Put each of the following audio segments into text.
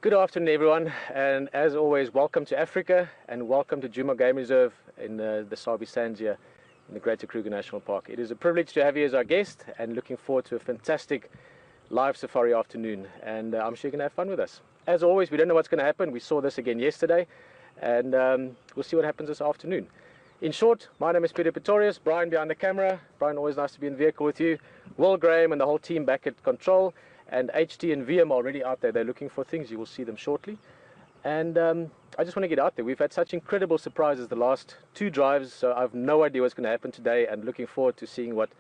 Good afternoon, everyone, and as always, welcome to Africa and welcome to Djuma Game Reserve in the Sabi Sands here in the Greater Kruger National Park. It is a privilege to have you as our guest and looking forward to a fantastic live safari afternoon, and I'm sure you're going to have fun with us. As always, we don't know what's going to happen. We saw this again yesterday, and we'll see what happens this afternoon. In short, my name is Peter Pretorius, Brian behind the camera. Brian, always nice to be in the vehicle with you. Will Graham and the whole team back at control. And HT and VM are already out there. They're looking for things. You will see them shortly. And I just want to get out there. We've had such incredible surprises the last two drives, so I have no idea what's going to happen today, and looking forward to seeing what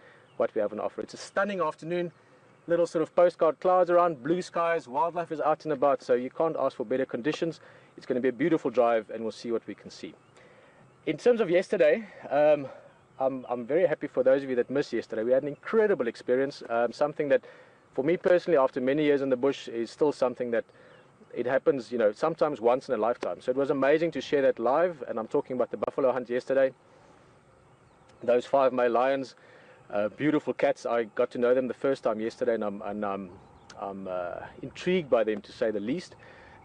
we have on offer. It's a stunning afternoon. Little sort of postcard clouds around, blue skies, wildlife is out and about, so you can't ask for better conditions. It's going to be a beautiful drive, and we'll see what we can see. In terms of yesterday, I'm very happy for those of you that missed yesterday. We had an incredible experience, something that for me personally, after many years in the bush, is still something that it happens, you know, sometimes once in a lifetime. So it was amazing to share that live, and I'm talking about the buffalo hunt yesterday. Those 5 male lions, beautiful cats. I got to know them the first time yesterday, and I'm intrigued by them, to say the least.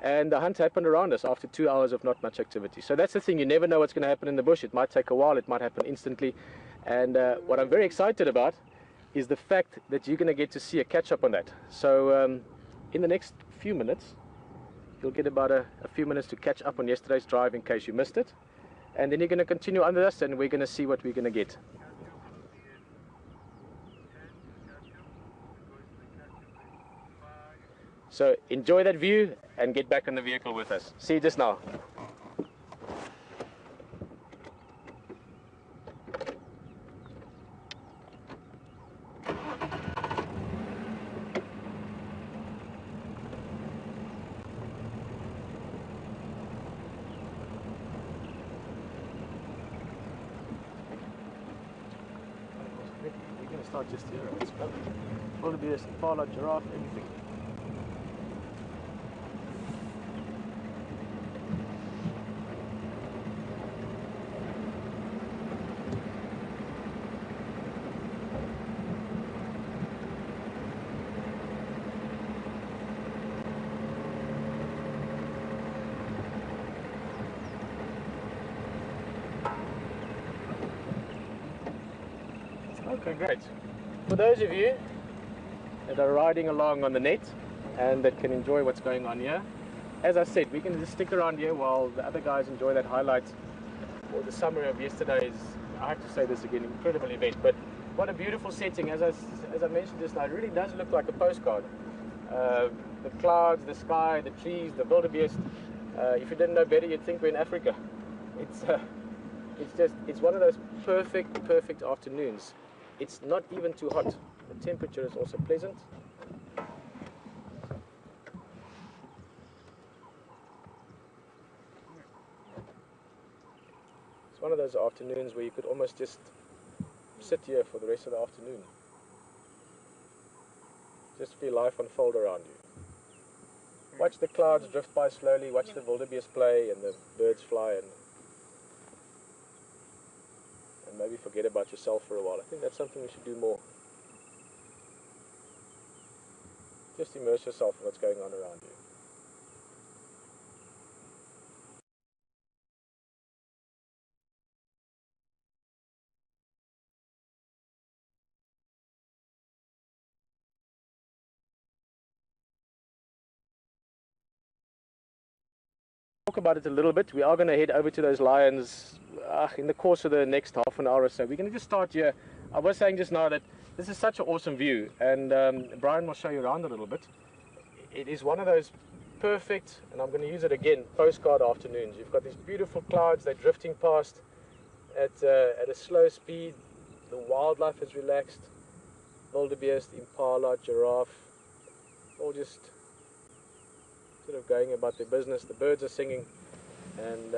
And the hunt happened around us after 2 hours of not much activity. So that's the thing, you never know what's going to happen in the bush. It might take a while, it might happen instantly. And what I'm very excited about is the fact that you're going to get to see a catch-up on that. So in the next few minutes, you'll get about a few minutes to catch up on yesterday's drive in case you missed it. And then you're going to continue under us, and we're going to see what we're going to get. So enjoy that view and get back in the vehicle with us. See you just now. We're going to start just here. It's probably be a impala, giraffe, everything. Okay, great. For those of you that are riding along on the net and that can enjoy what's going on here, as I said, we can just stick around here while the other guys enjoy that highlight or the summary of yesterday's, I have to say this again, incredible event. But what a beautiful setting. As I mentioned just now, it really does look like a postcard. The clouds, the sky, the trees, the wildebeest. If you didn't know better, you'd think we're in Africa. It's one of those perfect afternoons. It's not even too hot. The temperature is also pleasant. It's one of those afternoons where you could almost just sit here for the rest of the afternoon. Just feel life unfold around you. Watch the clouds drift by slowly, watch the wildebeest play and the birds fly, and maybe forget about yourself for a while. I think that's something we should do more. Just immerse yourself in what's going on around you. Talk about it a little bit. We are going to head over to those lions in the course of the next half an hour or so. We're going to just start here. I was saying just now that this is such an awesome view, and Brian will show you around a little bit. It is one of those perfect, and I'm going to use it again, postcard afternoons. You've got these beautiful clouds, they're drifting past at a slow speed. The wildlife is relaxed. Wildebeest, impala, giraffe, all just sort of going about their business. The birds are singing, and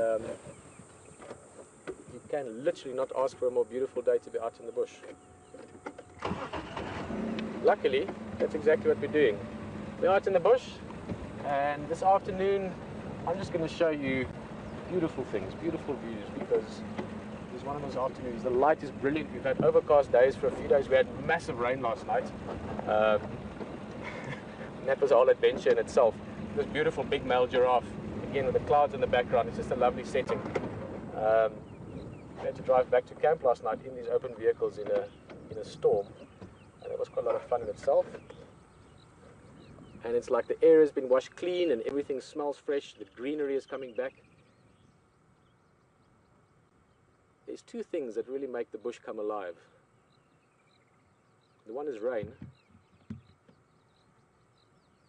you can literally not ask for a more beautiful day to be out in the bush. Luckily, that's exactly what we're doing. We're out in the bush, and this afternoon I'm just going to show you beautiful things, beautiful views, because it's one of those afternoons. The light is brilliant. We've had overcast days for a few days. We had massive rain last night. That was a whole adventure in itself. this beautiful big male giraffe, again with the clouds in the background. It's just a lovely setting. We had to drive back to camp last night in these open vehicles in a storm, and it was quite a lot of fun in itself. And it's like the air has been washed clean and everything smells fresh. The greenery is coming back. There's two things that really make the bush come alive. The one is rain,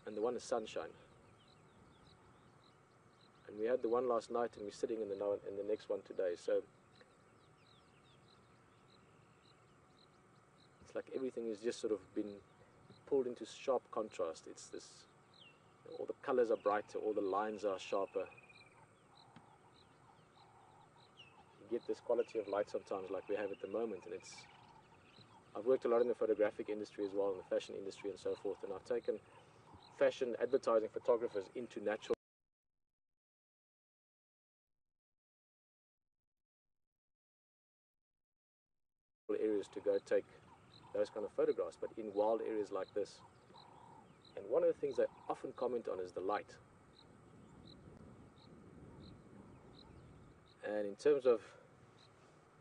and the one is sunshine. And we had the one last night, and we're sitting in the next one today. So it's like everything has just sort of been pulled into sharp contrast. It's this, all the colors are brighter, all the lines are sharper. You get this quality of light sometimes like we have at the moment, and I've worked a lot in the photographic industry as well, in the fashion industry and so forth, and I've taken fashion advertising photographers into natural areas to go take those kind of photographs, but in wild areas like this. And one of the things I often comment on is the light. And in terms of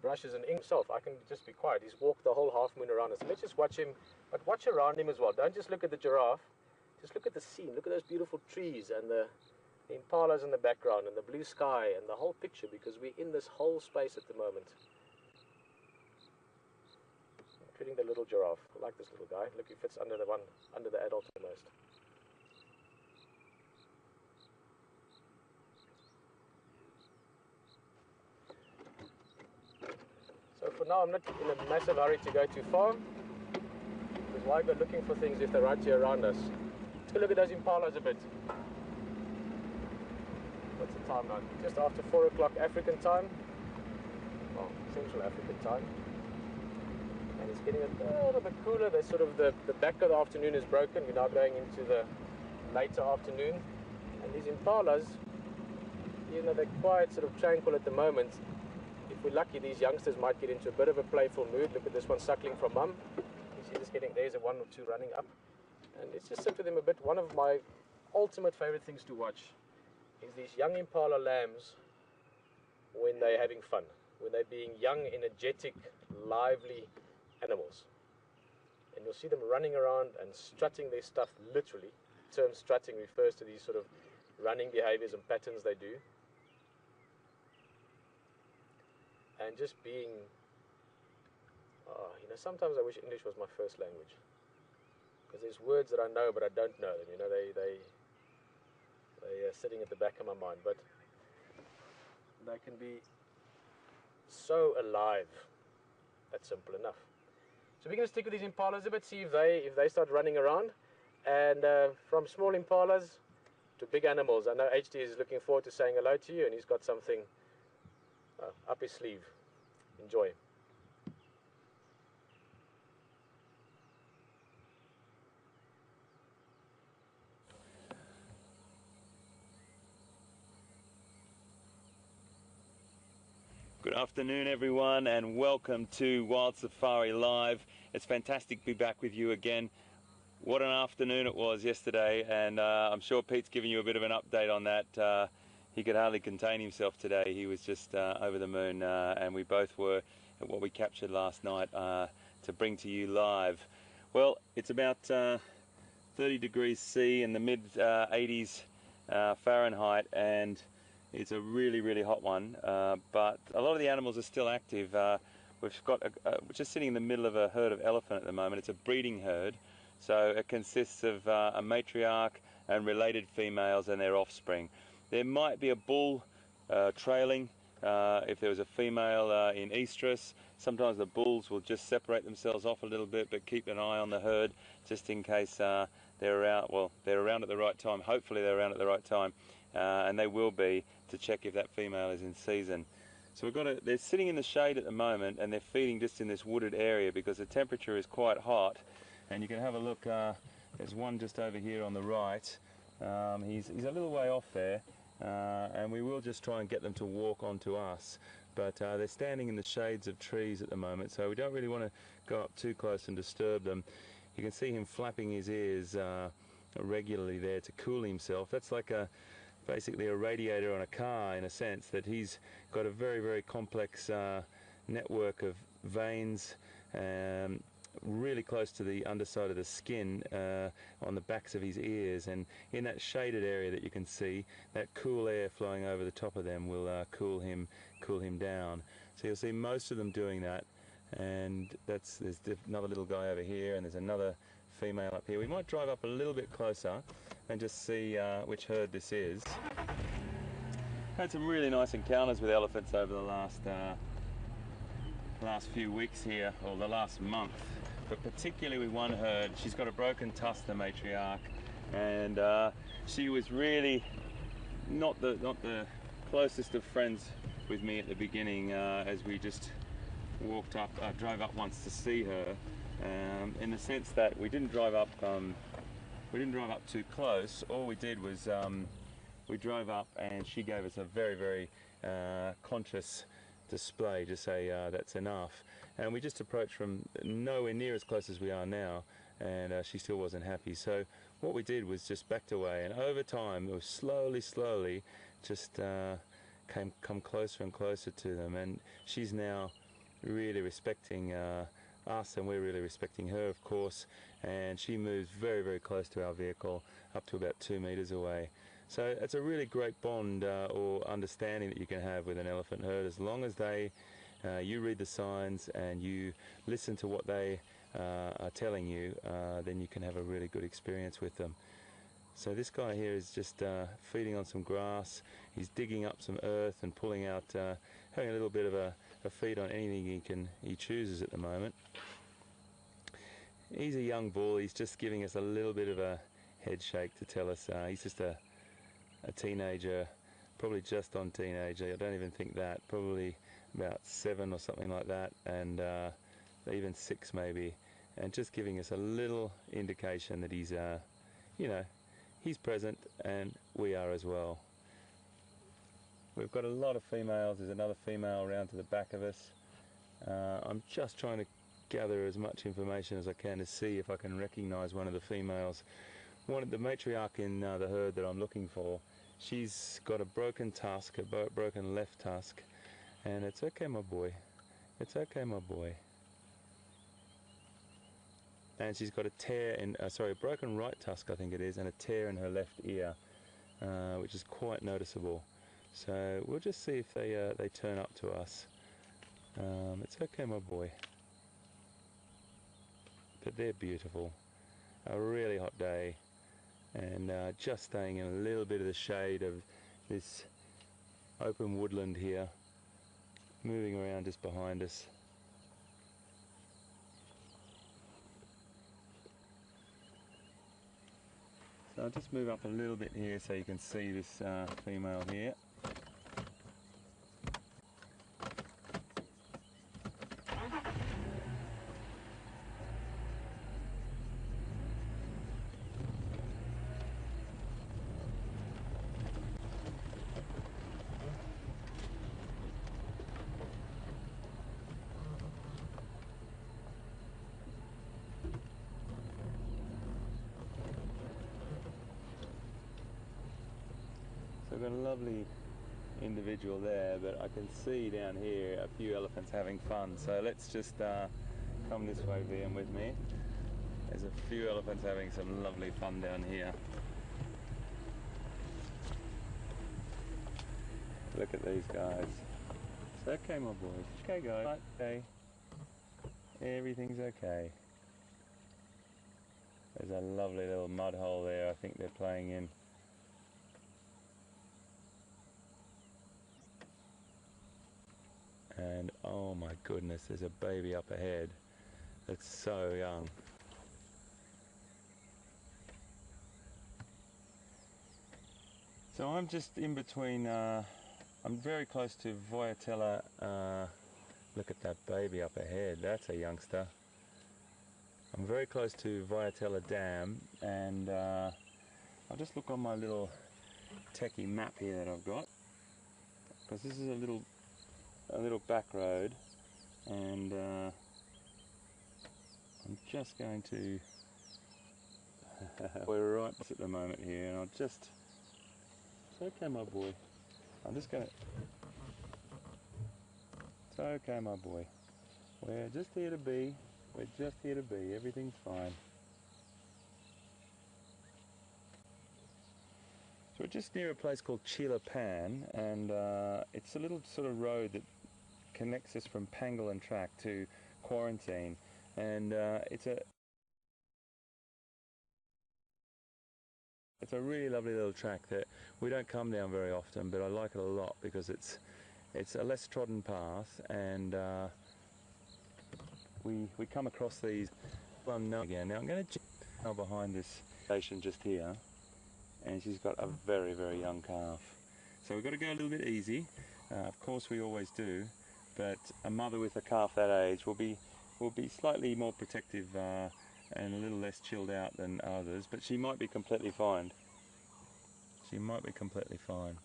brushes and ink himself, I can just be quiet. He's walked the whole half moon around us. Let's just watch him, but watch around him as well. Don't just look at the giraffe, just look at the scene. Look at those beautiful trees and the impalas in the background and the blue sky and the whole picture, because we're in this whole space at the moment. Including the little giraffe. I like this little guy. Look, he fits under the adult almost. So for now I'm not in a massive hurry to go too far, because why go looking for things if they're right here around us? Let's go look at those impalas a bit. What's the time now? Just after 4 o'clock African time. Well, Central African time. And it's getting a little bit cooler. There's sort of the back of the afternoon is broken. We're now going into the later afternoon. And these impalas, you know, they're quite sort of tranquil at the moment. If we're lucky, these youngsters might get into a bit of a playful mood. Look at this one suckling from mum. You see this getting, there's a one or two running up. And let's just sit with them a bit. One of my ultimate favorite things to watch is these young impala lambs when they're having fun. When they're being young, energetic, lively animals. And you'll see them running around and strutting their stuff, literally. The term strutting refers to these sort of running behaviors and patterns they do. And just being, you know, sometimes I wish English was my first language. Because there's words that I know but I don't know them, you know, they are sitting at the back of my mind. But they can be so alive. That's simple enough. So we're going to stick with these impalas a bit, see if they start running around. And from small impalas to big animals. I know HD is looking forward to saying hello to you, and he's got something up his sleeve. Enjoy. Good afternoon everyone, and welcome to Wild Safari Live. It's fantastic to be back with you again. What an afternoon it was yesterday, and I'm sure Pete's giving you a bit of an update on that. He could hardly contain himself today. He was just over the moon, and we both were at what we captured last night to bring to you live. Well, it's about 30 degrees C in the mid 80s Fahrenheit, and it's a really hot one, but a lot of the animals are still active. We've got we're just sitting in the middle of a herd of elephant at the moment. It's a breeding herd, so it consists of a matriarch and related females and their offspring. There might be a bull trailing if there was a female in estrus. Sometimes the bulls will just separate themselves off a little bit, but keep an eye on the herd just in case they're around. Well, they're around at the right time. Hopefully they're around at the right time, and they will be, to check if that female is in season. So they're sitting in the shade at the moment, and they're feeding just in this wooded area because the temperature is quite hot. And you can have a look, there's one just over here on the right. He's a little way off there, and we will just try and get them to walk onto us. But they're standing in the shades of trees at the moment, so we don't really want to go up too close and disturb them. You can see him flapping his ears regularly there to cool himself. That's like basically a radiator on a car, in a sense, that he's got a very, very complex network of veins really close to the underside of the skin on the backs of his ears, and in that shaded area that you can see, that cool air flowing over the top of them will cool him down. So you'll see most of them doing that, and there's another little guy over here, and there's another female up here. We might drive up a little bit closer and just see which herd this is. Had some really nice encounters with elephants over the last few weeks here, or the last month, but particularly with one herd. She's got a broken tusk, the matriarch, and she was really not the closest of friends with me at the beginning, as we just drove up once to see her, in the sense that we didn't drive up too close. All we did was we drove up and she gave us a very, very conscious display to say that's enough, and we just approached from nowhere near as close as we are now, and she still wasn't happy. So what we did was just backed away, and over time it was slowly just come closer and closer to them, and she's now really respecting us, and we're really respecting her, of course, and she moves very, very close to our vehicle, up to about 2 meters away. So it's a really great bond or understanding that you can have with an elephant herd, as long as you read the signs and you listen to what they are telling you, then you can have a really good experience with them. So this guy here is just feeding on some grass. He's digging up some earth and pulling out, having a little bit of a feed on anything he chooses at the moment. He's a young bull. He's just giving us a little bit of a head shake to tell us he's just a teenager, probably just on teenager. I don't even think that, probably about 7 or something like that, and even 6 maybe, and just giving us a little indication that he's he's present, and we are as well. We've got a lot of females. There's another female around to the back of us. I'm just trying to gather as much information as I can to see if I can recognize one of the females. The matriarch in the herd that I'm looking for, she's got a broken tusk, a broken left tusk, and it's okay, my boy. It's okay, my boy. And she's got a tear in, a broken right tusk, I think it is, and a tear in her left ear, which is quite noticeable. So we'll just see if they turn up to us. It's okay, my boy. But they're beautiful. A really hot day, and just staying in a little bit of the shade of this open woodland here, moving around just behind us. So I'll just move up a little bit here so you can see this female here. So I've got a lovely individual there, but I can see down here a few elephants having fun. So let's just come this way, Vian, with me. There's a few elephants having some lovely fun down here. Look at these guys. It's okay, my boys. Okay, guys. Okay. Everything's okay. There's a lovely little mud hole there I think they're playing in. And oh my goodness, there's a baby up ahead that's so young. So I'm just in between, I'm very close to Voyatella. Look at that baby up ahead, that's a youngster. I'm very close to Voyatella Dam, and I'll just look on my little techie map here that I've got, because this is a little back road, and I'm just going to We're right at the moment here, and I'll just... It's okay, my boy. I'm just gonna... It's okay, my boy. We're just here to be. We're just here to be. Everything's fine. So we're just near a place called Pan, and it's a little sort of road that connects us from Pangolin Track to Quarantine, and it's a really lovely little track that we don't come down very often, but I like it a lot because it's a less trodden path, and we come across these unknown again. Now I'm going to go behind this station just here, and she's got a very, very young calf. So we've got to go a little bit easy. Of course we always do, but a mother with a calf that age will be slightly more protective and a little less chilled out than others, but she might be completely fine. She might be completely fine.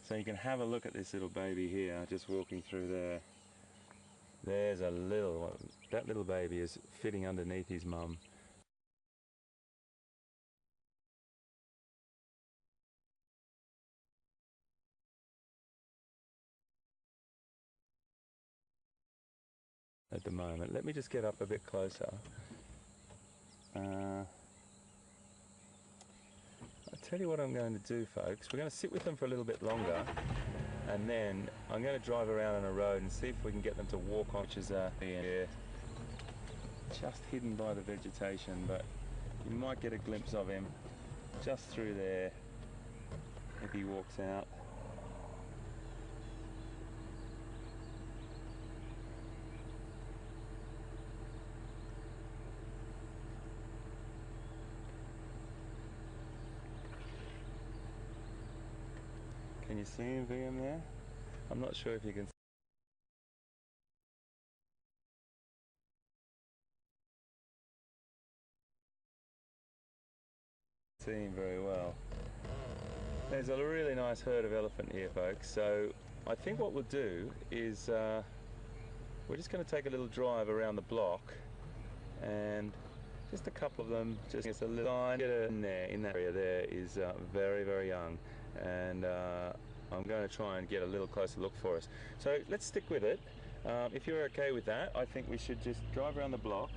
So you can have a look at this little baby here, just walking through there. There's a little one. That little baby is fitting underneath his mum. At the moment. Let me just get up a bit closer. I'll tell you what I'm going to do, folks. We're going to sit with them for a little bit longer, and then I'm going to drive around on a road and see if we can get them to walk on, which is here, just hidden by the vegetation, but you might get a glimpse of him just through there if he walks out. Can you see him, VM, there? I'm not sure if you can see him very well. There's a really nice herd of elephant here, folks, so I think what we'll do is we're just going to take a little drive around the block, and just a couple of them, just a little line in there, in that area there is very, very young, and I'm going to try and get a little closer look for us. So let's stick with it. If you're okay with that, I think we should just drive around the block.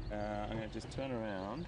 I'm going to just turn around.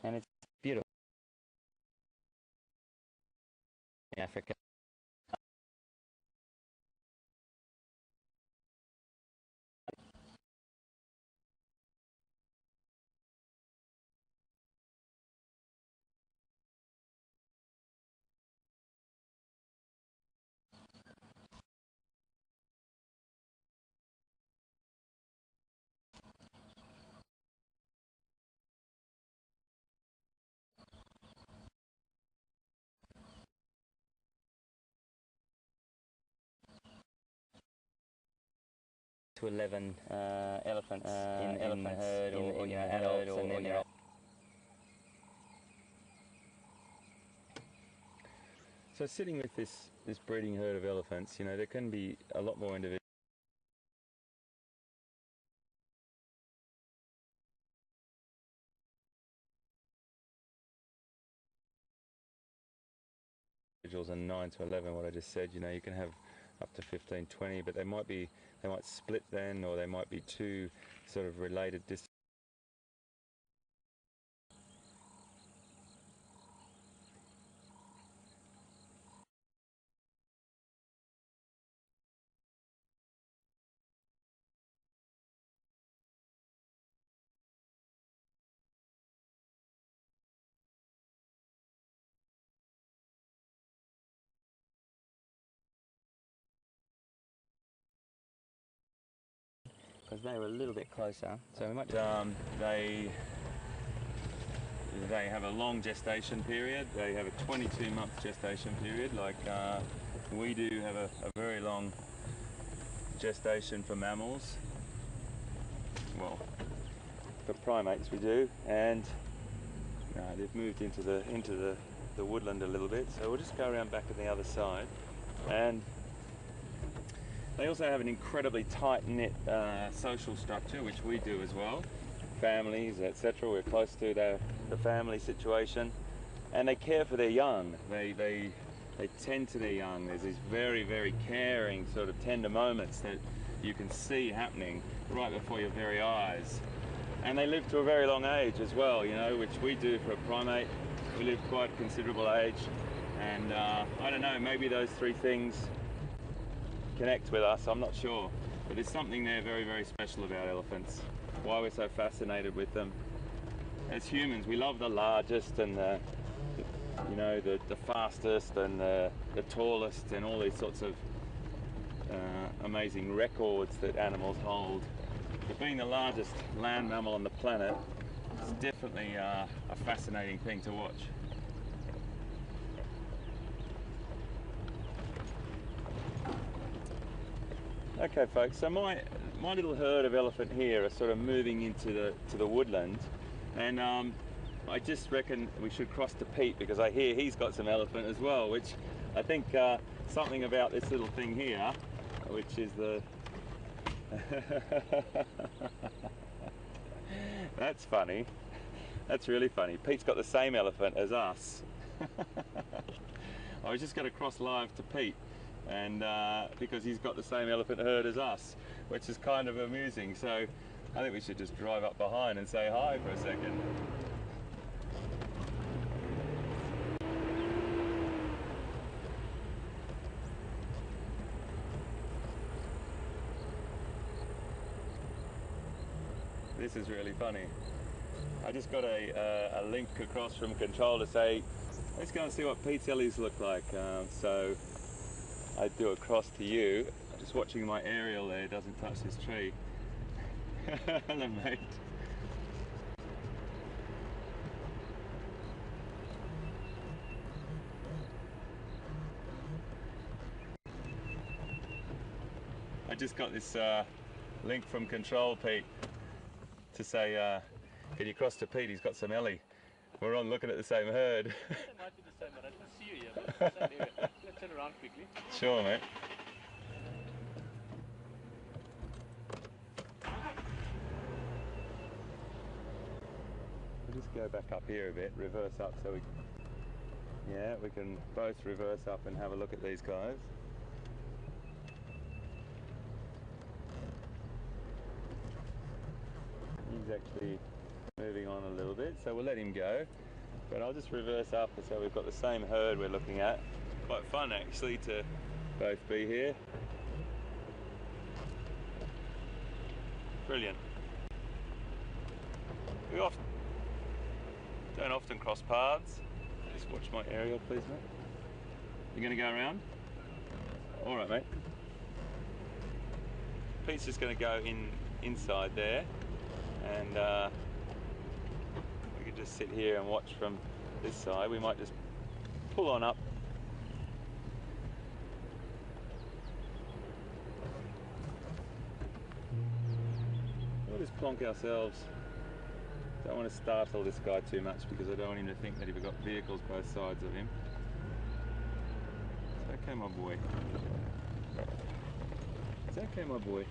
And it's beautiful in Africa. To 11 elephants in the herd, or adults, and then there are... So sitting with this breeding herd of elephants, there can be a lot more individuals. individuals and 9 to 11, what I just said. You know, you can have up to 15, 20, but they might split then, or they might be two sort of related distances. Because they were a little bit closer, so we might. They have a long gestation period. They have a 22-month gestation period, like we do have a very long gestation for mammals. Well, for primates we do, and they've moved into the woodland a little bit. So we'll just go around back on the other side, and they also have an incredibly tight-knit social structure, which we do as well. Families, etc. We're close to the family situation, and they care for their young. They tend to their young. There's these very, very caring, sort of tender moments that you can see happening right before your very eyes. And they live to a very long age as well, you know, which we do for a primate. We live quite considerable age, and I don't know, maybe those three things connect with us, I'm not sure. But there's something there very, very special about elephants. Why we're so fascinated with them. As humans, we love the largest and the fastest and the tallest and all these sorts of amazing records that animals hold. But being the largest land mammal on the planet is definitely a fascinating thing to watch. Okay folks, so my little herd of elephant here are sort of moving into the woodland, and I just reckon we should cross to Pete, because I hear he's got some elephant as well, which I think something about this little thing here, which is the that's funny, that's really funny. Pete's got the same elephant as us. I was just going to cross live to Pete, and because he's got the same elephant herd as us, which is kind of amusing. So I think we should just drive up behind and say hi for a second. This is really funny. I just got a link across from control to say, let's go and see what Pete's ellies look like. So I do a cross to you. Just watching my aerial there doesn't touch this tree. Hello mate. I just got this link from control, Pete, to say, can you cross to Pete? He's got some ellie. We're on looking at the same herd. It might be the same, but I don't see you here. But it's the same area. Let's turn around quickly. Sure, mate. We'll just go back up here a bit, reverse up, so we can both reverse up and have a look at these guys. He's actually moving on a little bit, so we'll let him go. But I'll just reverse up, so we've got the same herd we're looking at. Quite fun actually to both be here. Brilliant. We don't often cross paths. Just watch my aerial, please, mate. You're going to go around? All right, mate. Pete's just going to go inside there, and we could just sit here and watch from this side. We might just pull on up. We'll just plonk ourselves. Don't want to startle this guy too much, because I don't want him to think that we've got vehicles both sides of him. It's okay, my boy. It's okay, my boy.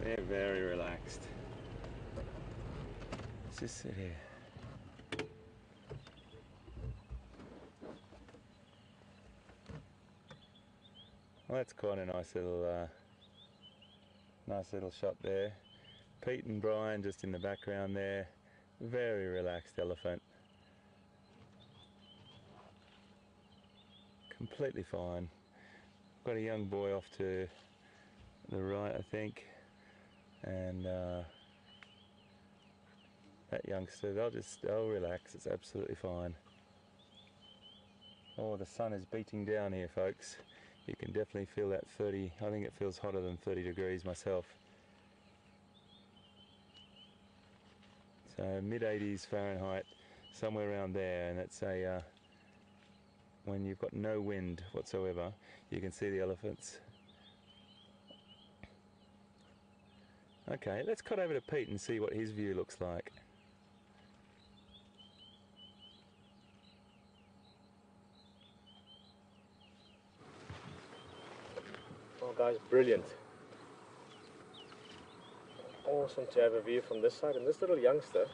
They're very relaxed. Let's just sit here. Well, that's quite a nice little shot there. Pete and Brian just in the background there. Very relaxed elephant. Completely fine. Got a young boy off to the right, I think, and that youngster, they'll relax. It's absolutely fine. Oh, the sun is beating down here, folks. You can definitely feel that 30. I think it feels hotter than 30 degrees myself. So mid-80s Fahrenheit, somewhere around there, and it's a when you've got no wind whatsoever, you can see the elephants. Okay, let's cut over to Pete and see what his view looks like. Oh guys, brilliant. Awesome to have a view from this side, and this little youngster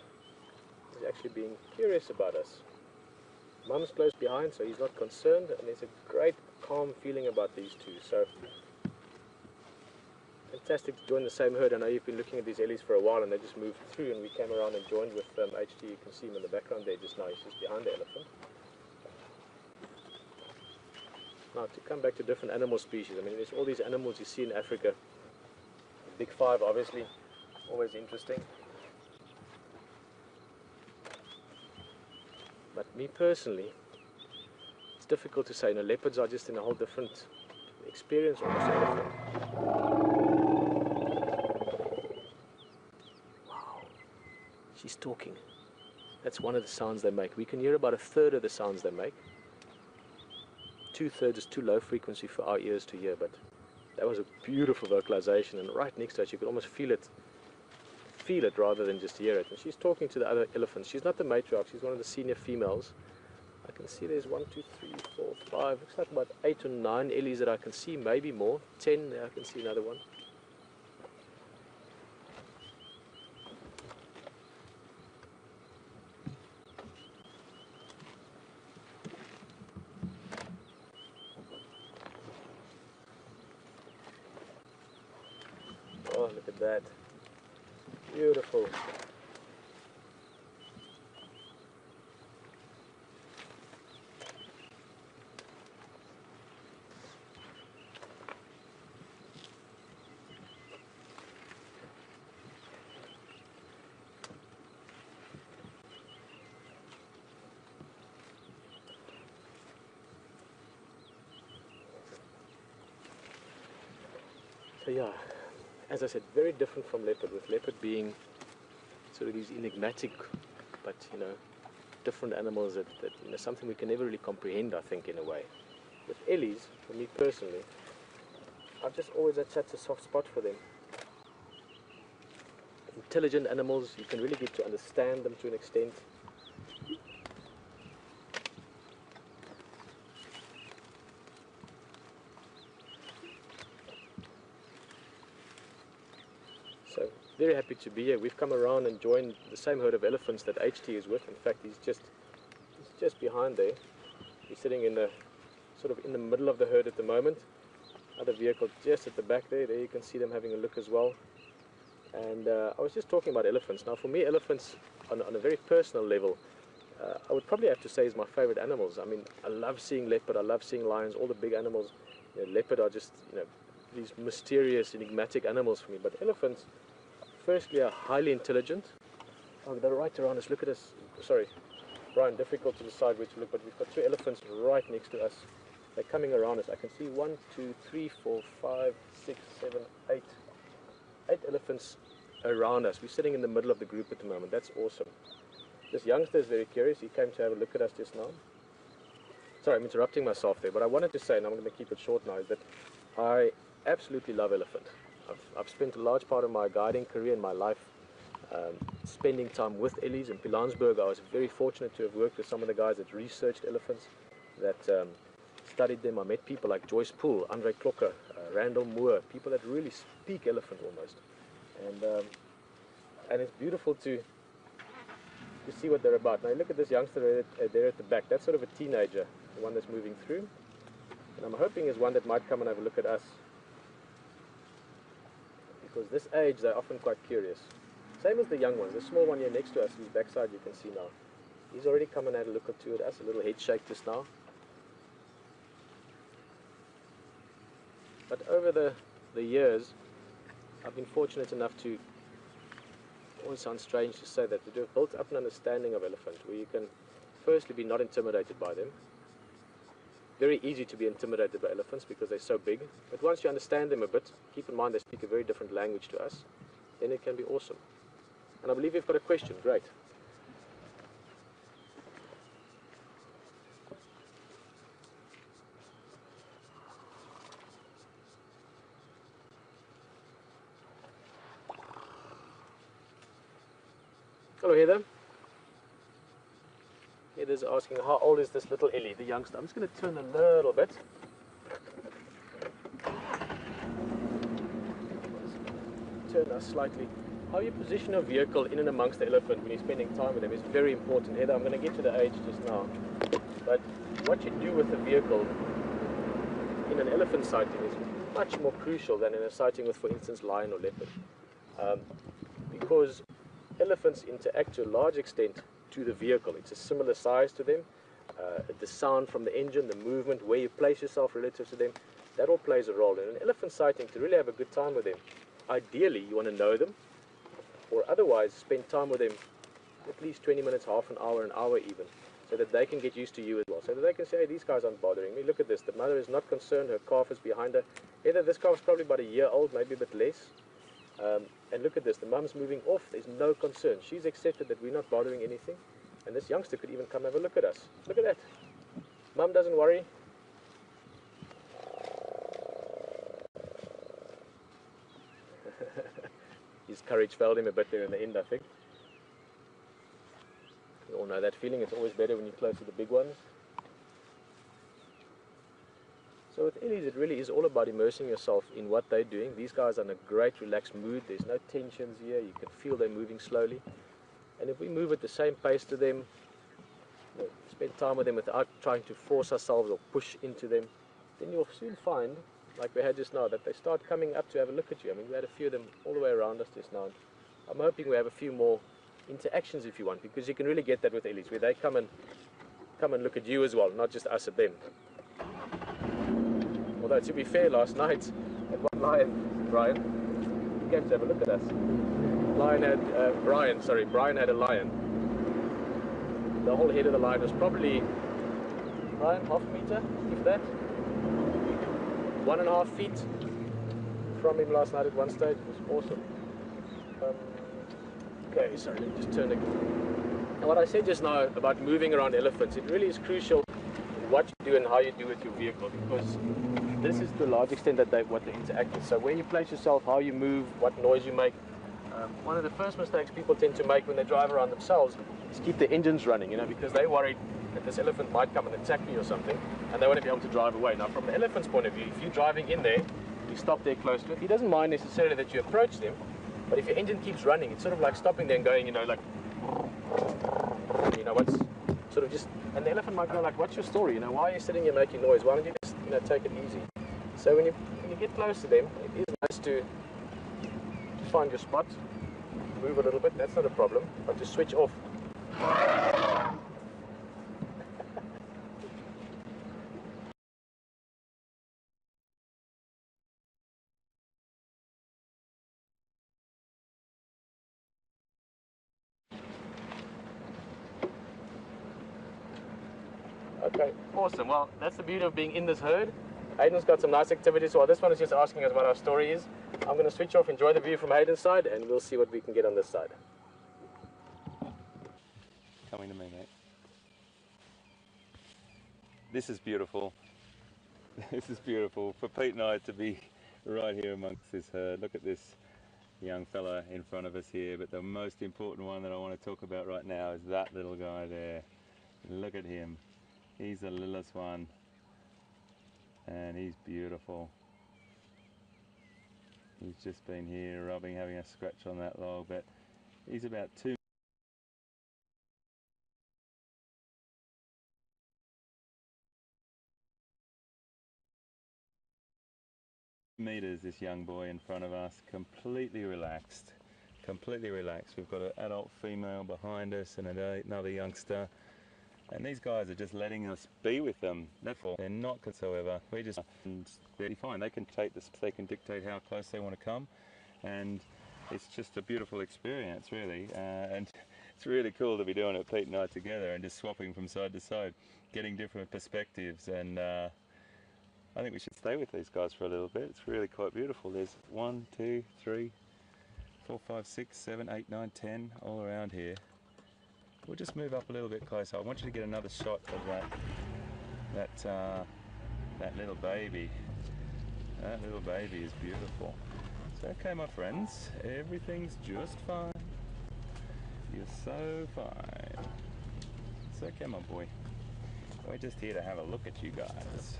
is actually being curious about us. Mum's close behind, so he's not concerned, and there's a great calm feeling about these two. So fantastic to join the same herd. I know you've been looking at these ellies for a while, and they just moved through, and we came around and joined with HT. You can see him in the background there just now. He's just behind the elephant. Now, to come back to different animal species, I mean, there's all these animals you see in Africa. Big five, obviously, always interesting. But me personally, it's difficult to say. You know, leopards are just in a whole different experience almost. Wow, she's talking. That's one of the sounds they make. We can hear about a third of the sounds they make. 2/3 is too low frequency for our ears to hear, but that was a beautiful vocalization, and right next to us you could almost feel it rather than just hear it. And she's talking to the other elephants. She's not the matriarch, she's one of the senior females. I can see there's 1, 2, 3, 4, 5, looks like about 8 or 9 ellies that I can see, maybe more. 10, there I can see another one. Oh, look at that. Beautiful. So yeah, as I said, very different from leopard, with leopard being sort of these enigmatic, but you know, different animals that you know, something we can never really comprehend, I think, in a way. With ellies, for me personally, I've just always had such a soft spot for them. Intelligent animals, you can really get to understand them to an extent. So, very happy to be here. We've come around and joined the same herd of elephants that HT is with. In fact, he's just behind there. He's sitting in the sort of in the middle of the herd at the moment. Other vehicle just at the back there. There you can see them having a look as well. And I was just talking about elephants. Now, for me, elephants on a very personal level, I would probably have to say is my favorite animals. I mean, I love seeing leopard. I love seeing lions. All the big animals. You know, leopard are just, you know, these mysterious, enigmatic animals for me. But elephants, firstly, are highly intelligent. Oh, they're right around us. Look at us. Sorry, Brian, difficult to decide where to look, but we've got 2 elephants right next to us. They're coming around us. I can see 1, 2, 3, 4, 5, 6, 7, 8. 8 elephants around us. We're sitting in the middle of the group at the moment. That's awesome. This youngster is very curious. He came to have a look at us just now. Sorry, I'm interrupting myself there, but I wanted to say, and I'm going to keep it short now, is that I absolutely love elephant. I've spent a large part of my guiding career in my life spending time with ellies. In Pilanesberg, I was very fortunate to have worked with some of the guys that researched elephants, that studied them. I met people like Joyce Poole, Andre Klokker, Randall Moore, people that really speak elephant almost. And it's beautiful to see what they're about. Now look at this youngster there at the back. That's sort of a teenager, the one that's moving through. And I'm hoping is one that might come and have a look at us. Because this age, they're often quite curious. Same as the young ones. The small one here next to us, whose backside you can see now. He's already come and had a look or two at us, a little head shake just now. But over the years, I've been fortunate enough to, it always sounds strange to say that, to have built up an understanding of elephant, where you can firstly be not intimidated by them. Very easy to be intimidated by elephants because they're so big, but once you understand them a bit, keep in mind they speak a very different language to us, then it can be awesome. And I believe you've got a question. Great. Hello, Heather. Heather's asking, how old is this little Ellie, the youngster? I'm just going to turn a little bit. Turn us slightly. How you position a vehicle in and amongst the elephant when you're spending time with them is very important. Heather, I'm going to get to the age just now. But what you do with the vehicle in an elephant sighting is much more crucial than in a sighting with, for instance, lion or leopard. Because elephants interact to a large extent to the vehicle. It's a similar size to them. The sound from the engine, the movement, where you place yourself relative to them, that all plays a role. In an elephant sighting, to really have a good time with them, ideally you want to know them, or otherwise spend time with them at least 20 minutes, half an hour even, so that they can get used to you as well, so that they can say, hey, these guys aren't bothering me. Look at this, the mother is not concerned, her calf is behind her. Either this calf is probably about a year old, maybe a bit less. And look at this, the mum's moving off, there's no concern. She's accepted that we're not bothering anything, and this youngster could even come have a look at us. Look at that. Mum doesn't worry. His courage failed him a bit there in the end, I think. You all know that feeling, it's always better when you're close to the big ones. So with Ellies, it really is all about immersing yourself in what they're doing. These guys are in a great relaxed mood. There's no tensions here. You can feel they're moving slowly. And if we move at the same pace to them, spend time with them without trying to force ourselves or push into them, then you'll soon find, like we had just now, that they start coming up to have a look at you. I mean, we had a few of them all the way around us just now. I'm hoping we have a few more interactions if you want, because you can really get that with Ellies, where they come and look at you as well, not just us at them. Although, to be fair, last night, at one lion, Brian, he came to have a look at us. Brian had a lion. The whole head of the lion was probably, Brian, half a meter, if that. 1.5 feet from him last night at one stage. It was awesome. Okay, sorry, let me just turn again. And what I said just now about moving around elephants, it really is crucial what you do and how you do with your vehicle, because this is to a large extent what they interact with. So where you place yourself, how you move, what noise you make. One of the first mistakes people tend to make when they drive around themselves is keep the engines running, because they're worried that this elephant might come and attack me or something, and they want to be able to drive away. Now, from the elephant's point of view, if you're driving in there, you stop there close to it, he doesn't mind necessarily that you approach them, but if your engine keeps running, it's sort of like stopping there and going, like, what's sort of just, and the elephant might go like, what's your story? Why are you sitting here making noise? Why don't you just, take it easy? So when you get close to them, it is nice to find your spot, move a little bit, that's not a problem, but just switch off. Okay, awesome. Well, that's the beauty of being in this herd. Hayden's got some nice activities. Well, this one is just asking us what our story is. I'm going to switch off, enjoy the view from Hayden's side, and we'll see what we can get on this side. Coming to me, mate. This is beautiful. This is beautiful. For Pete and I to be right here amongst this herd. Look at this young fella in front of us here, but the most important one that I want to talk about right now is that little guy there. Look at him. He's the littlest one, and he's beautiful. He's just been here rubbing, having a scratch on that log, but he's about 2 meters, this young boy in front of us, completely relaxed. Completely relaxed. We've got an adult female behind us and another youngster. And these guys are just letting us be with them. That's all. They're not whatsoever. We just, and they're fine. They can take this. They can dictate how close they want to come, and it's just a beautiful experience, really. And it's really cool to be doing it, Pete and I together, and just swapping from side to side, getting different perspectives. And I think we should stay with these guys for a little bit. It's really quite beautiful. There's 1, 2, 3, 4, 5, 6, 7, 8, 9, 10 all around here. We'll just move up a little bit closer. I want you to get another shot of that little baby. That little baby is beautiful. So okay, my friends, everything's just fine. You're so fine. It's okay, my boy. We're just here to have a look at you guys.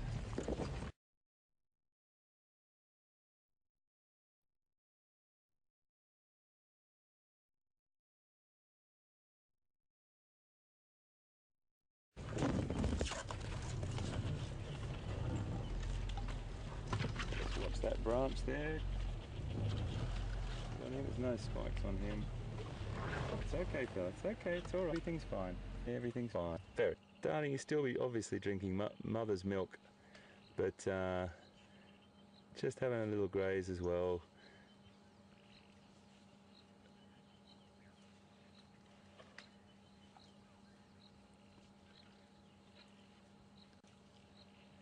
Watch that branch there. There's no spikes on him. It's okay, fella. It's okay. It's all right. Everything's fine. Everything's fine. Ferret, darling, you still be obviously drinking mother's milk, but just having a little graze as well.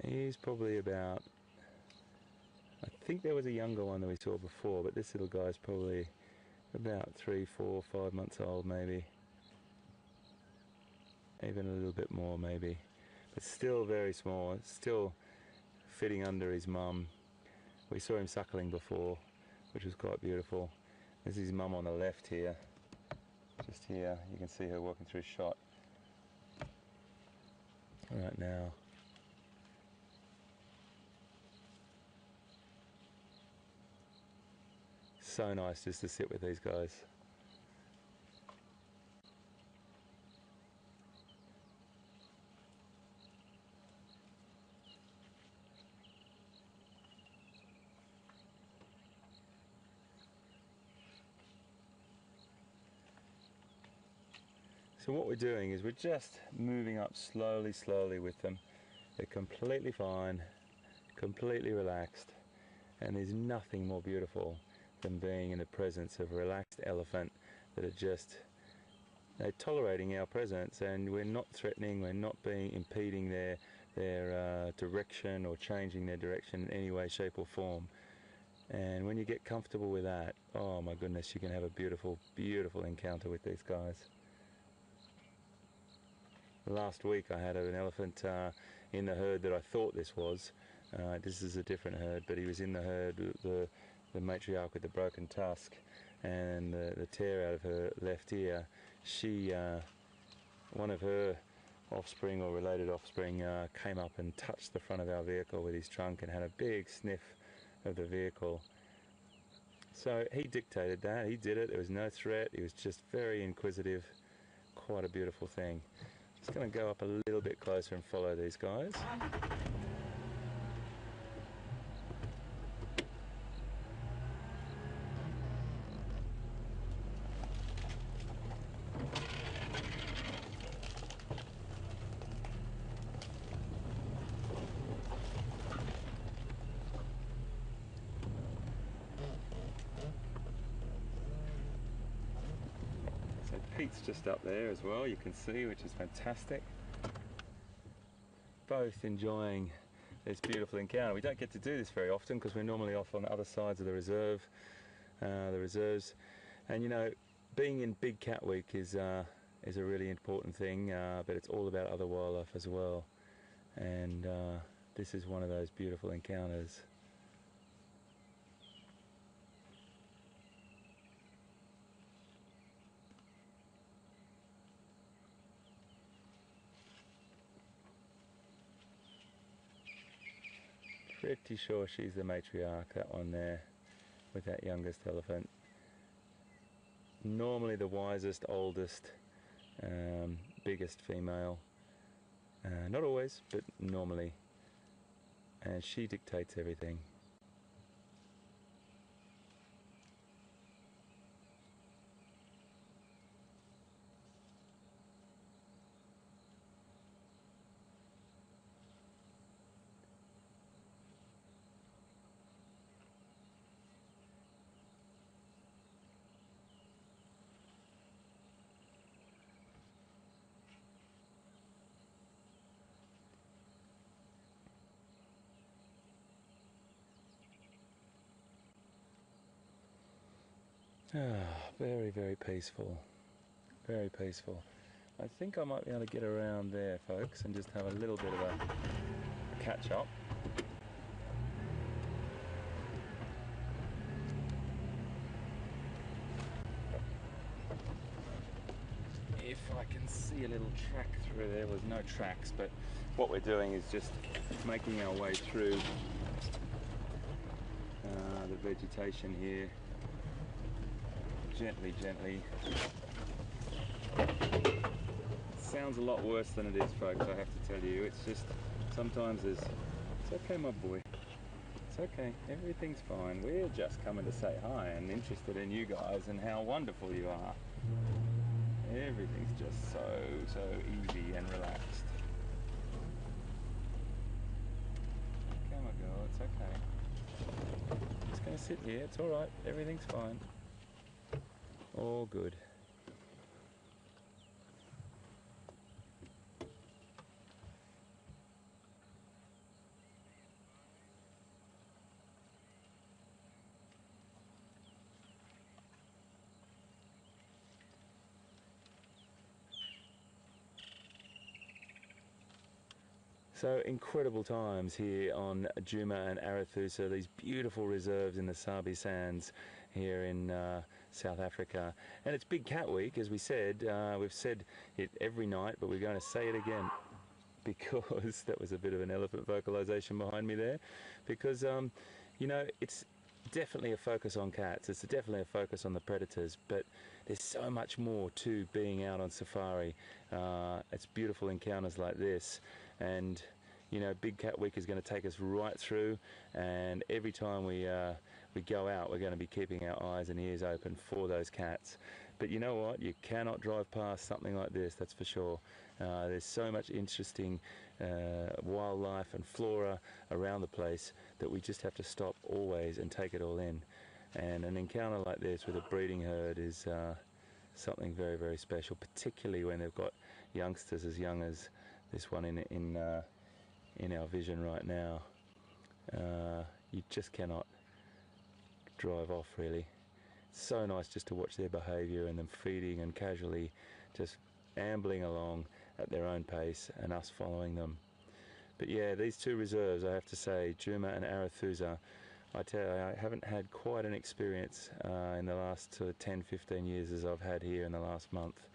He's probably about, I think there was a younger one that we saw before, but this little guy's probably about 3, 4, 5 months old, maybe. Even a little bit more, maybe. But still very small. Still fitting under his mum. We saw him suckling before, which was quite beautiful. There's his mum on the left here. Just here, you can see her walking through shot. Right now. So nice just to sit with these guys. So what we're doing is we're just moving up slowly with them. They're completely fine, completely relaxed, and there's nothing more beautiful than being in the presence of a relaxed elephant that are just tolerating our presence, and we're not threatening, we're not impeding their direction or changing their direction in any way, shape or form. And when you get comfortable with that, oh my goodness, you can have a beautiful encounter with these guys. Last week I had an elephant in the herd that I thought this was. This is a different herd, but he was in the herd, the matriarch with the broken tusk and the tear out of her left ear. She, one of her offspring or related offspring came up and touched the front of our vehicle with his trunk and had a big sniff of the vehicle. So he dictated that, he did it, there was no threat, he was just very inquisitive, quite a beautiful thing. Just going to go up a little bit closer and follow these guys. So Pete's just up there as well, you can see, which is fantastic. Both enjoying this beautiful encounter. We don't get to do this very often because we're normally off on the other sides of the reserves. And you know, being in Big Cat Week is a really important thing, but it's all about other wildlife as well. And this is one of those beautiful encounters. Pretty sure she's the matriarch, that one there, with that youngest elephant. Normally the wisest, oldest, biggest female. Not always, but normally. And she dictates everything. Very, very peaceful. Very peaceful. I think I might be able to get around there, folks, and just have a little bit of a catch-up. If I can see a little track through there. Was no tracks, but what we're doing is just making our way through the vegetation here, gently, gently. Sounds a lot worse than it is, folks, I have to tell you. It's just, sometimes there's... It's okay, my boy. It's okay. Everything's fine. We're just coming to say hi and interested in you guys and how wonderful you are. Everything's just so easy and relaxed. Okay, my girl, it's okay. Just gonna sit here. It's alright. Everything's fine. All good. So incredible times here on Djuma and Arathusa, these beautiful reserves in the Sabi Sands here in South Africa. And it's Big Cat Week, as we said. We've said it every night, but we're going to say it again because that was a bit of an elephant vocalization behind me there. Because, you know, it's definitely a focus on cats. It's definitely a focus on the predators, but there's so much more to being out on safari. It's beautiful encounters like this. And you know, Big Cat Week is going to take us right through, and every time we go out, we're going to be keeping our eyes and ears open for those cats. But you know what? You cannot drive past something like this, that's for sure. There's so much interesting wildlife and flora around the place that we just have to stop always and take it all in. And an encounter like this with a breeding herd is something very, very special, particularly when they've got youngsters as young as this one in our vision right now. You just cannot drive off, really. It's so nice just to watch their behaviour and them feeding and casually just ambling along at their own pace and us following them. But yeah, these two reserves, I have to say, Djuma and Arathusa, I tell you, I haven't had quite an experience in the last 10-15 years as I've had here in the last month.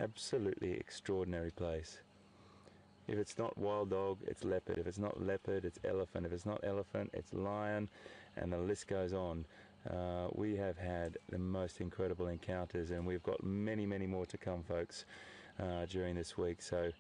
Absolutely extraordinary place. If it's not wild dog, it's leopard. If it's not leopard, it's elephant. If it's not elephant, it's lion, and the list goes on. We have had the most incredible encounters, and we've got many, many more to come, folks, during this week. So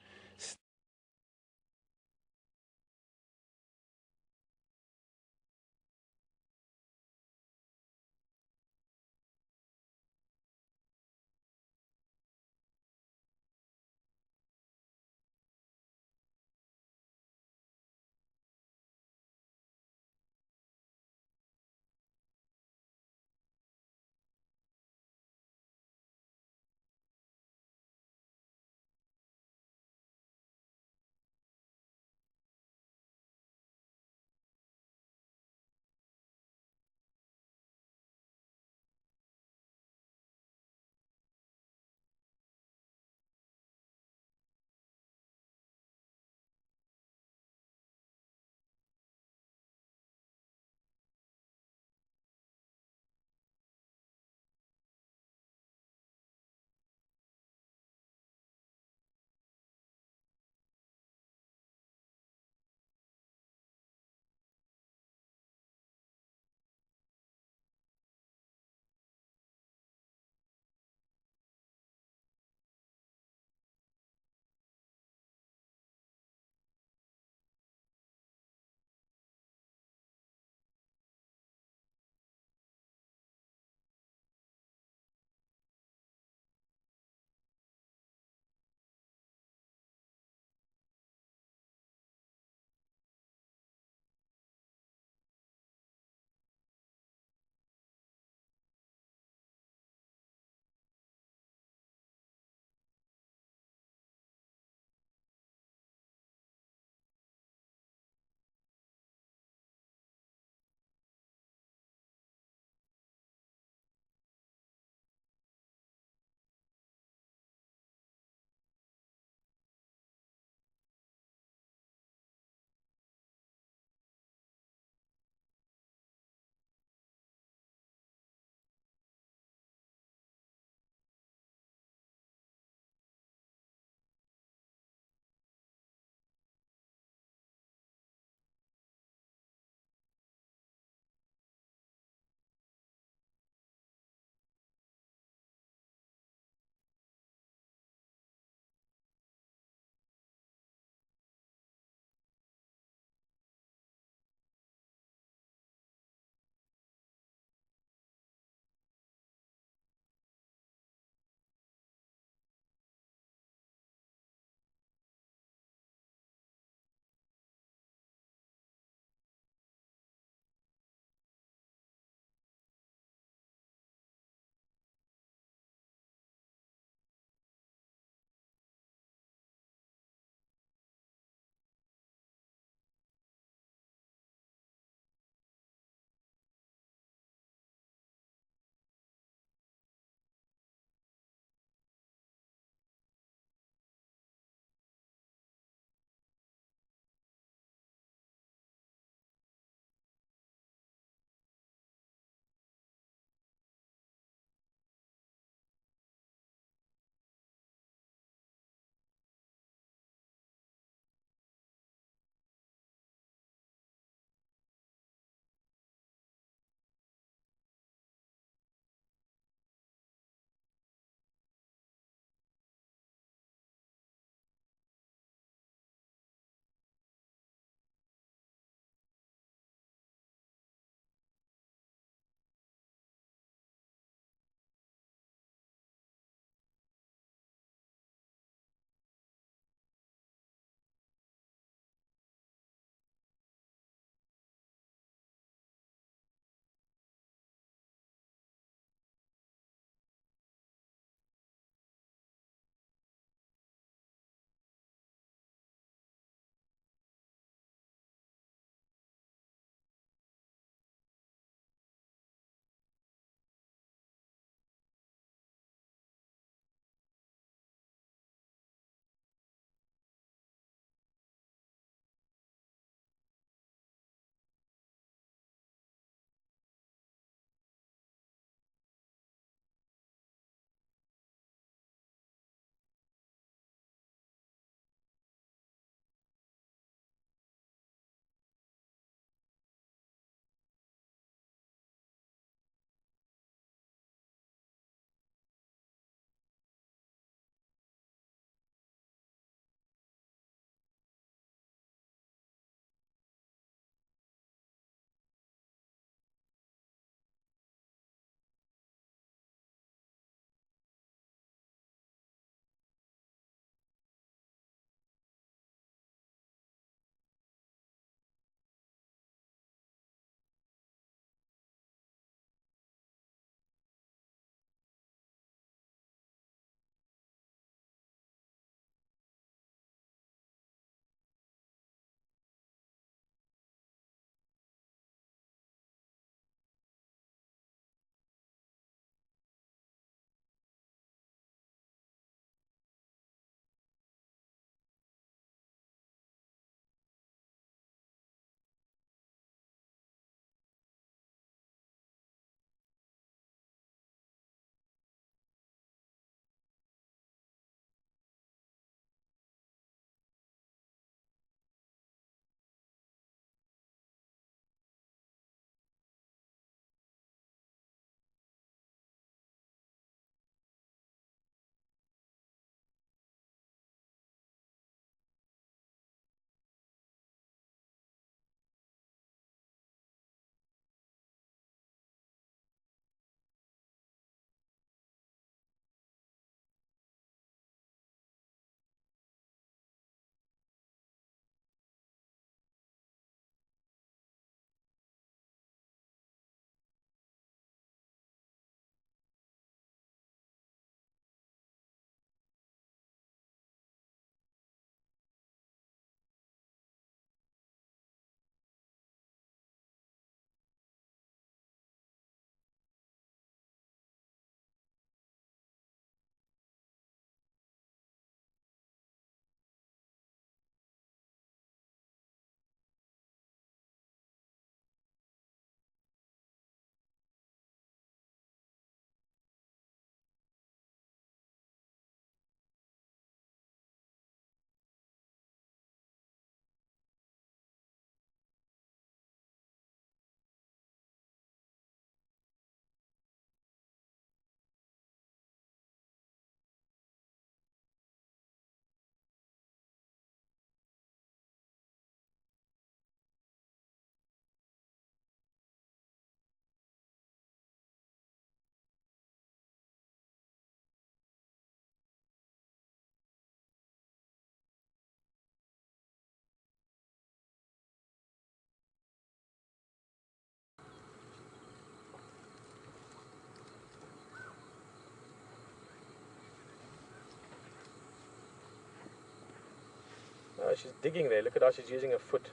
Oh, she's digging there. Look at how she's using her foot.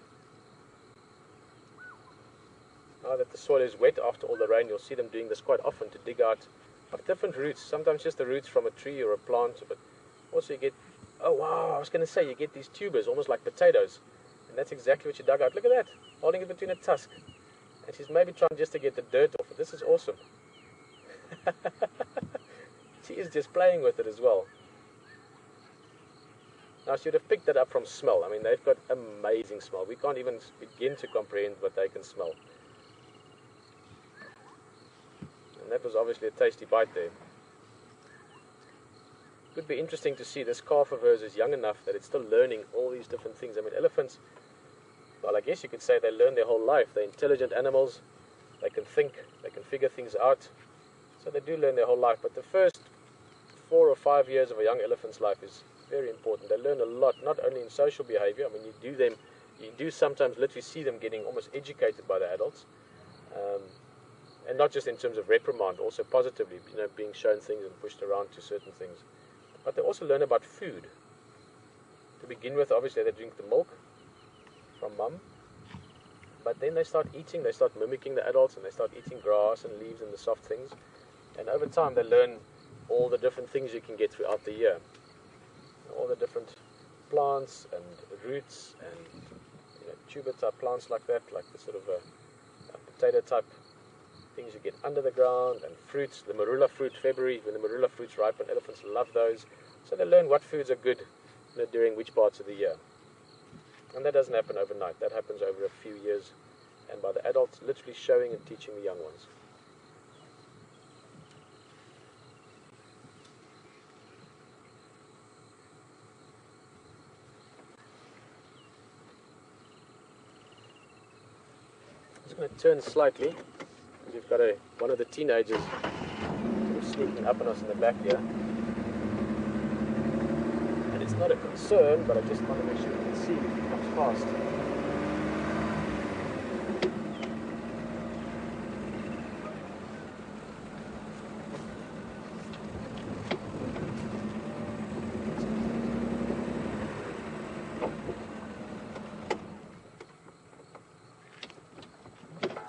Now that the soil is wet after all the rain, you'll see them doing this quite often to dig out of different roots. Sometimes just the roots from a tree or a plant, but also you get, oh wow, I was going to say, you get these tubers, almost like potatoes. And that's exactly what she dug out. Look at that, holding it between a tusk. And she's maybe trying just to get the dirt off it. This is awesome. She is just playing with it as well. Now she would have picked that up from smell. I mean, they've got amazing smell. We can't even begin to comprehend what they can smell. And that was obviously a tasty bite there. Could be interesting to see. This calf of hers is young enough that it's still learning all these different things. I mean, elephants, well, I guess you could say they learn their whole life. They're intelligent animals. They can think. They can figure things out. So they do learn their whole life. But the first 4 or 5 years of a young elephant's life is very important. They learn a lot, not only in social behavior. I mean, you do sometimes literally see them getting almost educated by the adults. And not just in terms of reprimand, also positively, you know, being shown things and pushed around to certain things. But they also learn about food. To begin with, obviously, they drink the milk from mum. But then they start eating, they start mimicking the adults, and they start eating grass and leaves and the soft things. And over time, they learn all the different things you can get throughout the year. All the different plants and roots and, you know, tuber-type plants like that, like the sort of a potato-type things you get under the ground, and fruits, the marula fruit, February, when the marula fruits ripen, elephants love those. So they learn what foods are good, you know, during which parts of the year. And that doesn't happen overnight. That happens over a few years, and by the adults literally showing and teaching the young ones. I'm just going to turn slightly. We've got one of the teenagers sort of sneaking up on us in the back here. And it's not a concern, but I just want to make sure you can see if it comes fast.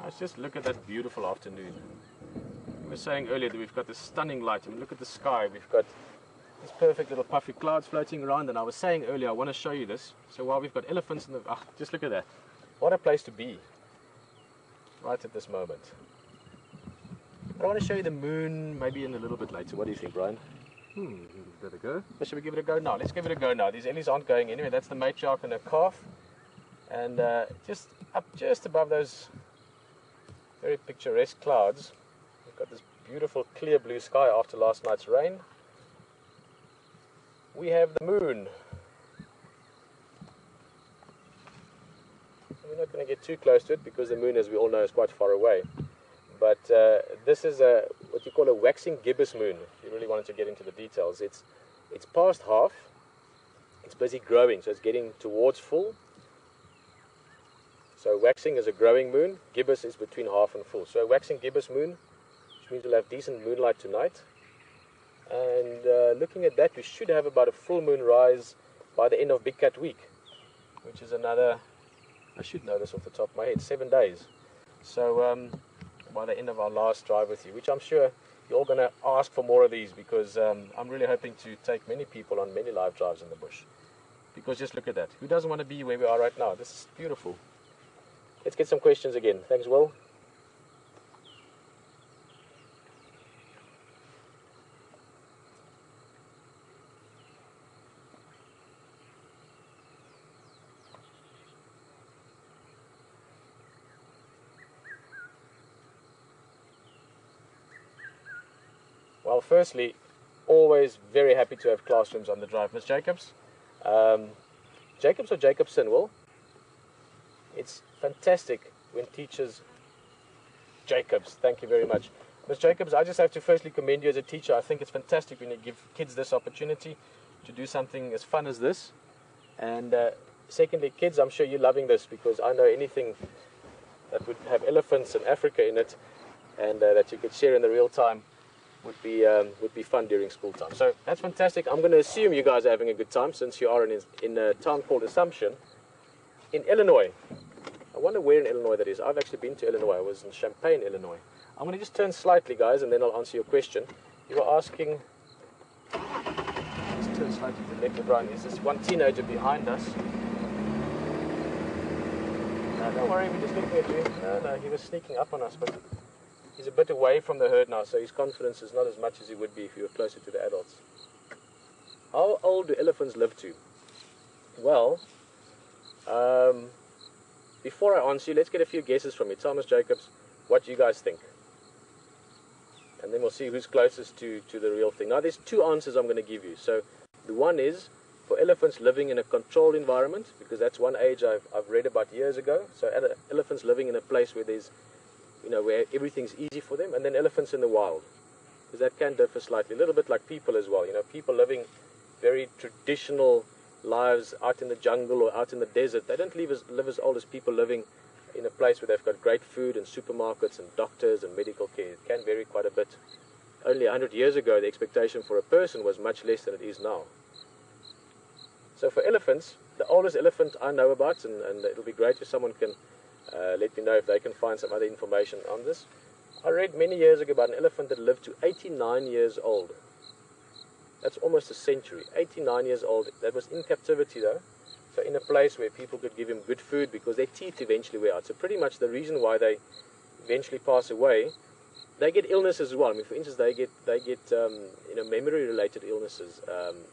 Let's just look at that beautiful afternoon. We were saying earlier that we've got this stunning light. I mean, look at the sky. We've got these perfect little puffy clouds floating around, and I was saying earlier, I want to show you this. So while we've got elephants in the... just look at that. What a place to be right at this moment. But I want to show you the moon maybe in a little bit later. What do you think, Brian? Give it a go. Should we give it a go now? Let's give it a go now. These ellies aren't going anywhere. That's the matriarch and her calf. And just up just above those very picturesque clouds, we've got this beautiful clear blue sky after last night's rain. We have the moon. We're not going to get too close to it because the moon, as we all know, is quite far away. But this is what you call a waxing gibbous moon, if you really wanted to get into the details. It's past half, it's busy growing, so it's getting towards full. So waxing is a growing moon, gibbous is between half and full. So a waxing gibbous moon, which means we'll have decent moonlight tonight. And looking at that, we should have about a full moon rise by the end of Big Cat Week, which is another, I should know this off the top of my head, 7 days. So by the end of our last drive with you, which I'm sure you're all going to ask for more of these, because I'm really hoping to take many people on many live drives in the bush. Because just look at that. Who doesn't want to be where we are right now? This is beautiful. Let's get some questions again. Thanks, Will. Well, firstly, always very happy to have classrooms on the drive. Miss Jacobs? Jacobs or Jacobson, Will? It's fantastic when teachers... Jacobs, thank you very much. Ms. Jacobs, I just have to firstly commend you as a teacher. I think it's fantastic when you give kids this opportunity to do something as fun as this. And secondly, kids, I'm sure you're loving this, because I know anything that would have elephants and Africa in it, and that you could share in the real time, would be fun during school time. So that's fantastic. I'm going to assume you guys are having a good time since you are in a town called Assumption in Illinois. I wonder where in Illinois that is. I've actually been to Illinois. I was in Champaign, Illinois. I'm going to just turn slightly, guys, and then I'll answer your question. You were asking... Let's turn slightly to the left of Brian. Is this one teenager behind us? No, don't worry, we're just looking at you. No, he was sneaking up on us, but he's a bit away from the herd now, so his confidence is not as much as he would be if he were closer to the adults. How old do elephants live to? Well, before I answer you, let's get a few guesses from you. Thomas, Jacobs, what do you guys think? And then we'll see who's closest to the real thing. Now, there's two answers I'm going to give you. So, the one is for elephants living in a controlled environment, because that's one age I've read about years ago. So, elephants living in a place where there's, where everything's easy for them, and then elephants in the wild, because that can differ slightly. A little bit like people as well. People living very traditional lives out in the jungle or out in the desert. They don't live as old as people living in a place where they've got great food and supermarkets and doctors and medical care. It can vary quite a bit. Only 100 years ago, the expectation for a person was much less than it is now. So for elephants, the oldest elephant I know about, and it'll be great if someone can let me know if they can find some other information on this. I read many years ago about an elephant that lived to 89 years old. That's almost a century. 89 years old. That was in captivity though. So in a place where people could give him good food, because their teeth eventually wear out. So pretty much the reason why they eventually pass away, they get illness as well. I mean, for instance, they get memory-related illnesses.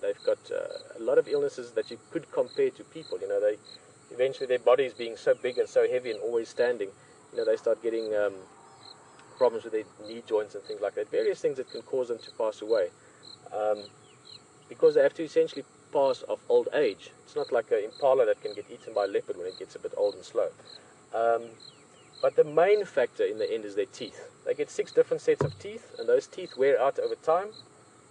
They've got a lot of illnesses that you could compare to people. They eventually, their bodies being so big and so heavy and always standing, they start getting problems with their knee joints and things like that. Various things that can cause them to pass away. Because they have to essentially pass of old age. It's not like an impala that can get eaten by a leopard when it gets a bit old and slow. But the main factor in the end is their teeth. They get 6 different sets of teeth, and those teeth wear out over time,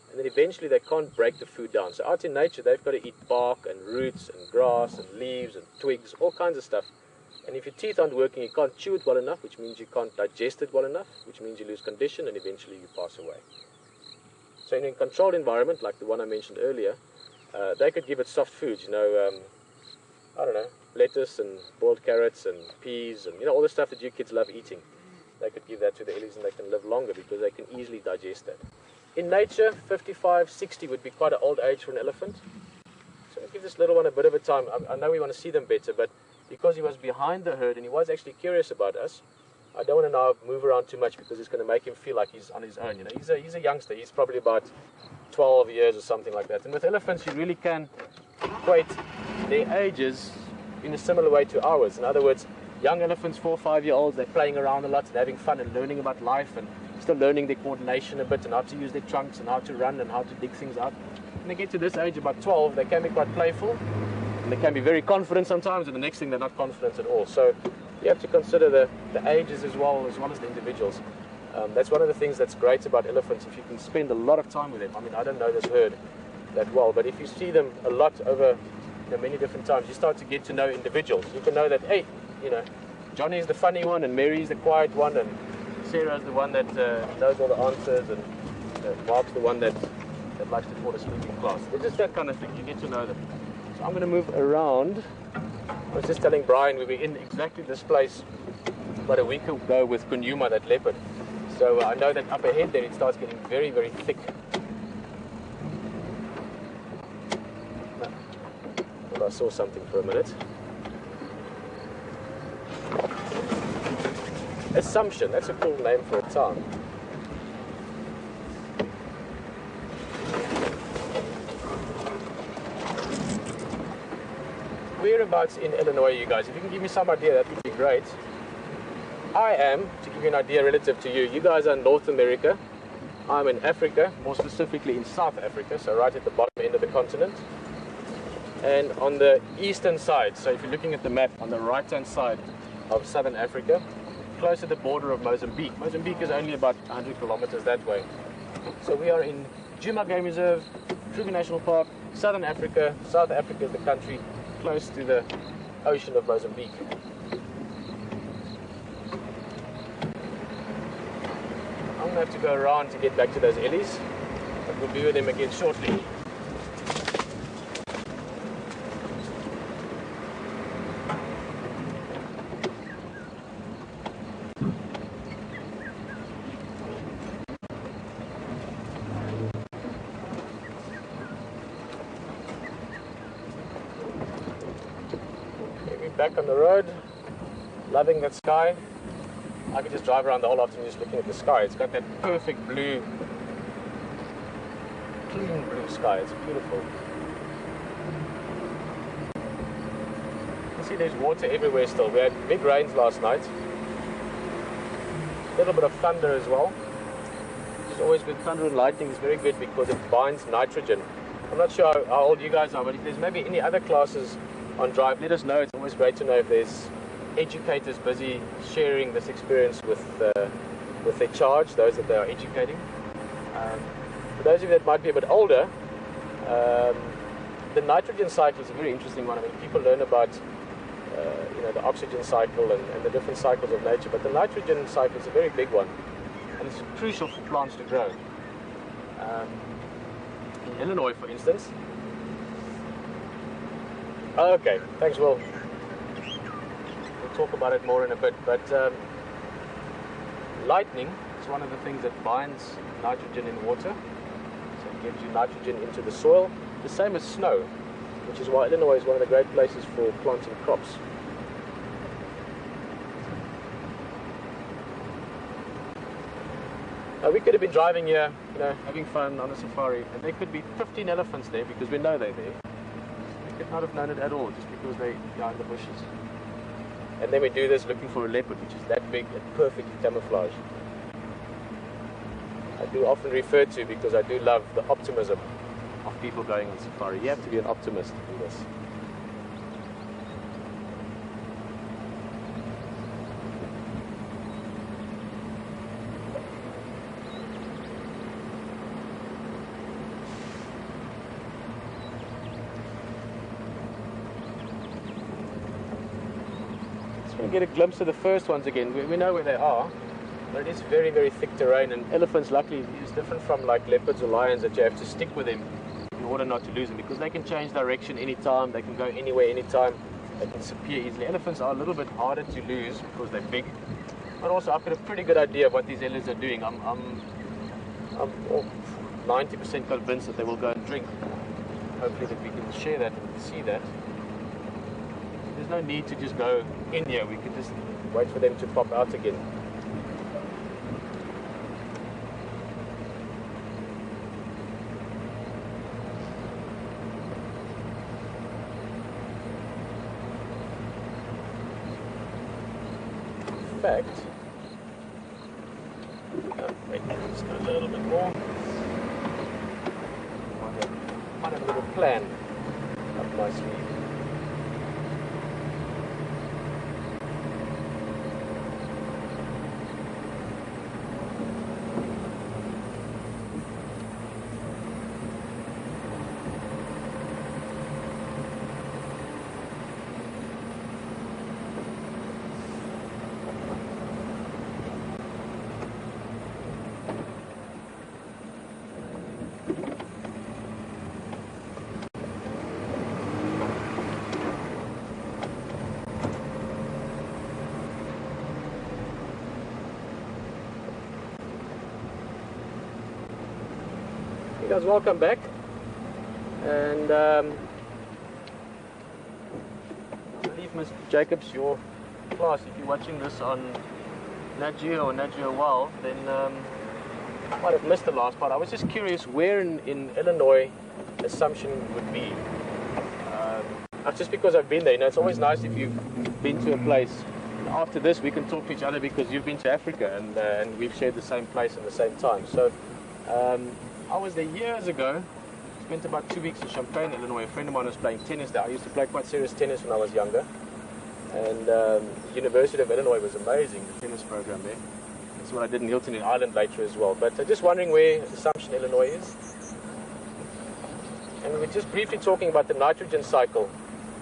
and then eventually they can't break the food down. So out in nature, they've got to eat bark and roots and grass and leaves and twigs, all kinds of stuff. And if your teeth aren't working, you can't chew it well enough, which means you can't digest it well enough, which means you lose condition, and eventually you pass away. So in a controlled environment, like the one I mentioned earlier, they could give it soft foods, I don't know, lettuce and boiled carrots and peas and, all the stuff that you kids love eating. They could give that to the ellies and they can live longer because they can easily digest that. In nature, 55, 60 would be quite an old age for an elephant. So we'll give this little one a bit of a time. I know we want to see them better, but because he was behind the herd and he was actually curious about us, I don't want to now move around too much because it's going to make him feel like he's on his own. He's a youngster. He's probably about 12 years or something like that. And with elephants, you really can equate their ages in a similar way to ours. In other words, young elephants, 4 or 5 year olds, they're playing around a lot and having fun and learning about life and still learning their coordination a bit and how to use their trunks and how to run and how to dig things out. When they get to this age, about 12, they can be quite playful and they can be very confident sometimes, and the next thing they're not confident at all. So you have to consider the ages as well as the individuals. That's one of the things that's great about elephants, if you can spend a lot of time with them. I mean, I don't know this herd that well, but if you see them a lot over many different times, you start to get to know individuals. You can know that, hey, Johnny's the funny one, and Mary's the quiet one, and Sarah's the one that knows all the answers, and Bob's the one that likes to fall asleep in class. It's just that kind of thing. You get to know them. So I'm going to move around. I was just telling Brian we were in exactly this place about a week ago with Djuma, that leopard. So I know that up ahead there it starts getting very, very thick. Well, I saw something for a minute. Assumption, that's a cool name for a town. Whereabouts in Illinois, you guys? If you can give me some idea, that would be great. I am, to give you an idea relative to you, you guys are in North America. I'm in Africa, more specifically in South Africa, so right at the bottom end of the continent. And on the eastern side, so if you're looking at the map, on the right-hand side of Southern Africa, close to the border of Mozambique. Mozambique is only about 100 kilometers that way. So we are in Djuma Game Reserve, Kruger National Park, Southern Africa. South Africa is the country close to the ocean of Mozambique. I'm going to have to go around to get back to those ellies, but we'll be with them again shortly. Back on the road, loving that sky. I could just drive around the whole afternoon just looking at the sky. It's got that perfect blue, clean blue sky. It's beautiful. You can see there's water everywhere still. We had big rains last night. A little bit of thunder as well. It's always good. Thunder and lightning is very good because it binds nitrogen. I'm not sure how old you guys are, but if there's maybe any other classes on drive, let us know. It's always great to know if there's educators busy sharing this experience with their charge, those that they are educating. For those of you that might be a bit older, the nitrogen cycle is a very interesting one. I mean, people learn about the oxygen cycle and the different cycles of nature, but the nitrogen cycle is a very big one, and it's crucial for plants to grow. In Illinois, for instance. Okay, thanks, Will. We'll talk about it more in a bit, but lightning is one of the things that binds nitrogen in water, so it gives you nitrogen into the soil, the same as snow, which is why Illinois is one of the great places for planting crops. We could have been driving here, having fun on a safari, and there could be 15 elephants there because we know they're there. Could not have known it at all just because they are in the bushes. And then we do this looking for a leopard, which is that big and perfectly camouflaged. I do often refer to because I do love the optimism of people going on safari. You have to be an optimist in this. Get a glimpse of the first ones again. We know where they are, but it is very, very thick terrain, and elephants, luckily, is different from like leopards or lions that you have to stick with them in order not to lose them, because they can change direction anytime, they can go anywhere anytime, they can disappear easily. Elephants are a little bit harder to lose because they're big, but also I've got a pretty good idea of what these ellies are doing. I'm 90% convinced that they will go and drink. Hopefully that we can share that and see that. There's no need to just go in here, we can just wait for them to pop out again. In fact, wait, let's go a little bit more. Might have a little plan up my sleeve. Hey guys, welcome back, and I believe Mr. Jacobs, your class, if you're watching this on Nat Geo or Nat Geo Wild, then I might have missed the last part. I was just curious where in Illinois Assumption would be. Just because I've been there, it's always nice if you've been to a place. After this we can talk to each other because you've been to Africa and we've shared the same place at the same time. So I was there years ago, spent about 2 weeks in Champaign, Illinois. A friend of mine was playing tennis there. I used to play quite serious tennis when I was younger. And the University of Illinois was amazing, the tennis program there. That's what I did in Hilton Island later as well. But just wondering where Assumption, Illinois is. And we were just briefly talking about the nitrogen cycle,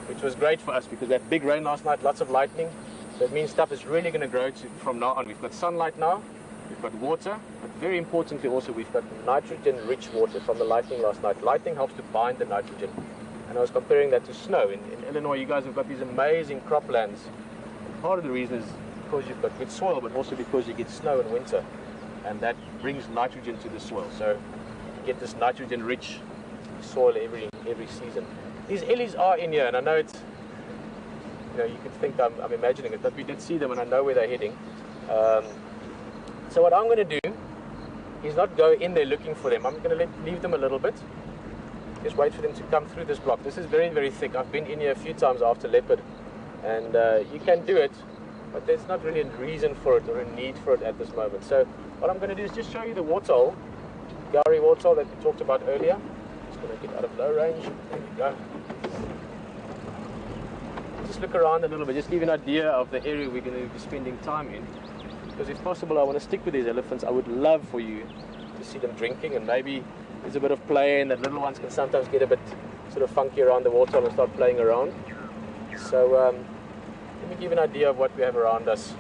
which was great for us because we had big rain last night, lots of lightning. So it means stuff is really going to grow from now on. We've got sunlight now, we've got water, but very importantly also, we've got nitrogen-rich water from the lightning last night. Lightning helps to bind the nitrogen. And I was comparing that to snow. In Illinois, you guys have got these amazing croplands. Part of the reason is because you've got good soil, but also because you get snow in winter. And that brings nitrogen to the soil. So you get this nitrogen-rich soil every season. These ellies are in here, and I know it's, you could think I'm imagining it, but we did see them and I know where they're heading. So what I'm going to do is not go in there looking for them. I'm going to leave them a little bit. Just wait for them to come through this block. This is very, very thick. I've been in here a few times after leopard, and you can do it, but there's not really a reason for it or a need for it at this moment. So what I'm going to do is just show you the waterhole, Gowrie waterhole that we talked about earlier. Just going to get out of low range. There we go. Just look around a little bit, just give you an idea of the area we're going to be spending time in. Because if possible, I want to stick with these elephants. I would love for you to see them drinking, and maybe there's a bit of play, and that little ones can sometimes get a bit sort of funky around the water and start playing around. So let me give you an idea of what we have around us.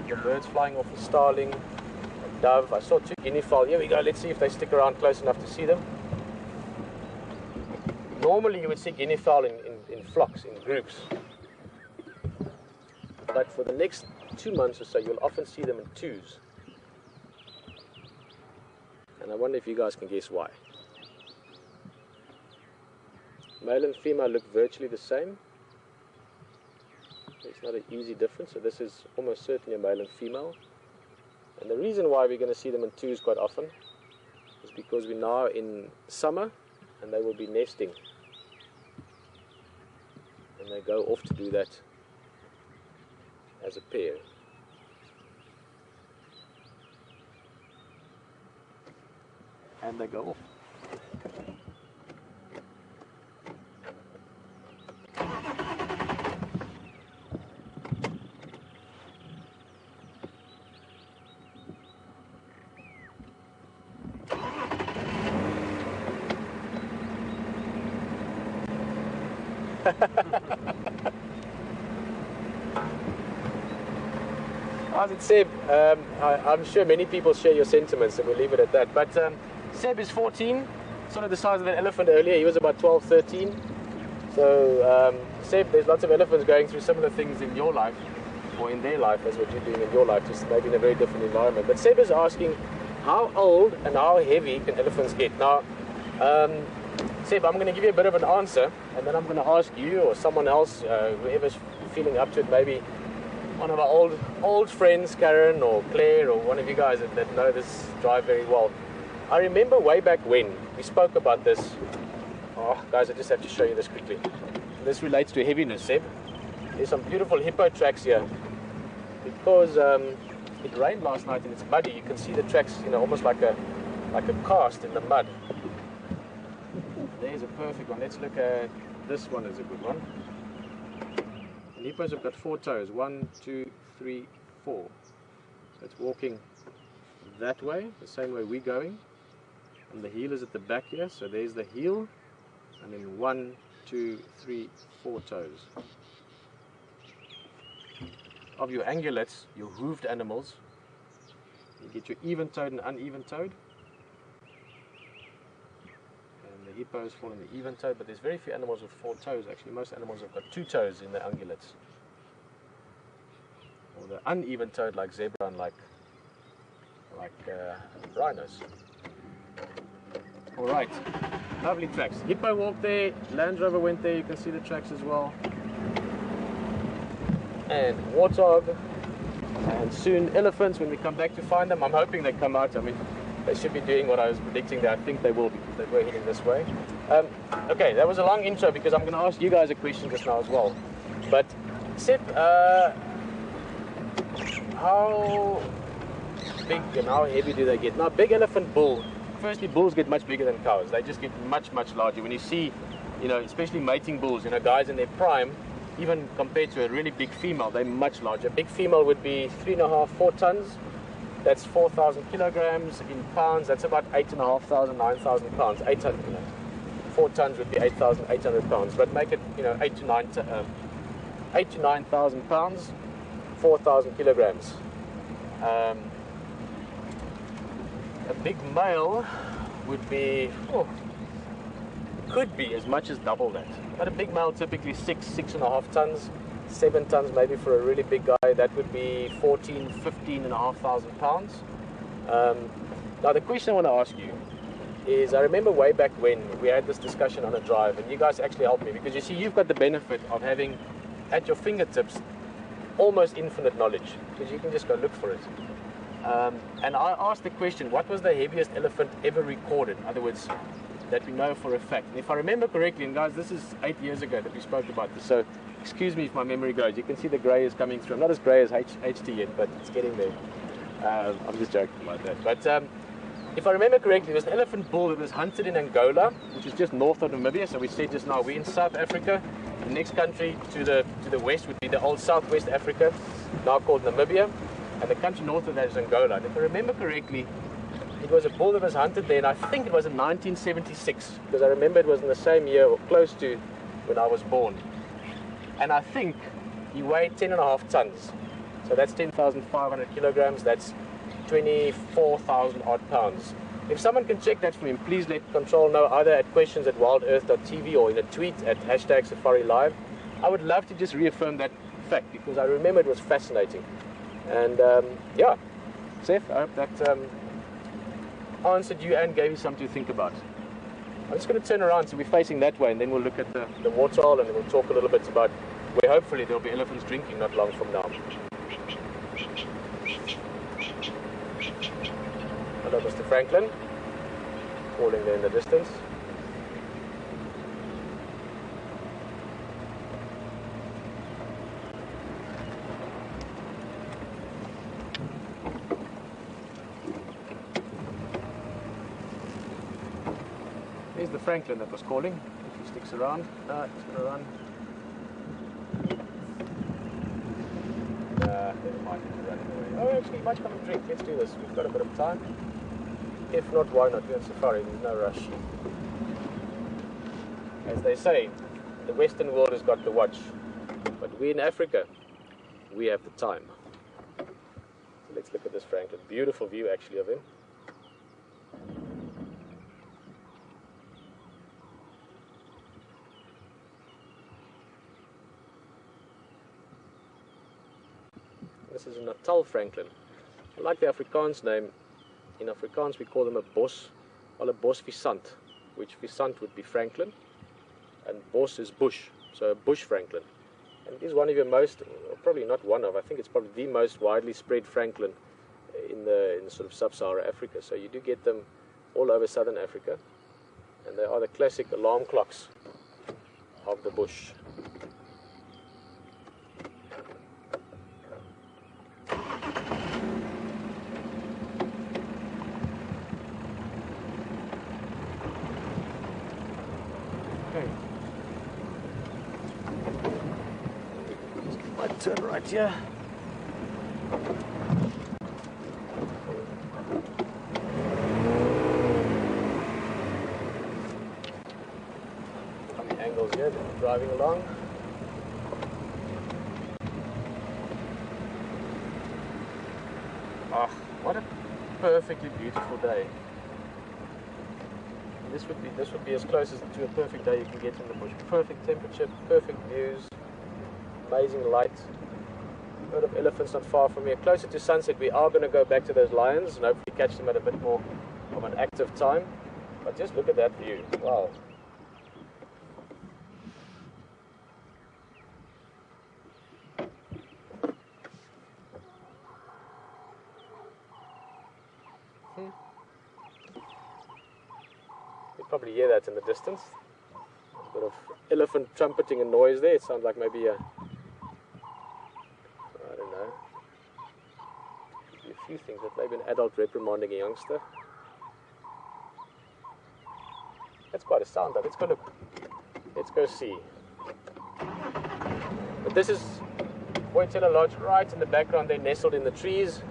The birds flying off, a starling, a dove. I saw 2 guinea fowl. Here we go. Let's see if they stick around close enough to see them. Normally you would see guinea fowl in flocks, in groups. But for the next 2 months or so, you'll often see them in twos. And I wonder if you guys can guess why. Male and female look virtually the same. It's not an easy difference, so this is almost certainly a male and female. And the reason why we're going to see them in twos quite often is because we're now in summer and they will be nesting. And they go off to do that as a pair. And they go off. How's it, Seb? I'm sure many people share your sentiments, and we'll leave it at that. But Seb is 14, sort of the size of an elephant earlier. He was about 12, 13. So, Seb, there's lots of elephants going through similar things in your life, or in their life, as what you're doing in your life, just maybe in a very different environment. But Seb is asking, how old and how heavy can elephants get? Now, Seb, I'm going to give you a bit of an answer, and then I'm going to ask you or someone else, whoever's feeling up to it, maybe one of our old friends, Karen or Claire, or one of you guys that know this drive very well. I remember way back when we spoke about this. Oh, guys, I just have to show you this quickly. This relates to heaviness, Seb. There's some beautiful hippo tracks here. Because it rained last night and it's muddy, you can see the tracks, almost like a cast in the mud. There's a perfect one. Let's look at this one. Is a good one. And hippos have got 4 toes. 1, 2, 3, 4. So it's walking that way, the same way we're going. And the heel is at the back here. So there's the heel. And then 1, 2, 3, 4 toes. Of your ungulates, your hooved animals, you get your even-toed and uneven-toed. Hippos fall in the even toe, but there's very few animals with 4 toes. Actually, most animals have got 2 toes in their ungulates. Or the uneven toed, like zebra and like rhinos. All right, lovely tracks. Hippo walked there, Land Rover went there. You can see the tracks as well. And warthog, and soon elephants. When we come back to find them, I'm hoping they come out. I mean, they should be doing what I was predicting there. I think they will, because they were heading this way. Okay, that was a long intro because I'm going to ask you guys a question just now as well. But Seb, how big and how heavy do they get? Now, big elephant bull. Firstly, bulls get much bigger than cows. They just get much, much larger. When you see, especially mating bulls, guys in their prime, even compared to a really big female, they're much larger. A big female would be 3.5, 4 tons. That's 4,000 kilograms in pounds. That's about 8,500, 9,000 pounds. 800, 4 tons would be 8,800 pounds. But make it, 8 to 9,000 pounds, 4,000 kilograms. A big male would be, could be as much as double that. But a big male typically 6.5 tons, 7 tons maybe for a really big guy. That would be 15,500 pounds. Now the question I want to ask you is, I remember way back when we had this discussion on a drive, and you guys actually helped me, because you see, you've got the benefit of having at your fingertips almost infinite knowledge, because you can just go look for it. And I asked the question, what was the heaviest elephant ever recorded? In other words, that we know for a fact. And if I remember correctly, and guys, this is 8 years ago that we spoke about this, so excuse me if my memory goes. You can see the grey is coming through. I'm not as grey as HT yet, but it's getting there. I'm just joking about that. But if I remember correctly, there was an elephant bull that was hunted in Angola, which is just north of Namibia. So we said just now, we're in South Africa. The next country to the west would be the old Southwest Africa, now called Namibia. And the country north of that is Angola. And if I remember correctly, it was a bull that was hunted there, and I think it was in 1976, because I remember it was in the same year or close to when I was born. And I think he weighed 10.5 tons. So that's 10,500 kilograms, that's 24,000 odd pounds. If someone can check that for me, please let control know, either at questions@wildearth.tv or in a tweet at #SafariLive. I would love to just reaffirm that fact, because I remember it was fascinating. And yeah, Seth, I hope that answered you and gave you something to think about. I'm just going to turn around so we're facing that way, and then we'll look at the waterhole, and then we'll talk a little bit about where hopefully there'll be elephants drinking not long from now. Hello, Mr. Franklin, calling there in the distance. Here's the Franklin that was calling, if he sticks around. No, he's going to run. Never mind, he's running away. Oh, actually, he might come and drink. Let's do this. We've got a bit of time. If not, why not? We're on safari, there's no rush. As they say, the Western world has got the watch, but we in Africa, we have the time. So let's look at this Franklin. Beautiful view, actually, of him. This is a Natal Franklin. I like the Afrikaans name. In Afrikaans we call them a bos, or a bosvisant, which visant would be Franklin, and bos is bush, so a bush Franklin. And it is one of your most, or probably not one of, I think it's probably the most widely spread Franklin in the sort of sub-Sahara Africa. So you do get them all over southern Africa, and they are the classic alarm clocks of the bush. Turn right here. Funny angles here that we're driving along. Ah, what a perfectly beautiful day. This would be as close as to a perfect day you can get in the bush. Perfect temperature, perfect views. Amazing light. A lot of elephants not far from here. Closer to sunset, we are going to go back to those lions and hopefully catch them at a bit more of an active time. But just look at that view. Wow. You probably hear that in the distance. A bit of elephant trumpeting and noise there. It sounds like maybe a few things, but maybe an adult reprimanding a youngster. That's quite a sound though. Let's go look. Let's go see. But this is Boitela Lodge right in the background there, nestled in the trees,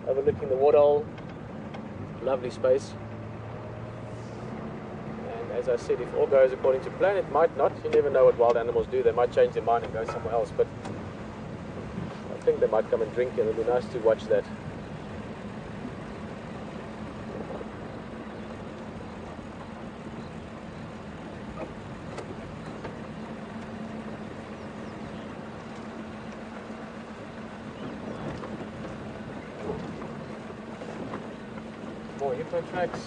overlooking the waterhole. Lovely space. And as I said, if all goes according to plan, it might not. You never know what wild animals do. They might change their mind and go somewhere else, but I think they might come and drink, and it'll be nice to watch that. hippo tracks.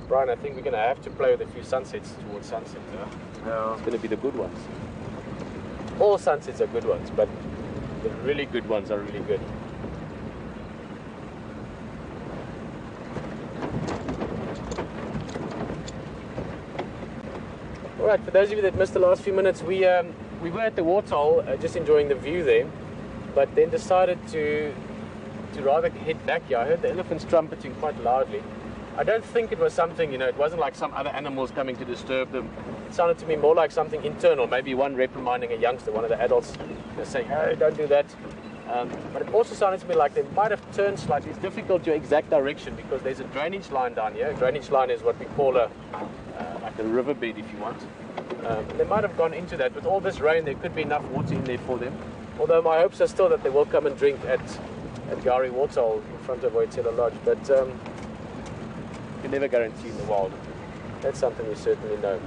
Brian, I think we're going to have to play with a few sunsets towards sunset. Yeah. It's going to be the good ones. All sunsets are good ones, but the really good ones are really good. Alright, for those of you that missed the last few minutes, we were at the waterhole, just enjoying the view there, but then decided to rather head back here. I heard the elephants trumpeting quite loudly. I don't think it was something, it wasn't like some other animals coming to disturb them. It sounded to me more like something internal, maybe one reprimanding a youngster, one of the adults saying, hey, don't do that. But it also sounded to me like they might have turned slightly. It's difficult your exact direction because there's a drainage line down here. A drainage line is what we call like a riverbed if you want. They might have gone into that. With all this rain, there could be enough water in there for them. Although my hopes are still that they will come and drink at Gari Waterhole in front of Waitzela Lodge. But you can never guarantee in the wild. That's something we certainly know.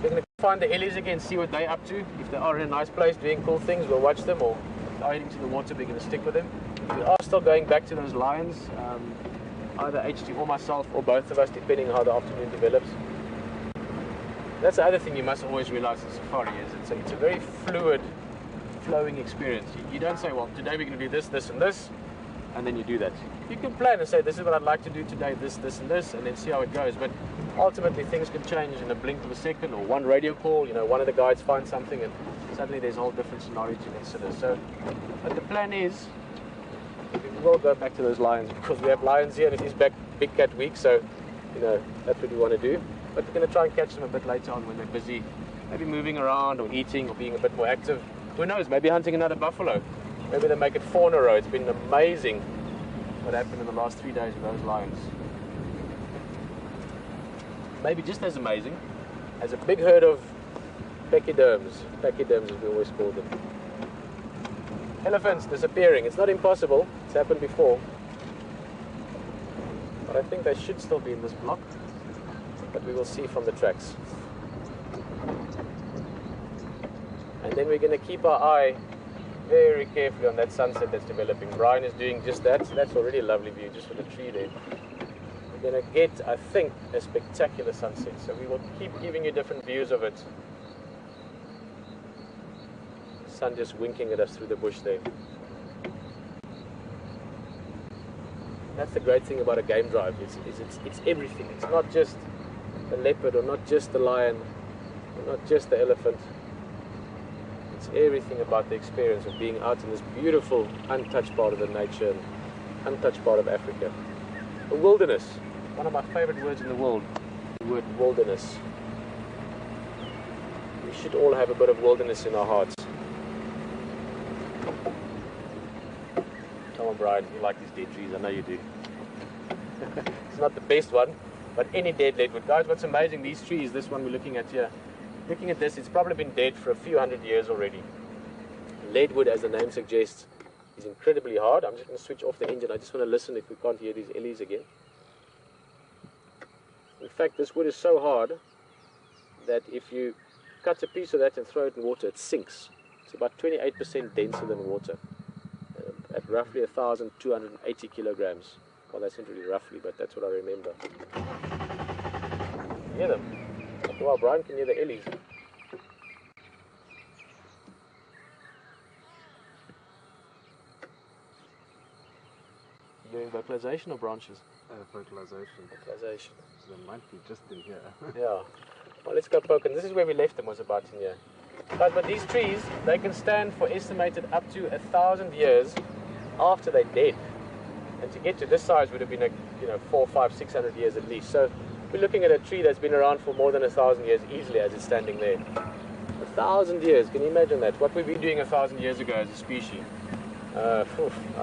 We're going to find the Ellies again, see what they're up to. If they are in a nice place doing cool things, we'll watch them, or if they're heading to the water, we're going to stick with them. We are still going back to those lions, either HT or myself, or both of us, depending on how the afternoon develops. That's the other thing you must always realize in safari is it's a very fluid, flowing experience. You don't say, well, today we're going to do this, this, and this, and then you do that. You can plan and say, this is what I'd like to do today, this, this, and this, and then see how it goes. But ultimately, things can change in a blink of a second, or one radio call, one of the guides finds something, and suddenly there's a whole different scenario to consider. So, but the plan is, we will go back to those lions, because we have lions here, and it is Big Cat Week, so, that's what we want to do. But we're going to try and catch them a bit later on when they're busy, maybe moving around, or eating, or being a bit more active. Who knows, maybe hunting another buffalo. Maybe they make it 4 in a row. It's been amazing what happened in the last 3 days with those lions. Maybe just as amazing as a big herd of pachyderms as we always call them. Elephants disappearing. It's not impossible. It's happened before. But I think they should still be in this block. But we will see from the tracks. And then we're going to keep our eye very carefully on that sunset that's developing. Brian is doing just that. So that's already a lovely view just for the tree there. We're going to get, I think, a spectacular sunset. So we will keep giving you different views of it. Sun just winking at us through the bush there. That's the great thing about a game drive. It's everything. It's not just the leopard, or not just the lion, or not just the elephant. It's everything about the experience of being out in this beautiful, untouched part of the nature, and untouched part of Africa. The wilderness, one of my favorite words in the world, the word wilderness. We should all have a bit of wilderness in our hearts. Come on, Brian, you like these dead trees, I know you do. It's not the best one, but any dead leadwood. Guys, what's amazing, these trees, this one we're looking at here, looking at this, it's probably been dead for a few hundred years already. Leadwood, as the name suggests, is incredibly hard. I'm just going to switch off the engine. I just want to listen if we can't hear these Ellies again. In fact, this wood is so hard that if you cut a piece of that and throw it in water, it sinks. It's about 28% denser than water, at roughly 1,280 kilograms. Well, that's not really roughly, but that's what I remember. Hear them? Wow, Brian can hear the Ellies. Doing vocalization or branches? Vocalization. Vocalization. So they might be just in here. Yeah. Well, let's go poke. And this is where we left them, was about in here. But these trees, they can stand for estimated up to 1,000 years after they're dead. And to get to this size would have been 400, 500, 600 years at least. So we're looking at a tree that's been around for more than 1,000 years easily as it's standing there. 1,000 years, can you imagine that? What we've been doing 1,000 years ago as a species? I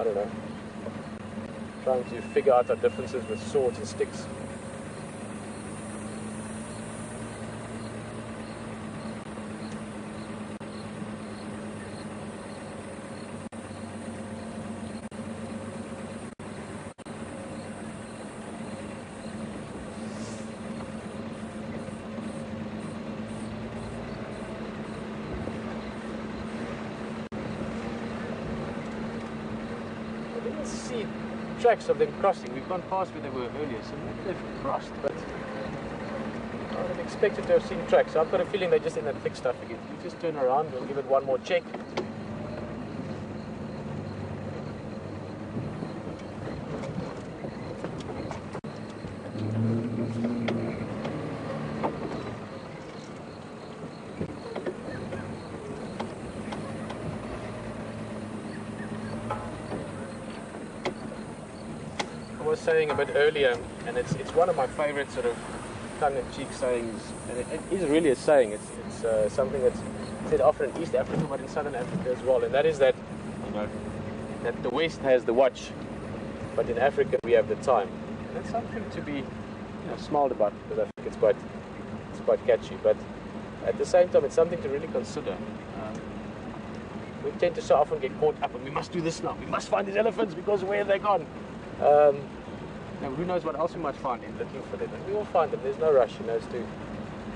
don't know. Trying to figure out our differences with swords and sticks. can't see tracks of them crossing. We've gone past where they were earlier, so maybe they've crossed, but I would have expected to have seen tracks. So I've got a feeling they're just in that thick stuff again. You just turn around, we'll give it one more check. I was saying a bit earlier, and it's one of my favorite sort of tongue-in-cheek sayings, and it is really a saying. It's something that's said often in East Africa, but in Southern Africa as well, and that is that, you know, that the West has the watch, but in Africa we have the time. And that's something to be, you know, smiled about, because I think it's quite catchy. But at the same time, it's something to really consider. We tend to so often get caught up, and we must do this now. We must find these elephants because where have they gone? Now who knows what else we might find in looking for them, and we will find them. There's no rush, you know. It's to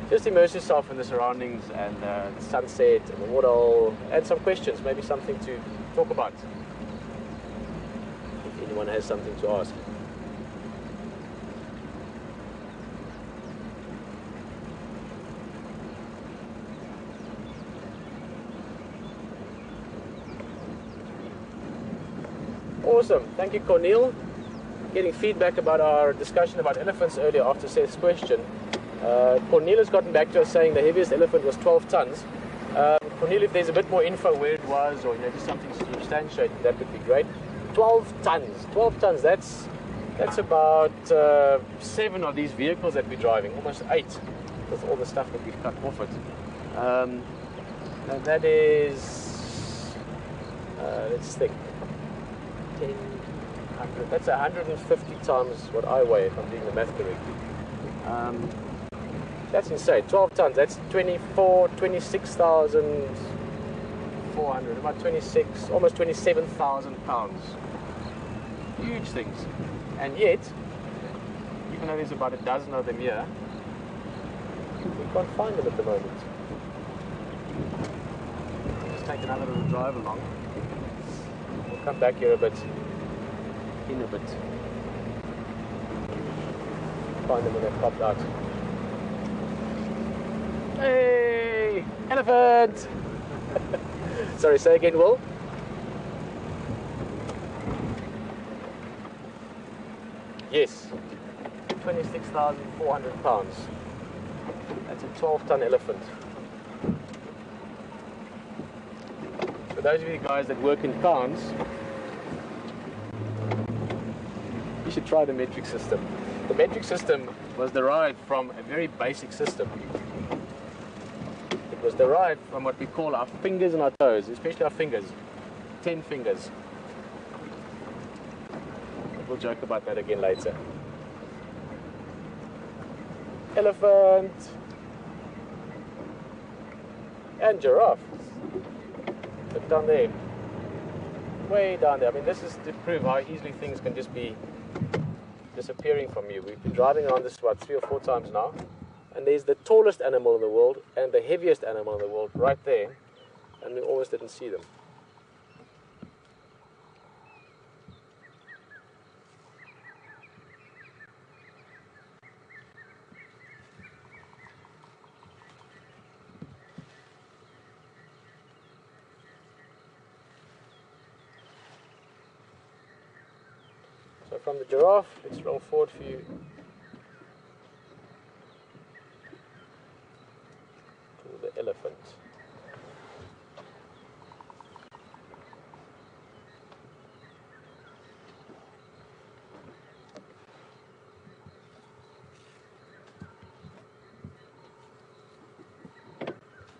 just immerse yourself in the surroundings and the sunset and the waterhole, and some questions, maybe something to talk about if anyone has something to ask. Awesome, thank you, Cornel. Getting feedback about our discussion about elephants earlier after Seth's question. Cornel has gotten back to us saying the heaviest elephant was 12 tons. Cornel, if there's a bit more info where it was, or, you know, just something to substantiate, that would be great. 12 tons. 12 tons, that's about 7 of these vehicles that we're driving, almost 8 with all the stuff that we've cut off it. Now that is, let's think, 10, 100, that's 150 times what I weigh, if I'm doing the math correctly. That's insane. 12 tons, that's 26,400, about 26, almost 27,000 pounds. Huge things. And yet, even though there's about a dozen of them here, we can't find them at the moment. Let's take another little drive along. We'll come back here in a bit. Find them when they've popped out. Hey! Elephant! Sorry, say again, Will? Yes. 26,400 pounds. That's a 12-ton elephant. For those of you guys that work in farms, you should try the metric system. The metric system was derived from a very basic system. It was derived from what we call our fingers and our toes, especially our fingers. 10 fingers. We'll joke about that again later. Elephant. And giraffe. Look down there. Way down there. I mean, this is to prove how easily things can just be disappearing from you. We've been driving around this about 3 or 4 times now, and there's the tallest animal in the world and the heaviest animal in the world right there, and we almost didn't see them. So from the giraffe, let's roll forward for you to the elephant.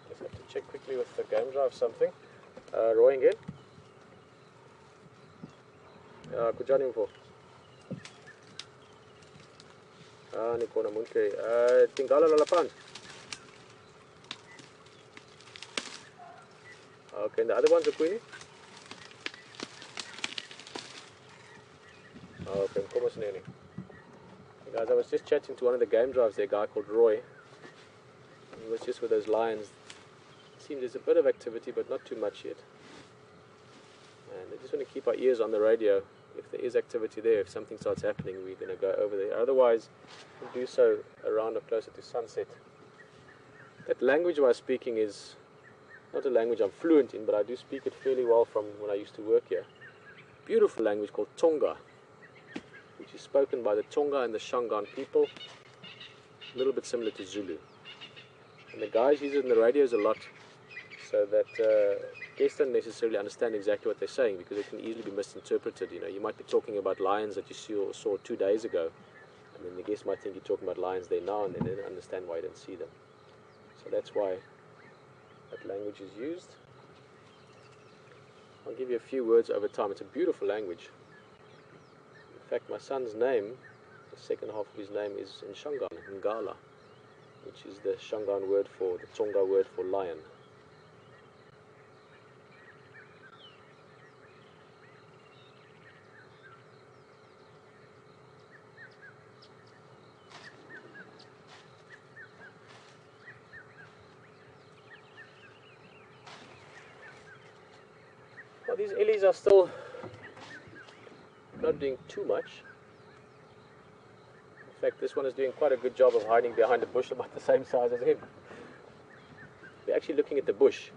Just have to check quickly with the game drive something. Roy again. Kujani mpo. Niko na munke. Tingala lalapan. Okay, and the other ones are Queenie? Okay, come on, Snani. Guys, I was just chatting to one of the game drives there, a guy called Roy. He was just with those lions. It seems there's a bit of activity, but not too much yet. And I just want to keep our ears on the radio if there is activity there, if something starts happening, we're going to go over there. Otherwise, we'll do so around or closer to sunset. That language I was speaking is not a language I'm fluent in, but I do speak it fairly well from when I used to work here. Beautiful language called Tonga, which is spoken by the Tonga and the Shangaan people, a little bit similar to Zulu. And the guys use it in the radios a lot, so that guests don't necessarily understand exactly what they're saying, because it can easily be misinterpreted. You know, you might be talking about lions that you saw 2 days ago, and then the guest might think you're talking about lions there now, and then they don't understand why you didn't see them. So that's why that language is used. I'll give you a few words over time. It's a beautiful language. In fact, my son's name, the second half of his name, is in Shangaan, Ngala, which is the Shangaan word for, the Tonga word for lion. Well, these ellies are still not doing too much. In fact, this one is doing quite a good job of hiding behind a bush about the same size as him. We're actually looking at the bush,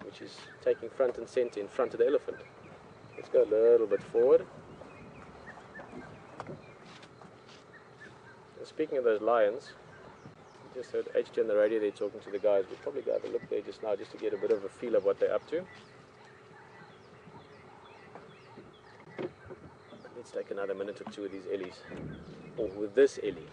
which is taking front and center in front of the elephant. Let's go a little bit forward. And speaking of those lions, we just heard HT on the radio there talking to the guys. We'll probably go have a look there just now, just to get a bit of a feel of what they're up to. Let's take another minute or two with these ellies, or with this ellie.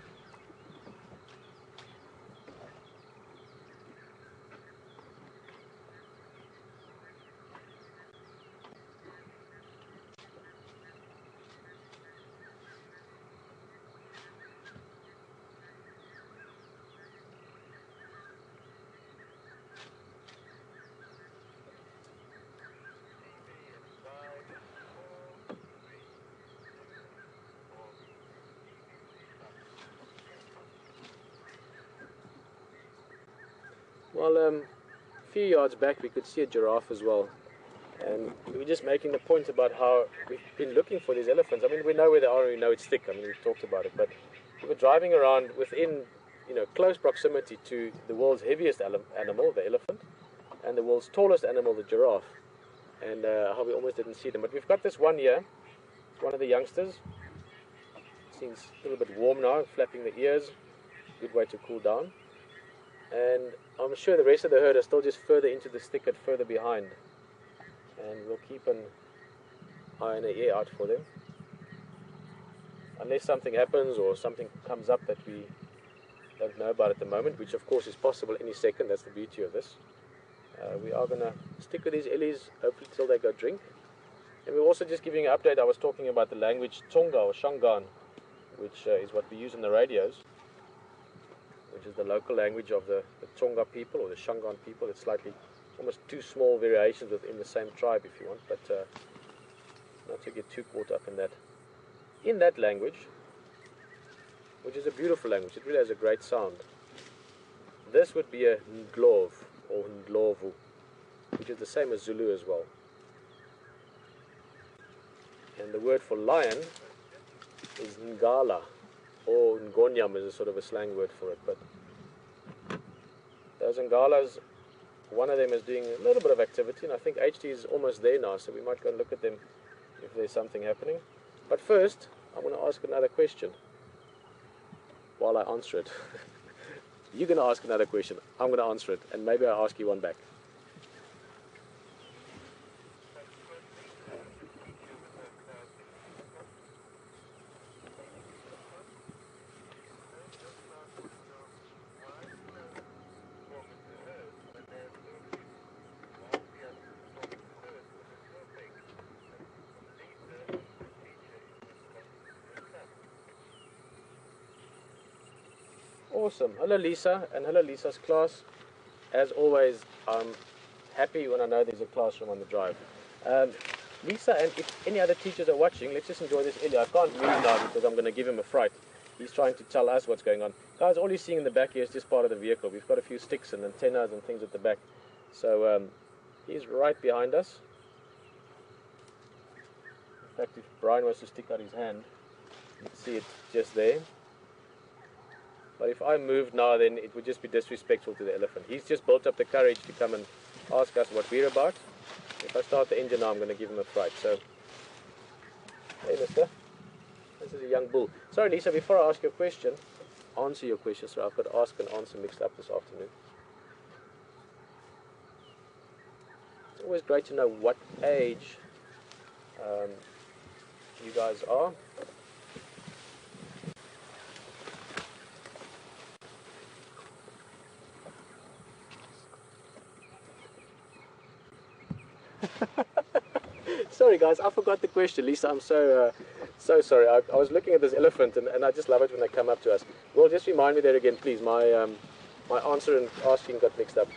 Well, a few yards back we could see a giraffe as well, and we were just making the point about how we've been looking for these elephants. I mean, we know where they are and we know it's thick. I mean, we've talked about it, but we were driving around within, close proximity to the world's heaviest animal, the elephant, and the world's tallest animal, the giraffe, and how we almost didn't see them. But we've got this one here, one of the youngsters. Seems a little bit warm now, flapping the ears, good way to cool down. And I'm sure the rest of the herd are still just further into the thicket, further behind. And we'll keep an eye and an ear out for them. Unless something happens or something comes up that we don't know about at the moment, which of course is possible any second. That's the beauty of this. We are going to stick with these ellies, hopefully till they go drink. And we're also just giving an update. I was talking about the language Tonga or Shangaan, which is what we use in the radios, which is the local language of the Tonga people or the Shangaan people. It's slightly, almost 2 small variations within the same tribe if you want, but not to get too caught up in that. In that language, which is a beautiful language, it really has a great sound. This would be a Ndlov or Ndlovu, which is the same as Zulu as well. And the word for lion is Ngala, or Ngonyam is a sort of a slang word for it. But those Ngalas, one of them is doing a little bit of activity, and I think HT is almost there now, so we might go and look at them if there's something happening. But first, I'm going to ask another question while I answer it. You're going to ask another question, I'm going to answer it, and maybe I'll ask you one back. Awesome. Hello Lisa, and hello Lisa's class. As always, I'm happy when I know there's a classroom on the drive. Lisa, and if any other teachers are watching, let's just enjoy this area. I can't move now because I'm going to give him a fright. He's trying to tell us what's going on. Guys, all you're seeing in the back here is just part of the vehicle. We've got a few sticks and antennas and things at the back. So he's right behind us. In fact, if Brian was to stick out his hand, you'd see it just there. But if I moved now, then it would just be disrespectful to the elephant. He's just built up the courage to come and ask us what we're about. If I start the engine now, I'm going to give him a fright. So, hey mister, this is a young bull. Sorry Lisa, before I ask your question, answer your question, so I've got ask and answer mixed up this afternoon. It's always great to know what age you guys are. Sorry guys, I forgot the question. Lisa, I'm so sorry. I was looking at this elephant and I just love it when they come up to us. Well, just remind me that again, please. My my answer and asking got mixed up.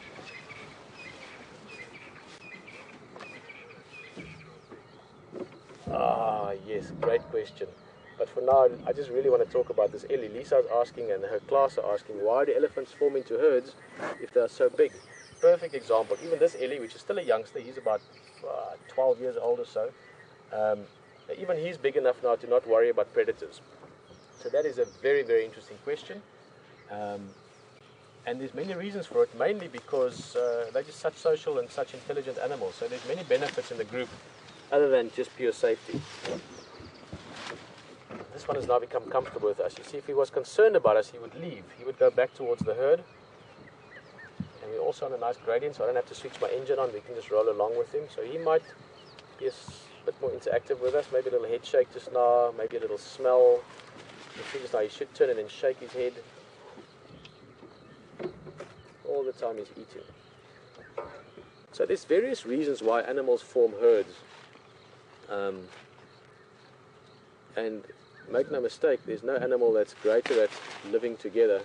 Ah, yes, great question. But for now, I just really want to talk about this Ellie. Lisa's asking and her class are asking, why do elephants form into herds if they are so big? Perfect example. Even this Ellie, which is still a youngster, he's about 12 years old or so. Even he's big enough now to not worry about predators. So that is a very, very interesting question. And there's many reasons for it, mainly because they're just such social and such intelligent animals. So there's many benefits in the group other than just pure safety. This one has now become comfortable with us. You see, if he was concerned about us, he would leave. He would go back towards the herd. And we're also on a nice gradient, so I don't have to switch my engine on. We can just roll along with him. So he might be a bit more interactive with us. Maybe a little head shake just now, maybe a little smell. You see just now, he should turn and then shake his head. All the time he's eating. So there's various reasons why animals form herds. And make no mistake, there's no animal that's greater at living together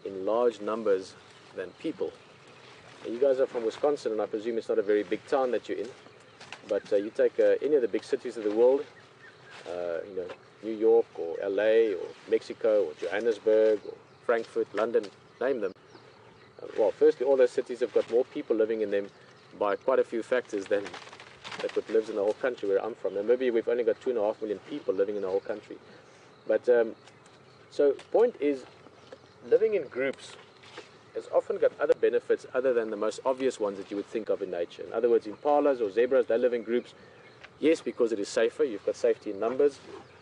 in large numbers than people. You guys are from Wisconsin, and I presume it's not a very big town that you're in. But you take any of the big cities of the world, you know, New York or LA or Mexico or Johannesburg or Frankfurt, London, name them. Well, firstly, all those cities have got more people living in them by quite a few factors than what lives in the whole country where I'm from. And maybe we've only got 2.5 million people living in the whole country. But so point is, living in groups has often got other benefits other than the most obvious ones that you would think of in nature. In other words, impalas or zebras, they live in groups, yes, because it is safer, you've got safety in numbers,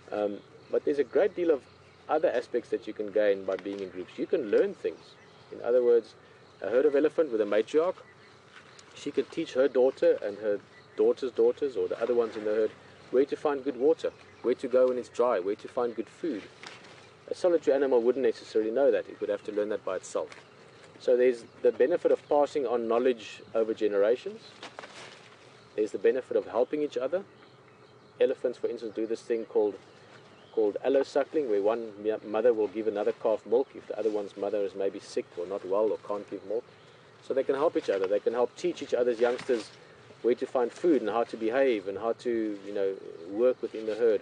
but there's a great deal of other aspects that you can gain by being in groups. You can learn things. In other words, a herd of elephant with a matriarch, she can teach her daughter and her daughter's daughters or the other ones in the herd where to find good water, where to go when it's dry, where to find good food. A solitary animal wouldn't necessarily know that. It would have to learn that by itself. So there's the benefit of passing on knowledge over generations. There's the benefit of helping each other. Elephants, for instance, do this thing called allosuckling, where one mother will give another calf milk if the other one's mother is maybe sick or not well or can't give milk. So they can help each other. They can help teach each other's youngsters where to find food and how to behave and how to, you know, work within the herd.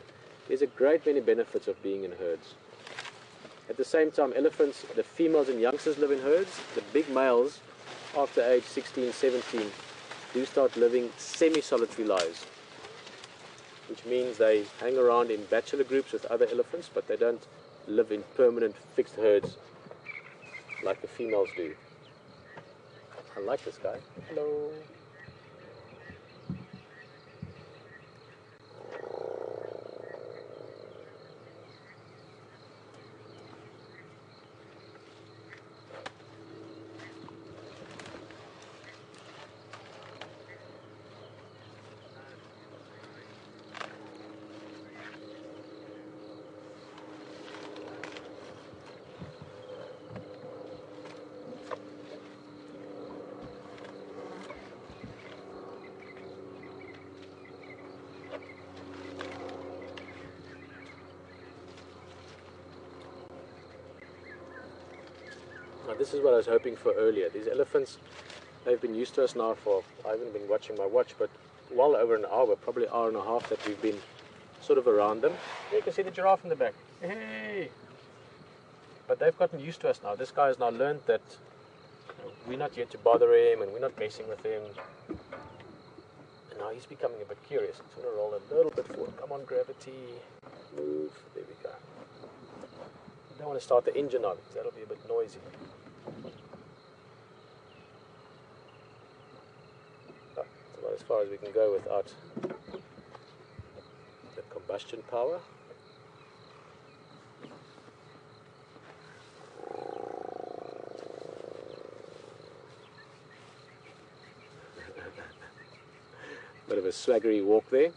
There's a great many benefits of being in herds. At the same time, elephants, the females and youngsters live in herds. The big males, after age 16, 17, do start living semi-solitary lives, which means they hang around in bachelor groups with other elephants, but they don't live in permanent fixed herds like the females do. I like this guy. Hello. Now this is what I was hoping for earlier. These elephants, they've been used to us now for, I haven't been watching my watch, but well over an hour, probably an hour and a half that we've been sort of around them. You can see the giraffe in the back. Hey! But they've gotten used to us now. This guy has now learned that we're not here to bother him and we're not messing with him. And now he's becoming a bit curious. He's going to roll a little bit forward. Come on, gravity. Move. There we go. I don't want to start the engine now because that'll be a bit noisy. That's about as far as we can go without the combustion power. Bit of a swaggery walk there.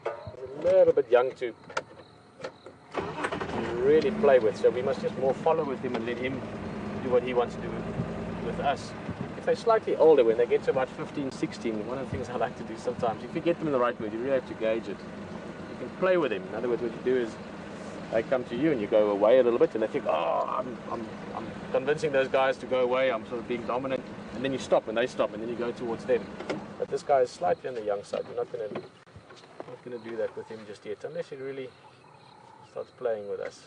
A little bit young to really play with, so we must just more follow with him and let him do what he wants to do with us. If they're slightly older, when they get to about 15, 16, one of the things I like to do sometimes, if you get them in the right mood, you really have to gauge it. You can play with him. In other words, what you do is they come to you and you go away a little bit and they think, oh, I'm convincing those guys to go away, I'm sort of being dominant, and then you stop and they stop and then you go towards them. But this guy is slightly on the young side. You're not going to do that with him just yet, unless he really starts playing with us.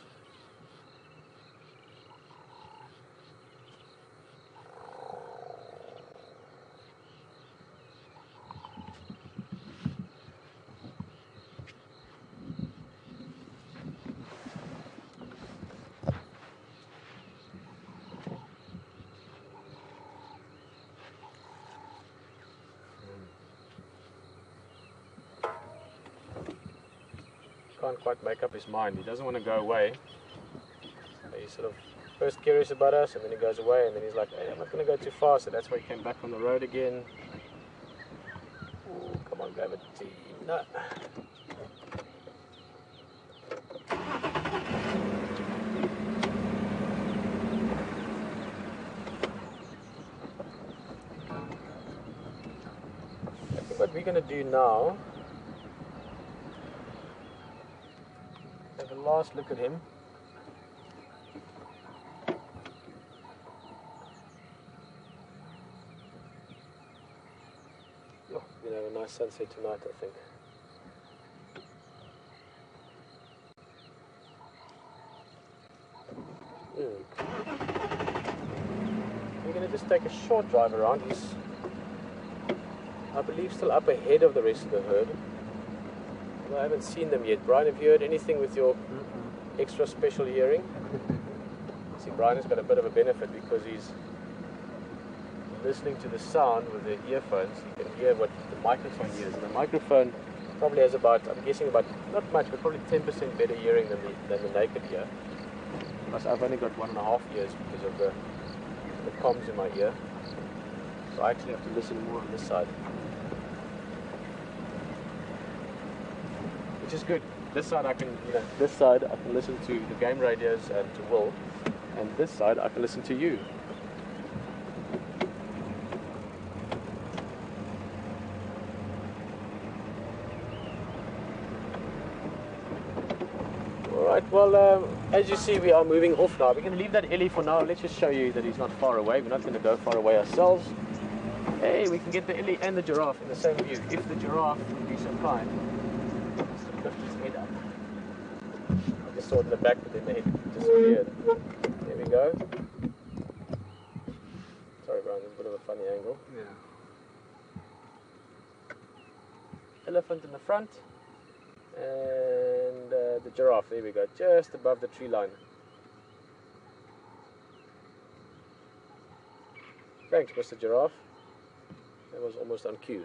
Can't quite make up his mind. He doesn't want to go away. He's sort of first curious about us and then he goes away and then he's like, hey, I'm not going to go too far, so that's why he came back on the road again. Ooh, come on, gravity. No. I think what we're going to do now, have a last look at him. Oh, we're going to have a nice sunset tonight, I think. We're going to just take a short drive around. He's, I believe, still up ahead of the rest of the herd. I haven't seen them yet. Brian, have you heard anything with your extra special hearing? See, Brian has got a bit of a benefit because he's listening to the sound with the earphones. He can hear what the microphone hears. And the microphone probably has about, I'm guessing about, not much, but probably 10% better hearing than the naked ear. Plus I've only got 1.5 ears because of the comms in my ear. So I actually have to listen more on this side. Which is good. This side I can, this side I can listen to the game radios and to Will, and this side I can listen to you. Alright, well, as you see, we are moving off now. We're going to leave that Ellie for now. Let's just show you that he's not far away. We're not going to go far away ourselves. Hey, we can get the Ellie and the giraffe in the same view, if the giraffe would be so kind. Lift his head up. I just saw it in the back, but then the head disappeared. There we go. Sorry, Brian, there's a bit of a funny angle. Yeah. Elephant in the front, and the giraffe. There we go, just above the tree line. Thanks, Mr. Giraffe. That was almost on cue.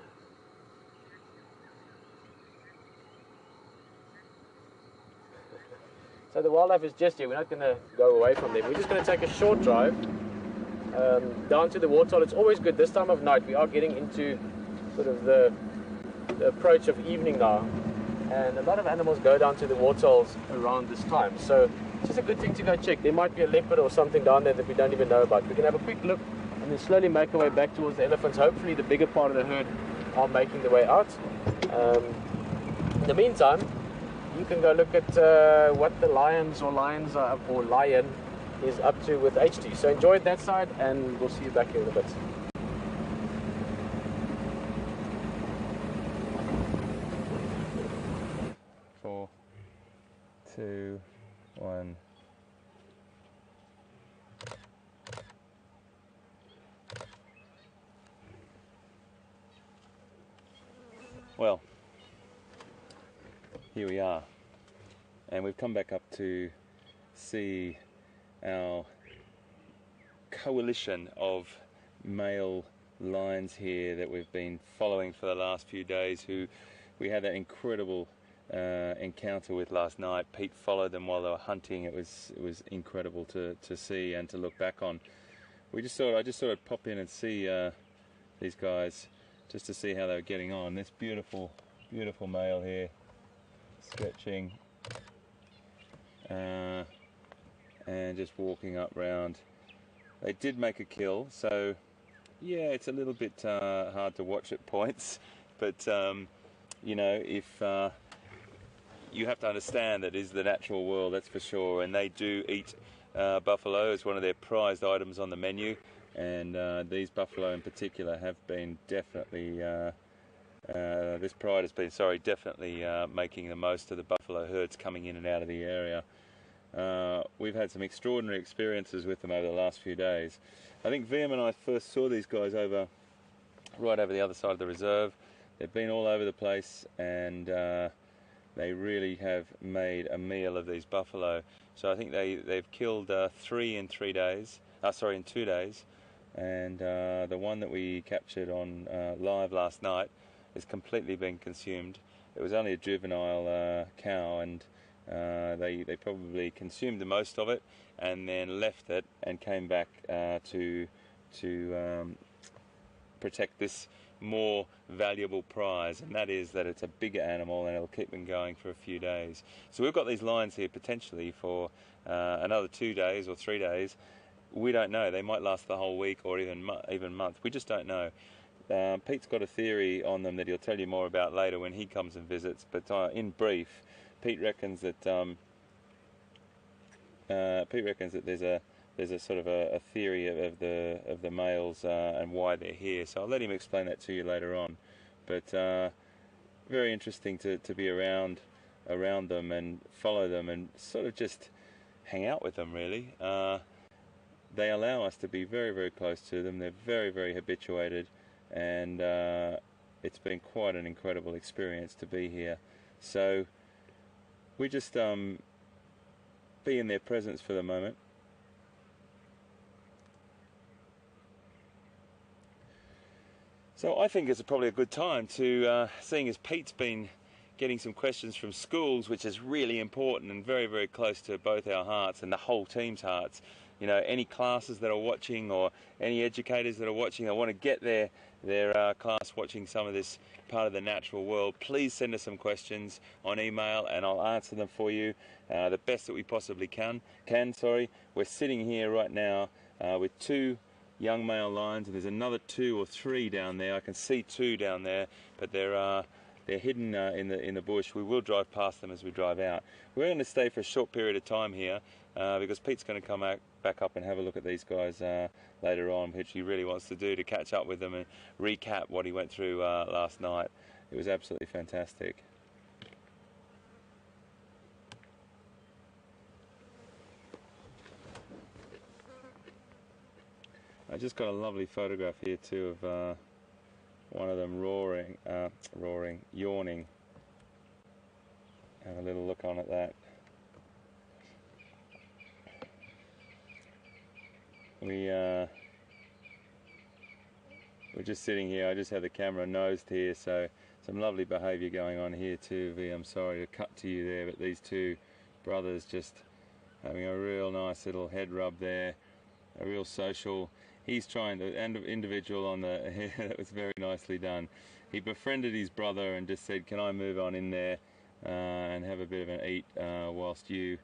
So the wildlife is just here. We're not going to go away from them. We're just going to take a short drive down to the waterhole. It's always good this time of night. We are getting into sort of the approach of evening now. And a lot of animals go down to the waterholes around this time. So it's just a good thing to go check. There might be a leopard or something down there that we don't even know about. We can have a quick look and then slowly make our way back towards the elephants. Hopefully the bigger part of the herd are making their way out. In the meantime, you can go look at what the lions or lion is up to with HT. So enjoy that side and we'll see you back here in a bit. 4, 2, 1. Well, here we are, and we've come back up to see our coalition of male lions here that we've been following for the last few days, who we had that incredible encounter with last night. Pete followed them while they were hunting. It was incredible to see and to look back on. I just thought I'd pop in and see these guys just to see how they were getting on. This beautiful male here, stretching and just walking up round. They did make a kill, so yeah, it's a little bit hard to watch at points, but you know, if you have to understand that it is the natural world, that's for sure, and they do eat buffalo as one of their prized items on the menu, and these buffalo in particular have been definitely this pride has been definitely making the most of the buffalo herds coming in and out of the area. We've had some extraordinary experiences with them over the last few days. I think VM and I first saw these guys right over the other side of the reserve. They've been all over the place, and they really have made a meal of these buffalo. So I think they've killed 3 in 2 days, and the one that we captured on live last night has completely been consumed. It was only a juvenile cow, and they probably consumed the most of it and then left it and came back to protect this more valuable prize, and that is that it's a bigger animal and it'll keep them going for a few days. So we've got these lions here potentially for another 2 days or 3 days. We don't know. They might last the whole week or even month. We just don't know. Pete's got a theory on them that he'll tell you more about later when he comes and visits, but in brief, Pete reckons that there's a sort of a theory of the males and why they're here. So I'll let him explain that to you later on. But very interesting to be around them and follow them and sort of just hang out with them, really. They allow us to be very, very close to them. They're very, very habituated, and it's been quite an incredible experience to be here. So we just be in their presence for the moment. So I think it's probably a good time to, seeing as Pete's been getting some questions from schools, which is really important and very, very close to both our hearts and the whole team's hearts. You know, any classes that are watching or any educators that are watching, I want to get their class watching some of this part of the natural world. Please send us some questions on email and I'll answer them for you the best that we possibly can. We're sitting here right now with 2 young male lions, and there's another 2 or 3 down there. I can see 2 down there, but they're hidden in the bush. We will drive past them as we drive out. We're going to stay for a short period of time here because Pete's going to come back up and have a look at these guys later on, which he really wants to do, to catch up with them and recap what he went through last night. It was absolutely fantastic. I just got a lovely photograph here too of one of them yawning. Have a little look on at that. We're just sitting here. I just had the camera nosed here, so some lovely behaviour going on here too. V, I'm sorry to cut to you there, but these 2 brothers just having a real nice little head rub there, a real social. He's trying to, and individual on the, that was very nicely done. He befriended his brother and just said, can I move on in there and have a bit of an eat whilst you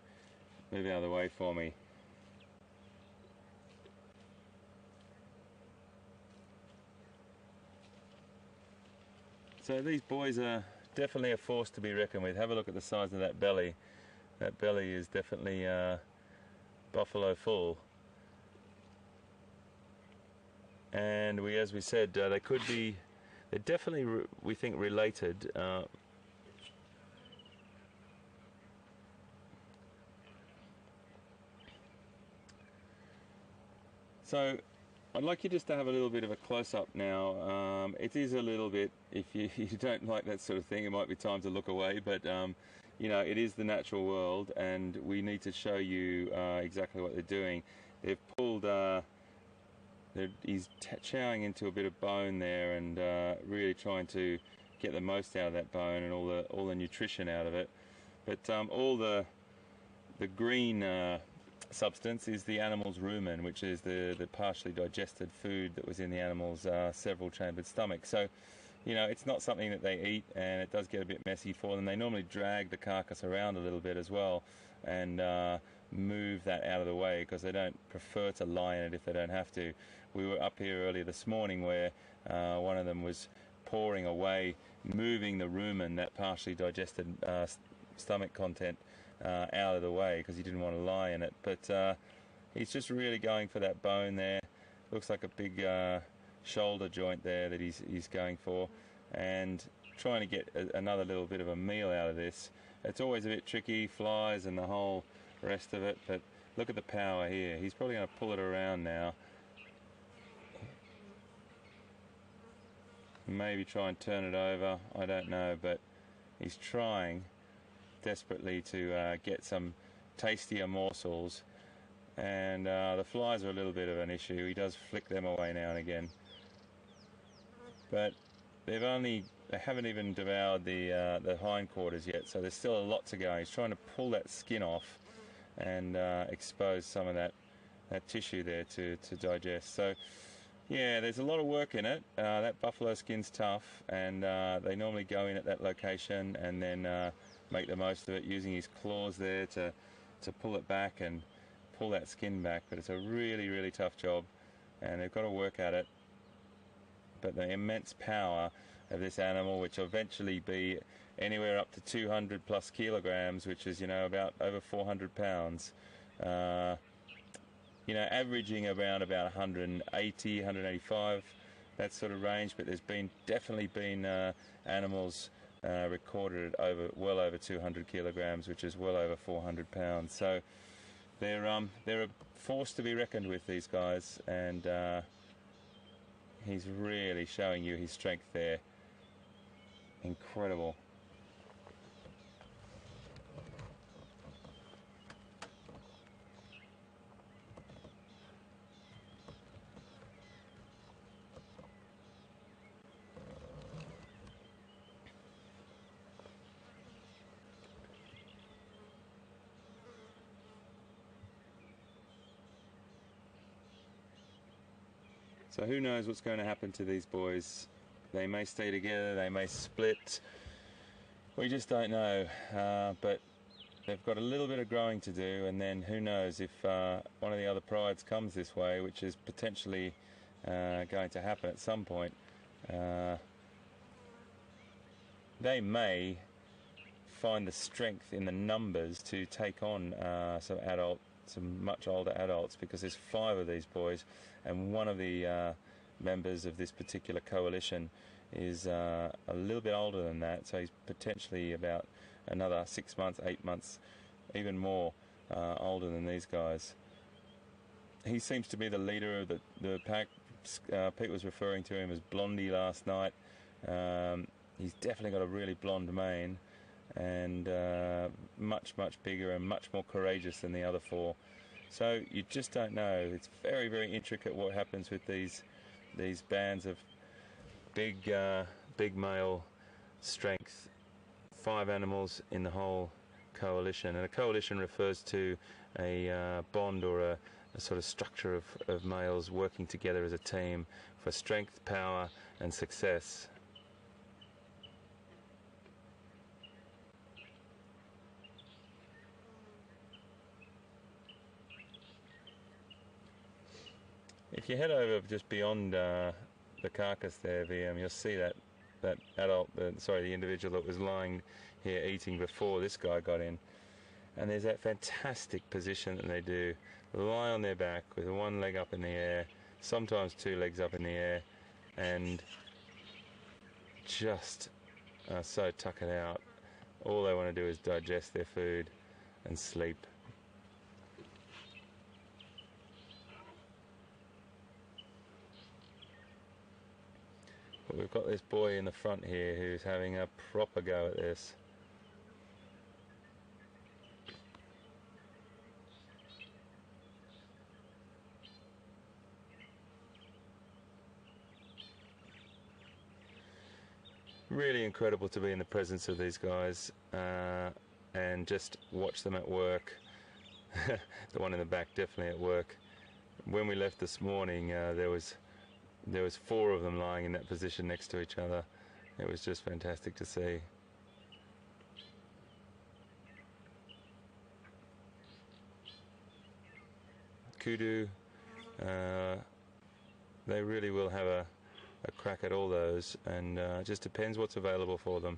move out of the way for me. So these boys are definitely a force to be reckoned with. Have a look at the size of that belly. That belly is definitely buffalo full. And as we said, they could be, they're definitely, we think, related. So I'd like you just to have a little bit of a close-up now. It is a little bit, if you, you don't like that sort of thing, it might be time to look away, but you know, it is the natural world, and we need to show you exactly what they're doing. They've pulled, he's chowing into a bit of bone there, and really trying to get the most out of that bone and all the nutrition out of it. But all the green substance is the animal's rumen, which is the partially digested food that was in the animal's several chambered stomach. So, you know, it's not something that they eat, and it does get a bit messy for them. They normally drag the carcass around a little bit as well, and move that out of the way, because they don't prefer to lie in it if they don't have to. We were up here earlier this morning where one of them was pouring away, moving the rumen, that partially digested stomach content, out of the way, because he didn't want to lie in it. But he's just really going for that bone there. Looks like a big shoulder joint there that he's going for, and trying to get another little bit of a meal out of this. It's always a bit tricky, flies and the whole rest of it, but look at the power here. He's probably going to pull it around now. Maybe try and turn it over, I don't know, but he's trying desperately to get some tastier morsels, and the flies are a little bit of an issue. He does flick them away now and again, but they haven't even devoured the hindquarters yet, so there's still a lot to go. He's trying to pull that skin off and expose some of that tissue there to digest. So yeah, there's a lot of work in it. That buffalo skin's tough, and they normally go in at that location and then make the most of it, using his claws there to pull it back and pull that skin back. But it's a really, really tough job, and they've got to work at it. But the immense power of this animal, which will eventually be anywhere up to 200 plus kilograms, which is, you know, about over 400 pounds, you know, averaging around about 180, 185, that sort of range. But there's definitely been animals recorded at well over 200 kilograms, which is well over 400 pounds. So they're a force to be reckoned with, these guys, and he's really showing you his strength there. Incredible. So who knows what's going to happen to these boys? They may stay together, they may split. We just don't know. But they've got a little bit of growing to do, and then who knows if one of the other prides comes this way, which is potentially going to happen at some point. They may find the strength in the numbers to take on some much older adults, because there's 5 of these boys, and one of the members of this particular coalition is a little bit older than that, so he's potentially about another 6 months, 8 months, even more older than these guys. He seems to be the leader of the pack. Pete was referring to him as Blondie last night. He's definitely got a really blonde mane, and much bigger and much more courageous than the other 4. So you just don't know. It's very, very intricate what happens with these bands of big male strength. 5 animals in the whole coalition, and a coalition refers to a bond or a sort of structure of males working together as a team for strength, power and success. If you head over just beyond the carcass there, VM, you'll see that adult, the individual that was lying here eating before this guy got in. And there's that fantastic position that they do. Lie on their back with one leg up in the air, sometimes 2 legs up in the air, and just so tuck it out. All they want to do is digest their food and sleep. But we've got this boy in the front here who's having a proper go at this. Really incredible to be in the presence of these guys and just watch them at work. The one in the back definitely at work. When we left this morning, there was 4 of them lying in that position next to each other. It was just fantastic to see. Kudu, they really will have a crack at all those, and it just depends what's available for them.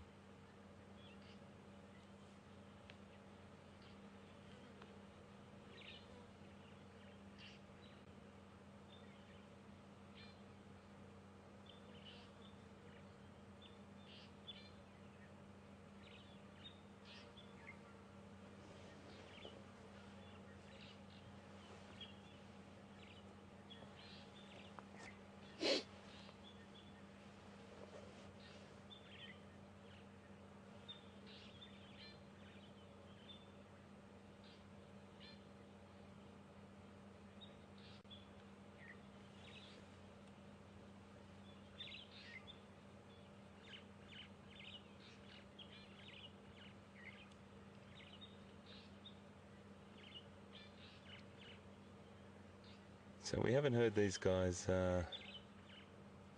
So we haven't heard these guys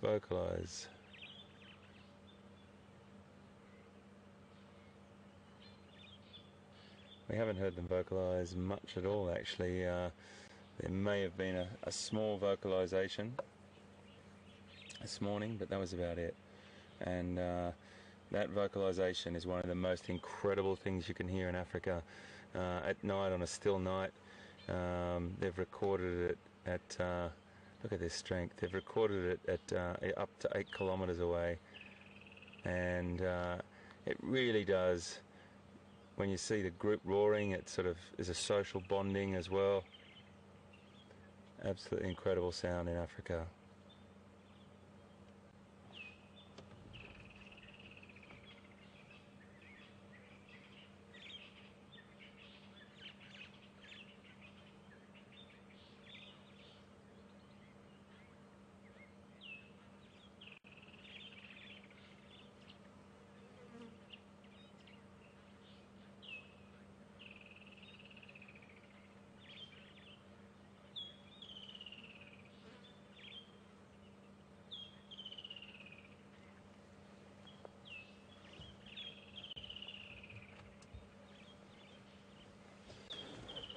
vocalize. We haven't heard them vocalize much at all, actually. There may have been a small vocalization this morning, but that was about it. And that vocalization is one of the most incredible things you can hear in Africa at night, on a still night. They've recorded it at look at this strength. They've recorded it at up to 8 kilometers away, and it really does. When you see the group roaring, it sort of is a social bonding as well. Absolutely incredible sound in Africa.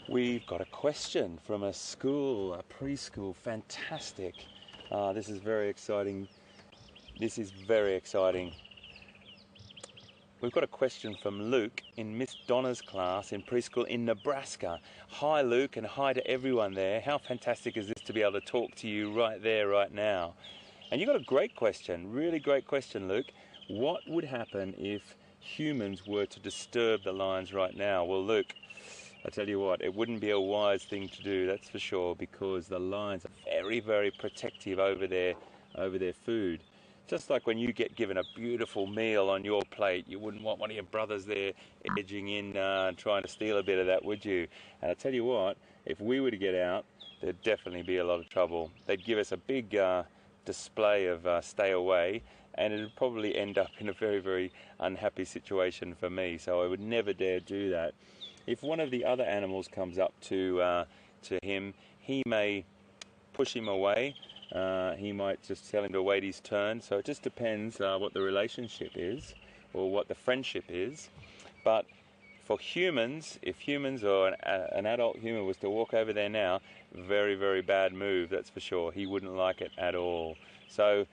We've got a question from a school, a preschool. Fantastic. This is very exciting. This is very exciting. We've got a question from Luke in Miss Donna's class in preschool in Nebraska. Hi Luke, and hi to everyone there. How fantastic is this to be able to talk to you right there, right now? And you've got a great question, really great question, Luke. What would happen if humans were to disturb the lions right now? Well, Luke, I tell you what, it wouldn't be a wise thing to do, that's for sure, because the lions are very, very protective over their food. Just like when you get given a beautiful meal on your plate, you wouldn't want one of your brothers there edging in and trying to steal a bit of that, would you? And I tell you what, if we were to get out, there'd definitely be a lot of trouble. They'd give us a big display of stay away, and it would probably end up in a very, very unhappy situation for me. So I would never dare do that. If one of the other animals comes up to him, he may push him away. He might just tell him to wait his turn. So it just depends what the relationship is or what the friendship is. But for humans, if humans or an adult human was to walk over there now, very, very bad move, that's for sure. He wouldn't like it at all. So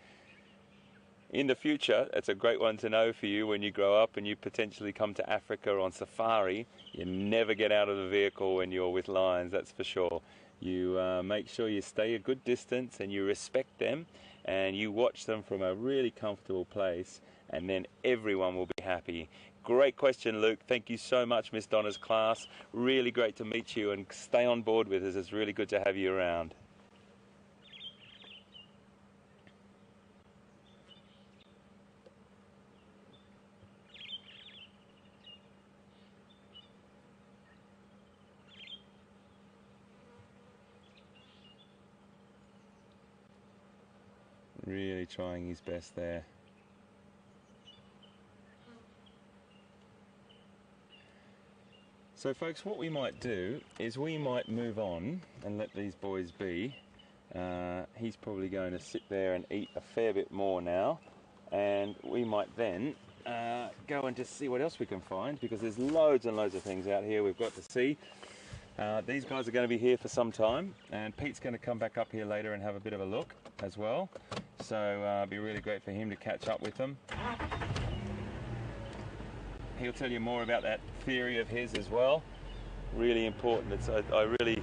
in the future, it's a great one to know for you when you grow up and you potentially come to Africa on safari. You never get out of the vehicle when you're with lions, that's for sure. You make sure you stay a good distance and you respect them and you watch them from a really comfortable place, and then everyone will be happy. Great question, Luke. Thank you so much, Miss Donna's class. Really great to meet you, and stay on board with us. It's really good to have you around. Really trying his best there. So folks, what we might do is we might move on and let these boys be. He's probably going to sit there and eat a fair bit more now, and we might then go and just see what else we can find, because there's loads and loads of things out here we've got to see. These guys are going to be here for some time, and Pete's going to come back up here later and have a bit of a look as well, so it'd be really great for him to catch up with them. He'll tell you more about that theory of his as well. Really important. I really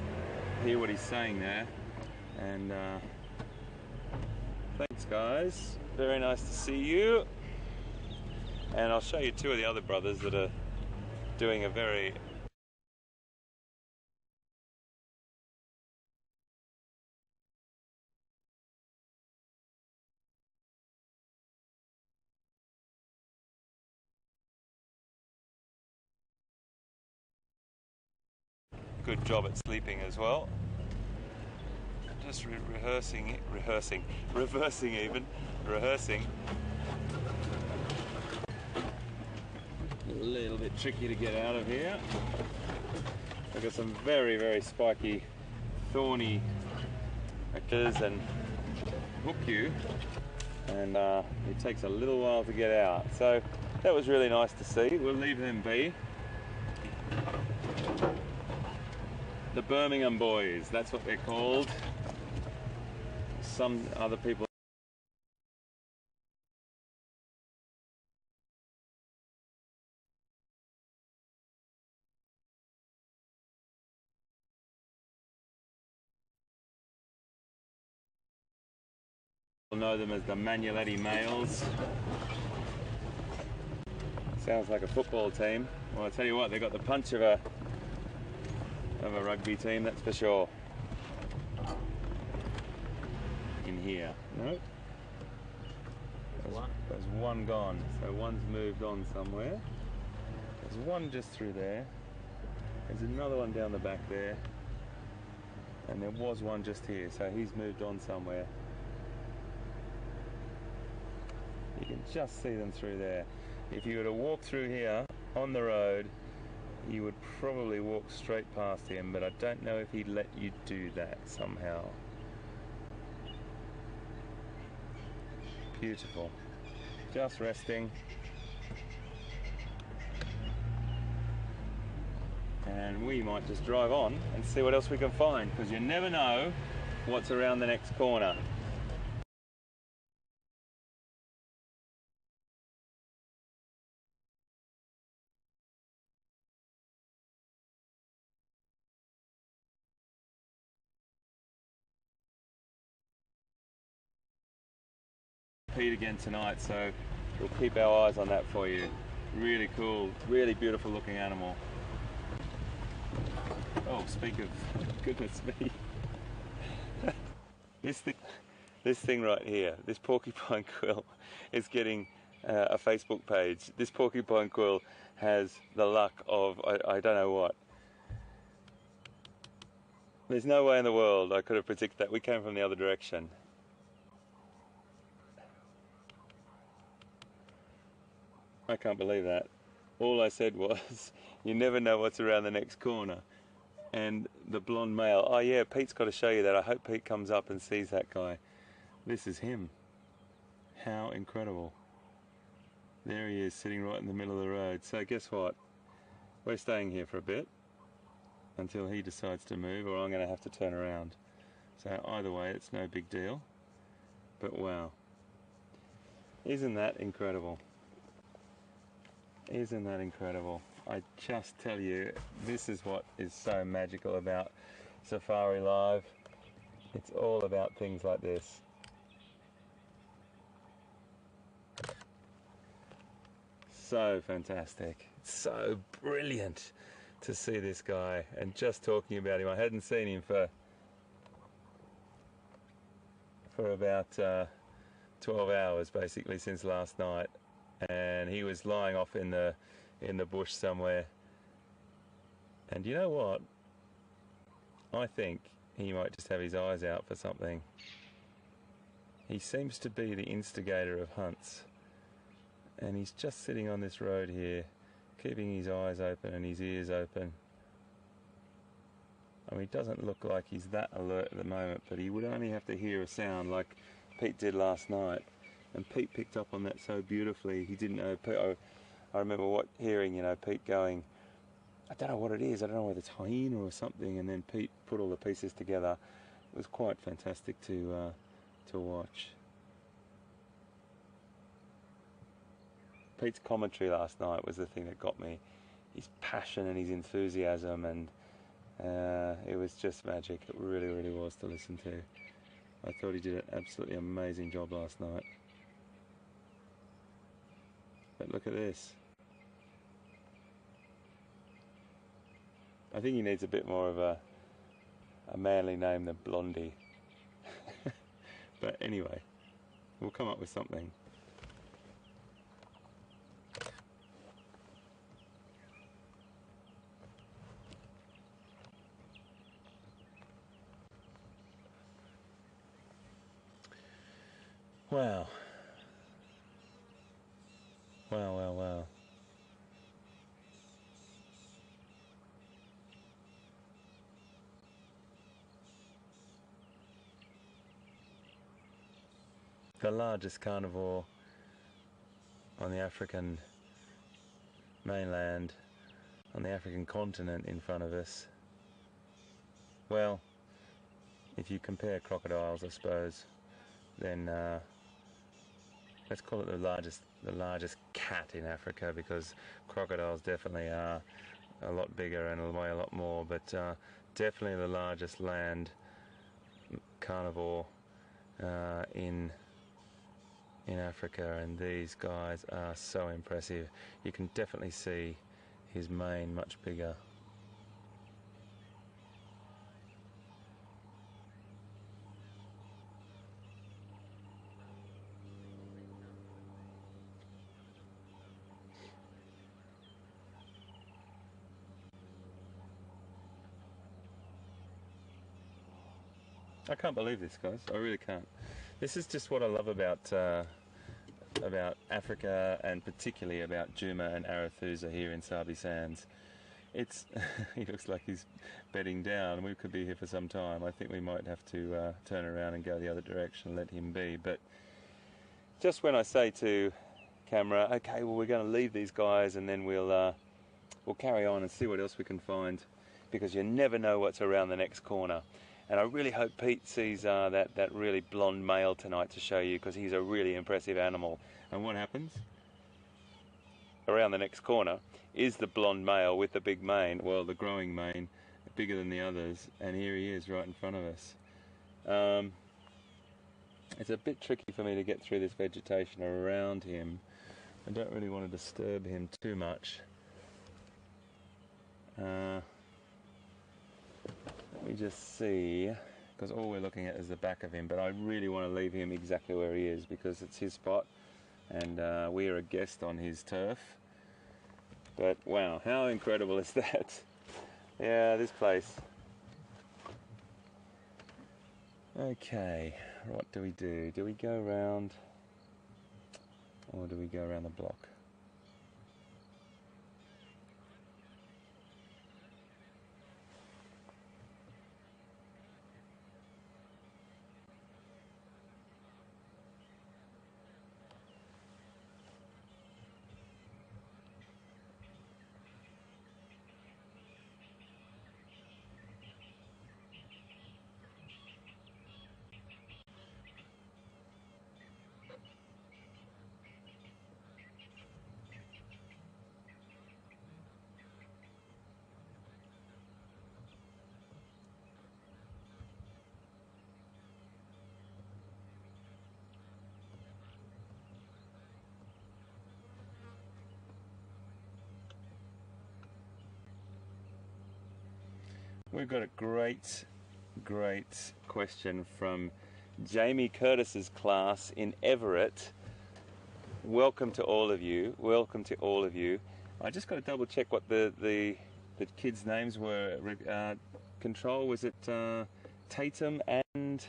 hear what he's saying there. And thanks guys, very nice to see you. And I'll show you two of the other brothers that are doing a very good job at sleeping as well. Just reversing. A little bit tricky to get out of here. I've got some very, very spiky, thorny actors and hook you, and it takes a little while to get out. So that was really nice to see. We'll leave them be. The Birmingham boys, that's what they're called. Some other people know them as the Manualetti males. Sounds like a football team. Well, I tell you what, they got the punch of a rugby team, that's for sure. In here, no? There's one gone, so one's moved on somewhere. There's one just through there. There's another one down the back there. And there was one just here, so he's moved on somewhere. You can just see them through there. If you were to walk through here on the road, you would probably walk straight past him, but I don't know if he'd let you do that somehow. Beautiful. Just resting. And we might just drive on and see what else we can find, because you never know what's around the next corner. Pete again tonight, so we'll keep our eyes on that for you. Really cool, really beautiful looking animal. Oh, speak of goodness me. This thing right here, this porcupine quill is getting a Facebook page. This porcupine quill has the luck of I don't know what. There's no way in the world I could have predicted that. We came from the other direction. I can't believe that. All I said was, you never know what's around the next corner. And the blonde male, oh yeah, Pete's got to show you that. I hope Pete comes up and sees that guy. This is him. How incredible. There he is, sitting right in the middle of the road. So guess what? We're staying here for a bit until he decides to move, or I'm going to have to turn around. So either way, it's no big deal. But wow. Isn't that incredible? Isn't that incredible? I just tell you, this is what is so magical about Safari Live. It's all about things like this. So fantastic. It's so brilliant to see this guy, and just talking about him. I hadn't seen him for about 12 hours basically since last night. And he was lying off in the bush somewhere. And you know what? I think he might just have his eyes out for something. He seems to be the instigator of hunts, and he's just sitting on this road here, keeping his eyes open and his ears open. I mean, he doesn't look like he's that alert at the moment, but he would only have to hear a sound like Pete did last night, and Pete picked up on that so beautifully. He didn't know. I remember hearing, you know, Pete going, I don't know what it is. I don't know whether it's hyena or something. And then Pete put all the pieces together. It was quite fantastic to watch. Pete's commentary last night was the thing that got me. His passion and his enthusiasm, and it was just magic. It really, really was to listen to. I thought he did an absolutely amazing job last night. But look at this. I think he needs a bit more of a manly name than Blondie. But anyway, we'll come up with something. Wow. Wow, wow, wow. The largest carnivore on the African mainland, on the African continent in front of us. Well, if you compare crocodiles, I suppose, then let's call it the largest cat in Africa, because crocodiles definitely are a lot bigger and weigh a lot more, but definitely the largest land carnivore in Africa, and these guys are so impressive. You can definitely see his mane much bigger. I can't believe this, guys. I really can't. This is just what I love about Africa, and particularly about Djuma and Arathusa here in Sabi Sands. It's he looks like he's bedding down. We could be here for some time. I think we might have to turn around and go the other direction and let him be. But just when I say to camera, okay, well, we're going to leave these guys and then we'll carry on and see what else we can find, because you never know what's around the next corner. And I really hope Pete sees that really blonde male tonight to show you, because he's a really impressive animal. And what happens? Around the next corner is the blonde male with the big mane, well, the growing mane, bigger than the others, and here he is right in front of us. It's a bit tricky for me to get through this vegetation around him. I don't really want to disturb him too much. Let me just see, because all we're looking at is the back of him, but I really want to leave him exactly where he is, because it's his spot, and we are a guest on his turf. But wow, how incredible is that? Yeah, this place. Okay, what do we do? Do we go round, or do we go around the block? We've got a great question from Jamie Curtis's class in Everett. Welcome to all of you. Welcome to all of you. I just got to double check what the kids' names were. Control, was it Tatum and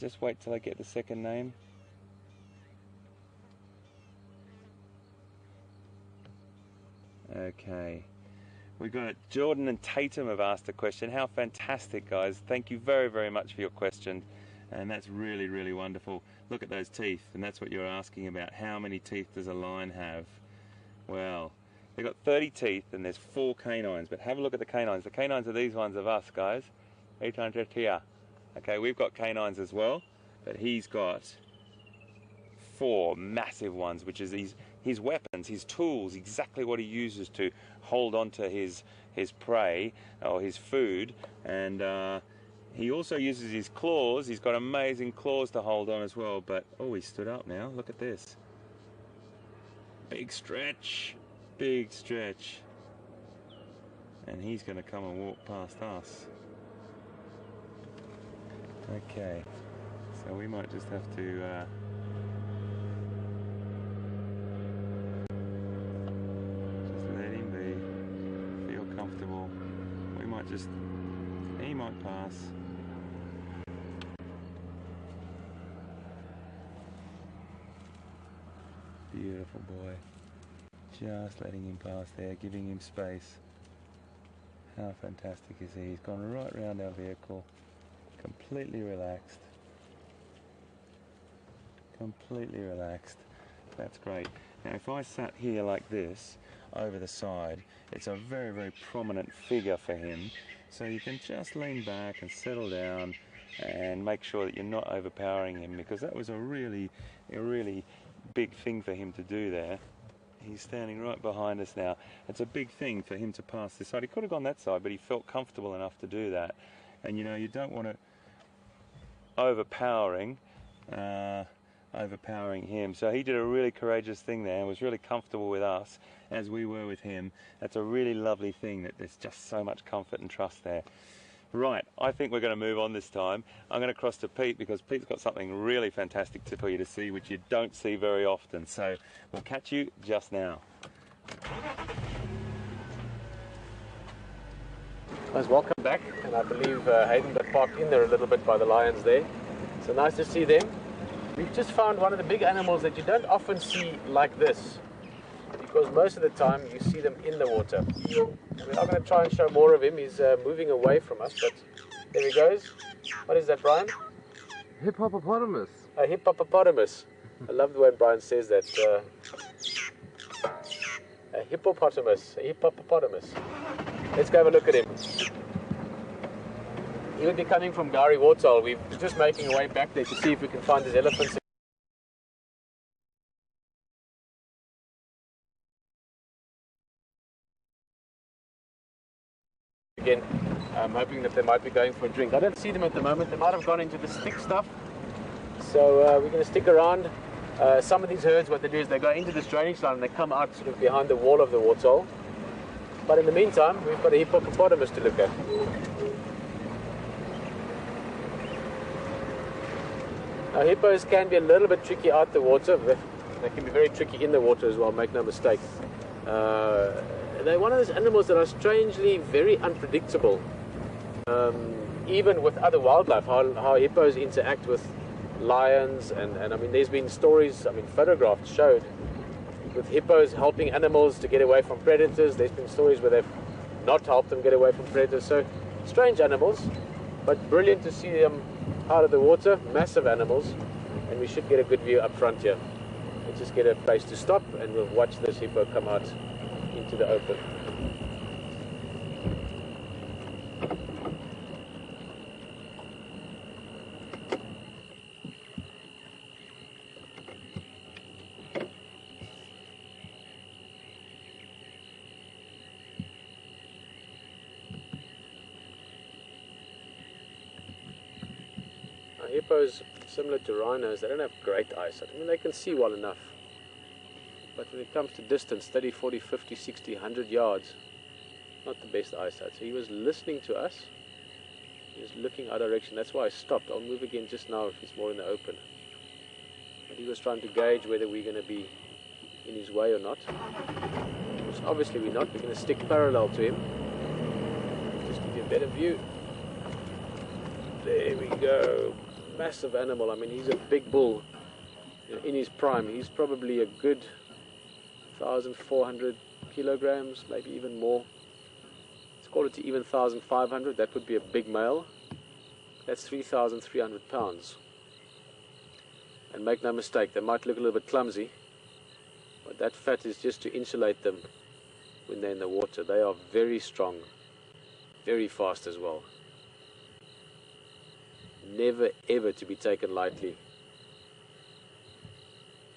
Just wait till I get the second name. Okay. We've got Jordan and Tatum have asked a question. How fantastic, guys. Thank you very, very much for your question. And that's really, really wonderful. Look at those teeth, and that's what you're asking about. How many teeth does a lion have? Well, they've got 30 teeth and there's 4 canines, but have a look at the canines. The canines are these ones of us, guys. Here. Okay, we've got canines as well, but he's got 4 massive ones, which is his weapons, his tools, exactly what he uses to hold on to his prey or his food. And he also uses his claws. He's got amazing claws to hold on as well. But oh, he stood up now. Look at this. Big stretch. Big stretch. And he's going to come and walk past us. Okay. So we might just have to comfortable. We might just, he might pass. Beautiful boy. Just letting him pass there, giving him space. How fantastic is he? He's gone right round our vehicle, completely relaxed. Completely relaxed. That's great. Now if I sat here like this, over the side, it's a very, very prominent figure for him. So you can just lean back and settle down and make sure that you're not overpowering him, because that was a really big thing for him to do there. He's standing right behind us now. It's a big thing for him to pass this side. He could have gone that side, but he felt comfortable enough to do that. And you know, you don't want to overpowering him. So he did a really courageous thing there and was really comfortable with us as we were with him. That's a really lovely thing, that there's just so much comfort and trust there. Right, I think we're going to move on this time. I'm going to cross to Pete, because Pete's got something really fantastic for you to see, which you don't see very often. So we'll catch you just now. Guys, welcome back. And I believe Hayden got parked in there a little bit by the lions there. So nice to see them. We've just found one of the big animals that you don't often see like this, because most of the time you see them in the water. We're not going to try and show more of him. He's moving away from us, but there he goes. What is that, Brian? Hippopotamus. A hippopotamus. I love the way Brian says that. A hippopotamus. A hippopotamus. Let's go have a look at him. He would be coming from Gari Waterhole. We're just making our way back there to see if we can find his elephants. Again, I'm hoping that they might be going for a drink. I don't see them at the moment. They might have gone into the stick stuff. So we're going to stick around. Some of these herds, what they do is they go into this drainage line and they come out sort of behind the wall of the waterhole. But in the meantime, we've got a hippopotamus to look at. Now, hippos can be a little bit tricky out the water. They can be very tricky in the water as well, make no mistake. They're one of those animals that are strangely very unpredictable. Even with other wildlife, how hippos interact with lions, and I mean, there's been stories, I mean, photographs showed with hippos helping animals to get away from predators. There's been stories where they've not helped them get away from predators. So, strange animals, but brilliant to see them out of the water, massive animals, and we should get a good view up front here. Let's just get a place to stop and we'll watch this hippo come out into the open. Hippos, similar to rhinos, they don't have great eyesight. I mean, they can see well enough. But when it comes to distance, 30, 40, 50, 60, 100 yards, not the best eyesight. So he was listening to us. He was looking our direction. That's why I stopped. I'll move again just now if he's more in the open. But he was trying to gauge whether we're going to be in his way or not. Which obviously we're not. We're going to stick parallel to him. Just give you a better view. There we go. massive animal. I mean, he's a big bull. In his prime, he's probably a good 1,400 kilograms, maybe even more. Let's call it to even 1,500. That would be a big male. That's 3,300 pounds. And make no mistake, they might look a little bit clumsy, but that fat is just to insulate them when they're in the water. They are very strong, very fast as well. Never ever to be taken lightly.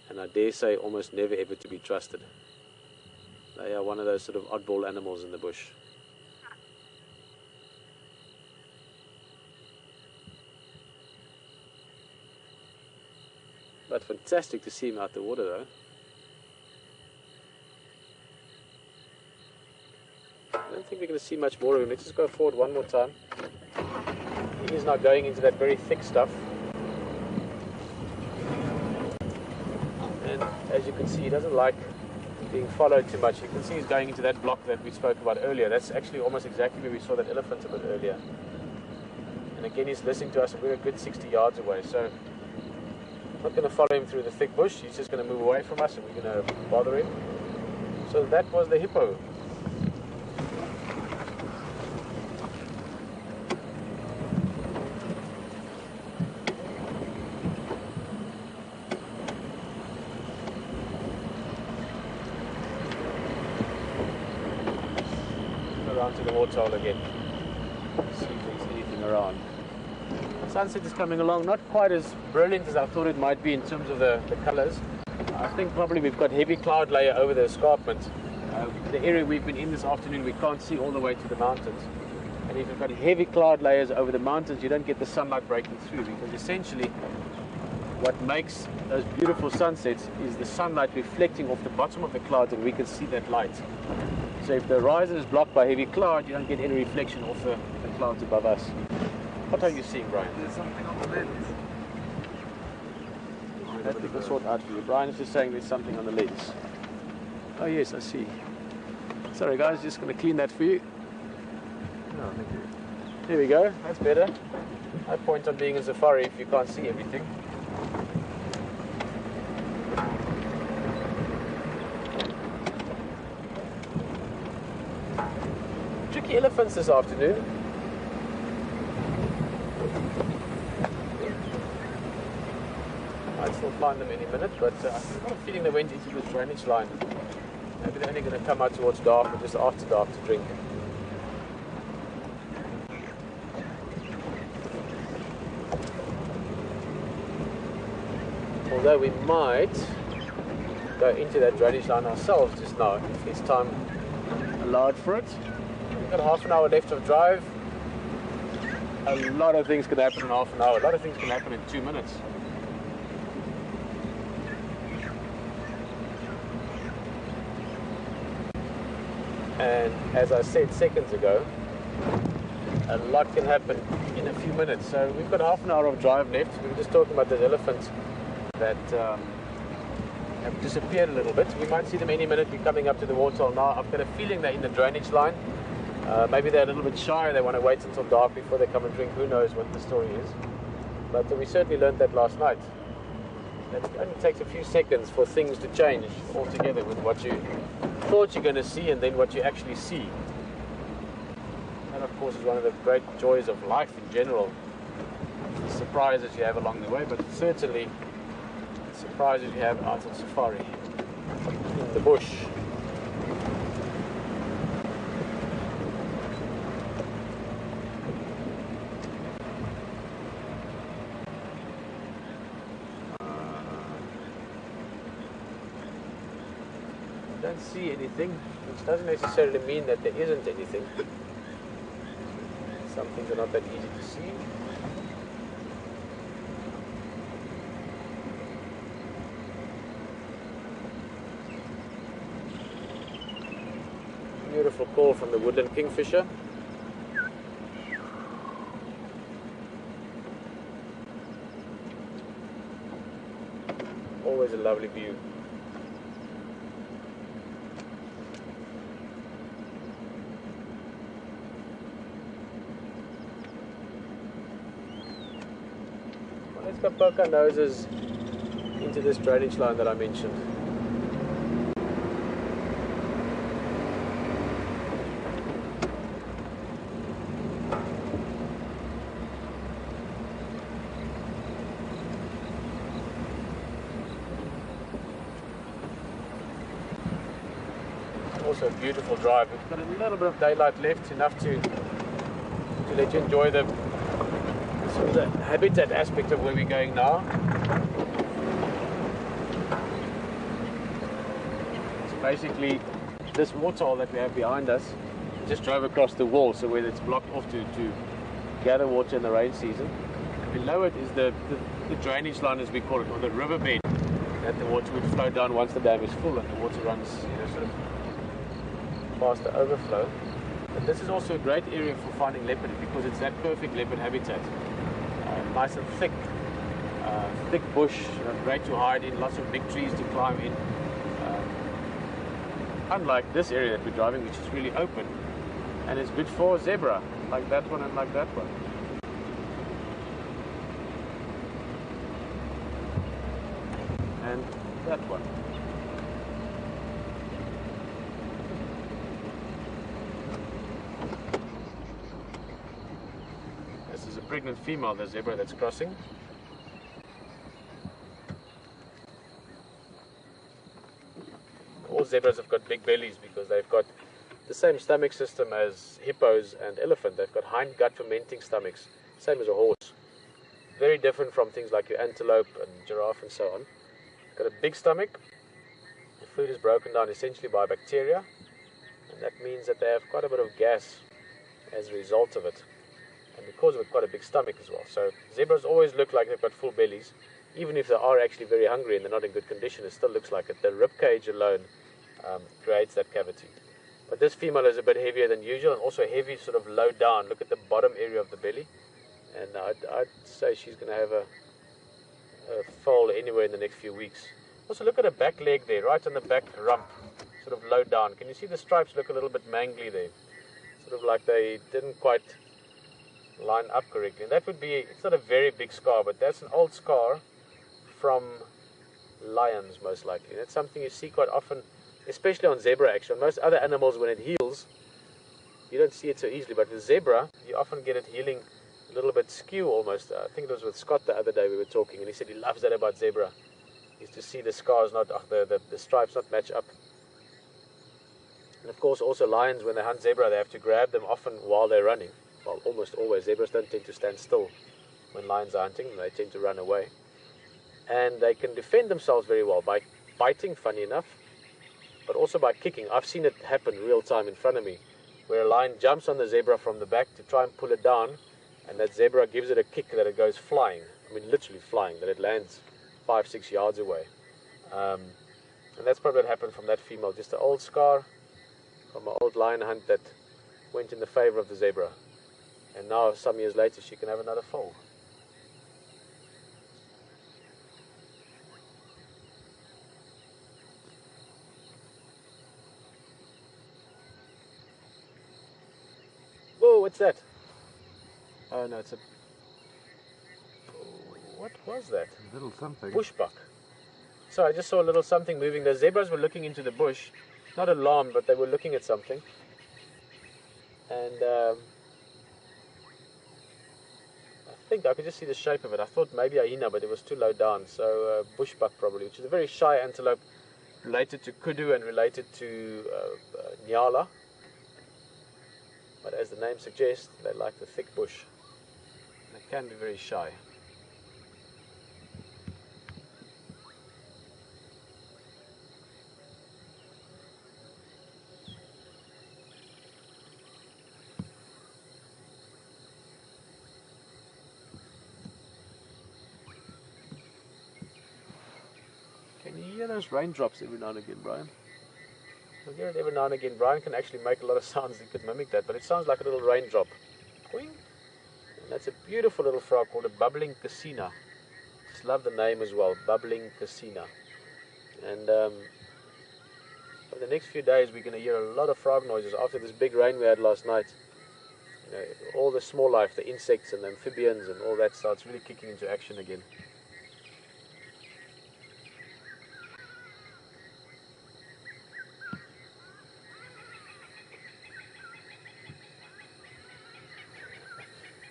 And I dare say almost never ever to be trusted. They are one of those sort of oddball animals in the bush. But fantastic to see him out the water though. I don't think we're going to see much more of him. Let's just go forward one more time. He is now going into that very thick stuff. And as you can see, he doesn't like being followed too much. You can see he's going into that block that we spoke about earlier. That's actually almost exactly where we saw that elephant a bit earlier. And again, he's listening to us, and we're a good 60 yards away. So I'm not going to follow him through the thick bush. He's just going to move away from us, and we're going to bother him. So that was the hippo. Around to the waterhole again. See if there's anything around. Sunset is coming along, not quite as brilliant as I thought it might be in terms of the colours. I think probably we've got heavy cloud layer over the escarpment. The area we've been in this afternoon, we can't see all the way to the mountains. And if you've got heavy cloud layers over the mountains, you don't get the sunlight breaking through, because essentially what makes those beautiful sunsets is the sunlight reflecting off the bottom of the clouds, and we can see that light. So if the horizon is blocked by heavy cloud, you don't get any reflection off the clouds above us. What are you seeing, Brian? There's something on the lens. That we can sort out for you. Brian is just saying there's something on the lens. Oh yes, I see. Sorry guys, just going to clean that for you. No, thank you. There we go, that's better. No point on being a safari if you can't see everything. Tricky elephants this afternoon. Might still find them any minute, but I've got a feeling they went into the drainage line. Maybe they're only going to come out towards dark or just after dark to drink. Although we might go into that drainage line ourselves just now, if it's time allowed for it. We've got half an hour left of drive. A lot of things can happen in half an hour. A lot of things can happen in 2 minutes. And as I said seconds ago, a lot can happen in a few minutes. So we've got half an hour of drive left. We were just talking about those elephants that have disappeared a little bit. We might see them any minute. We're coming up to the waterhole now. I've got a feeling they're in the drainage line. Maybe they're a little bit shy. They want to wait until dark before they come and drink. Who knows what the story is. But we certainly learned that last night. It only takes a few seconds for things to change altogether with what you thought you're going to see and then what you actually see. That of course is one of the great joys of life in general. The surprises you have along the way, but certainly the surprises you have out on safari in the bush. Don't see anything, which doesn't necessarily mean that there isn't anything. Some things are not that easy to see. Beautiful call from the woodland kingfisher. Always a lovely view. Let's go poke our noses into this drainage line that I mentioned. Also a beautiful drive. We've got a little bit of daylight left, enough to let you enjoy the sort of the habitat aspect of where we're going now. So basically this waterhole that we have behind us, we just drove across the wall, so where it's blocked off to gather water in the rain season. Below it is the drainage line, as we call it, or the riverbed, that the water would flow down once the dam is full and the water runs, sort of past the overflow. But this is also a great area for finding leopard because it's that perfect leopard habitat. Nice and thick bush, great to hide in, lots of big trees to climb in. Unlike this area that we're driving, which is really open, and it's good for zebra, like that one and like that one. And that one. This is a pregnant female, the zebra that's crossing. All zebras have got big bellies because they've got the same stomach system as hippos and elephant. They've got hind gut fermenting stomachs, same as a horse. Very different from things like your antelope and giraffe and so on. Got a big stomach. The food is broken down essentially by bacteria, and that means that they have quite a bit of gas as a result of it, and because of it, quite a big stomach as well. So zebras always look like they've got full bellies, even if they are actually very hungry and they're not in good condition. It still looks like it. The rib cage alone creates that cavity. But this female is a bit heavier than usual, and also heavy, sort of low down. Look at the bottom area of the belly, and I'd say she's going to have a foal anywhere in the next few weeks. Also look at her back leg there, right on the back rump, sort of low down. Can you see the stripes look a little bit mangly there? Sort of like they didn't quite line up correctly. And that would be, it's not a very big scar, but that's an old scar from lions most likely. And it's something you see quite often, especially on zebra actually. On most other animals, when it heals, you don't see it so easily, but with zebra, you often get it healing a little bit skew almost. I think it was with Scott the other day we were talking, and he said he loves that about zebra, is to see the scars not, the stripes not match up. And of course also lions, when they hunt zebra, they have to grab them often while they're running. Well, almost always. Zebras don't tend to stand still when lions are hunting, they tend to run away. And they can defend themselves very well by biting, funny enough, but also by kicking. I've seen it happen real time in front of me, where a lion jumps on the zebra from the back to try and pull it down, and that zebra gives it a kick that it goes flying. I mean literally flying, that it lands 5-6 yards away. And that's probably what happened from that female, just an old scar from an old lion hunt that went in the favor of the zebra. And now some years later she can have another foal. Whoa, what's that? Oh no, it's a... What was that? A little something. Bushbuck. So I just saw a little something moving. The zebras were looking into the bush, not alarmed, but they were looking at something. And I think I could just see the shape of it. I thought maybe a hyena, but it was too low down. So bushbuck probably, which is a very shy antelope, related to kudu and related to nyala. But as the name suggests, they like the thick bush. They can be very shy. Can you hear those raindrops every now and again, Brian? I hear it every now and again. Brian can actually make a lot of sounds. He could mimic that, but it sounds like a little raindrop. Boing. And that's a beautiful little frog called a bubbling cassina. Just love the name as well, bubbling cassina. And for the next few days we're going to hear a lot of frog noises after this big rain we had last night. all the small life, the insects and the amphibians and all that starts really kicking into action again.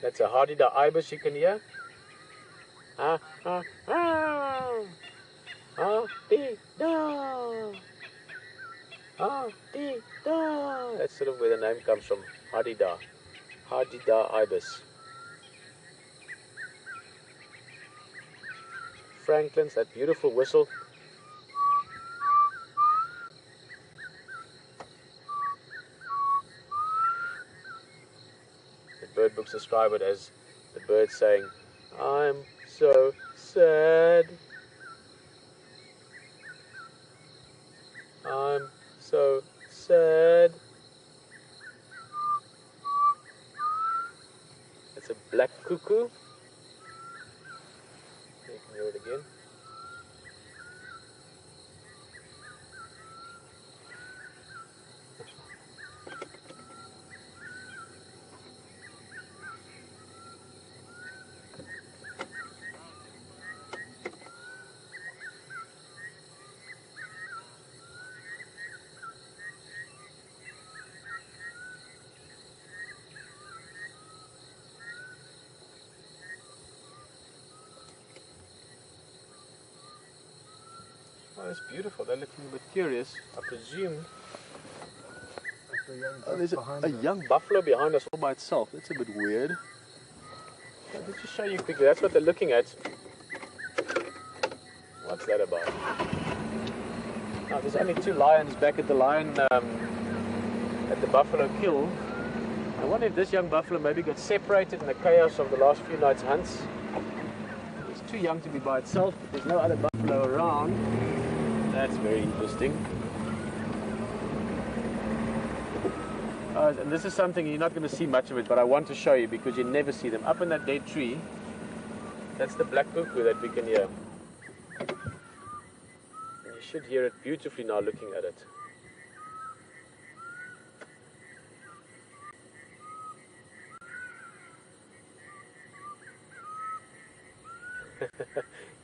That's a hardy-da ibis you can hear. Ah, ah, ah. Hardy-da. Hardy-da. That's sort of where the name comes from. Hardy-da. Hardy-da ibis. Franklin's, that beautiful whistle. The bird books describe it as the bird saying, "I'm so sad. I'm so sad." It's a black cuckoo. You can hear it again. Oh, that's beautiful. They're looking a bit curious. I presume there's a young buffalo behind us all by itself. That's a bit weird. Let me just show you quickly. That's what they're looking at. What's that about? Now, there's only 2 lions back at the at the buffalo kill. I wonder if this young buffalo maybe got separated in the chaos of the last few nights' hunts. It's too young to be by itself, but there's no other buffalo around. That's very interesting. And this is something you're not going to see much of it, but I want to show you because you never see them. Up in that dead tree, that's the black cuckoo that we can hear. And you should hear it beautifully now looking at it.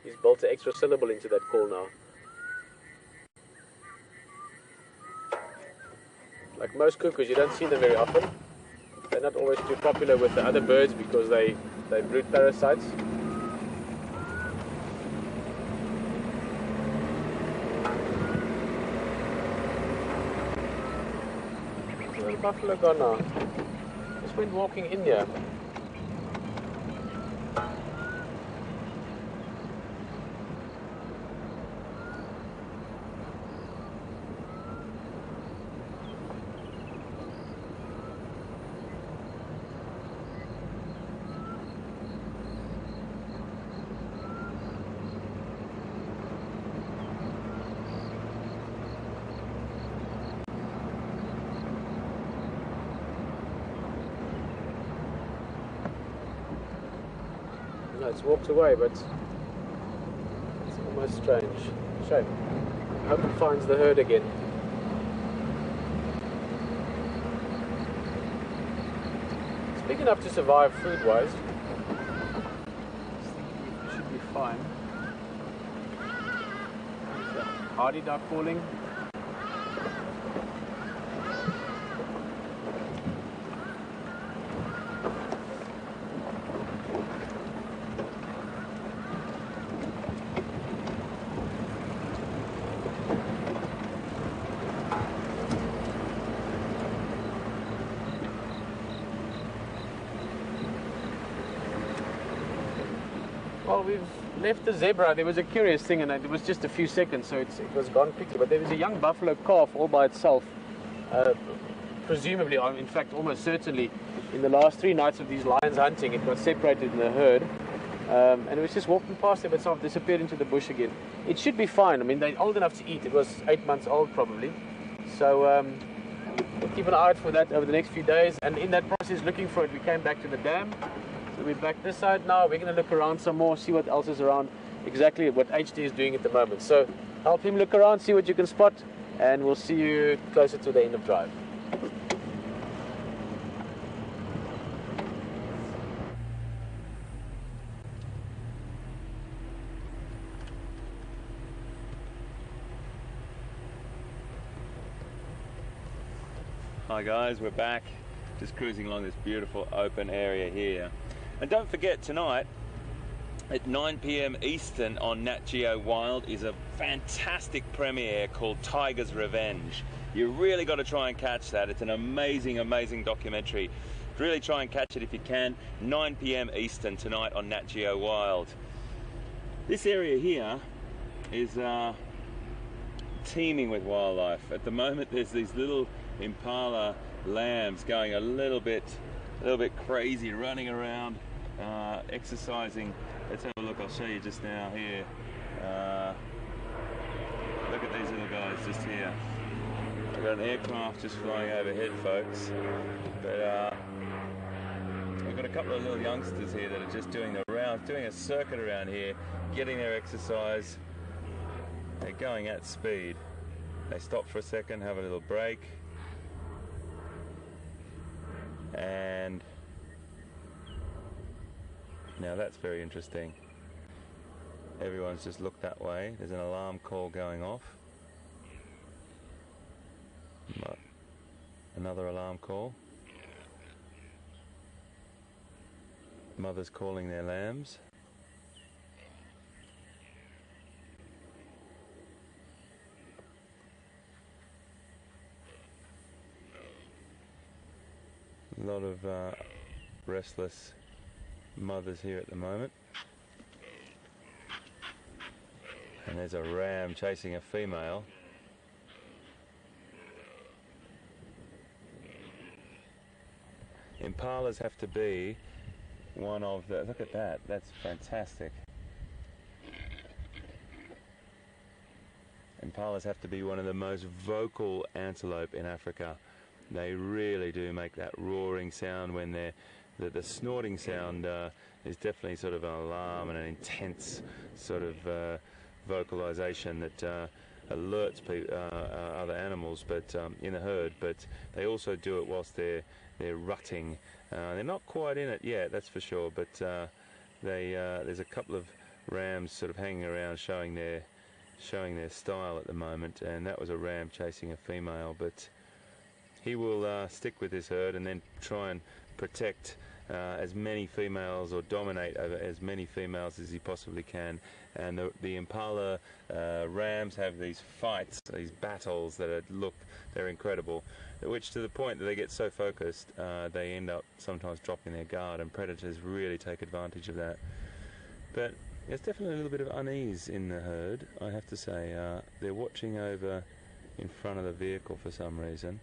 He's built an extra syllable into that call now. Like most cuckoos, you don't see them very often. They're not always too popular with the other birds because they brood parasites. Where's the buffalo gone now? Just went walking in here. No, it's walked away, but it's almost strange. Shame. I hope it finds the herd again. It's big enough to survive food-wise. It should be fine. There's the hardy-da calling. Well, we've left the zebra. There was a curious thing, and it was just a few seconds, so it was gone quickly. But there was a young buffalo calf all by itself, presumably, in fact, almost certainly, in the last 3 nights of these lions hunting, it got separated in the herd, and it was just walking past them, but sort of disappeared into the bush again. It should be fine. I mean, they're old enough to eat. It was 8 months old, probably. So we'll keep an eye out for that over the next few days. And in that process, looking for it, we came back to the dam. So we're back this side now. We're going to look around some more, see what else is around, exactly what HD is doing at the moment. So help him look around, see what you can spot, and we'll see you closer to the end of drive. Hi guys, we're back, just cruising along this beautiful open area here. And don't forget, tonight at 9 p.m. Eastern on Nat Geo Wild is a fantastic premiere called Tiger's Revenge. You really got to try and catch that. It's an amazing, amazing documentary. Really try and catch it if you can. 9 p.m. Eastern tonight on Nat Geo Wild. This area here is teeming with wildlife. At the moment there's these little impala lambs going a little bit crazy, running around, exercising. Let's have a look. I'll show you just now here. Look at these little guys just here. I've got an aircraft just flying overhead, folks, but we've got a couple of little youngsters here that are just doing the rounds, doing a circuit around here, getting their exercise. They're going at speed. They stop for a second, have a little break, and now that's very interesting. Everyone's just looked that way. There's an alarm call going off. Another alarm call. Mothers calling their lambs. A lot of restless mothers here at the moment. And there's a ram chasing a female. Impalas have to be one of the... Look at that, that's fantastic. Impalas have to be one of the most vocal antelope in Africa. They really do make that roaring sound when they're... The snorting sound is definitely sort of an alarm and an intense sort of vocalization that alerts other animals, but in a herd. But they also do it whilst they're rutting. They're not quite in it yet, that's for sure. But there's a couple of rams sort of hanging around, showing their style at the moment. And that was a ram chasing a female. But he will stick with this herd and then try and protect as many females, or dominate over as many females as he possibly can. And the impala rams have these fights, these battles that they're incredible, which to the point that they get so focused they end up sometimes dropping their guard, and predators really take advantage of that. But there's definitely a little bit of unease in the herd, I have to say. They're watching over in front of the vehicle for some reason.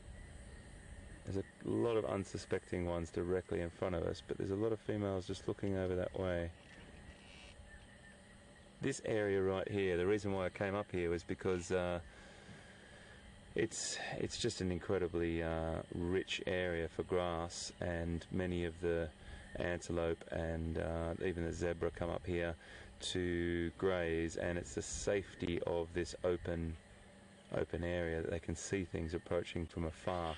There's a lot of unsuspecting ones directly in front of us, but there's a lot of females just looking over that way. This area right here, the reason why I came up here was because it's just an incredibly rich area for grass, and many of the antelope and even the zebra come up here to graze, and it's the safety of this open area that they can see things approaching from afar.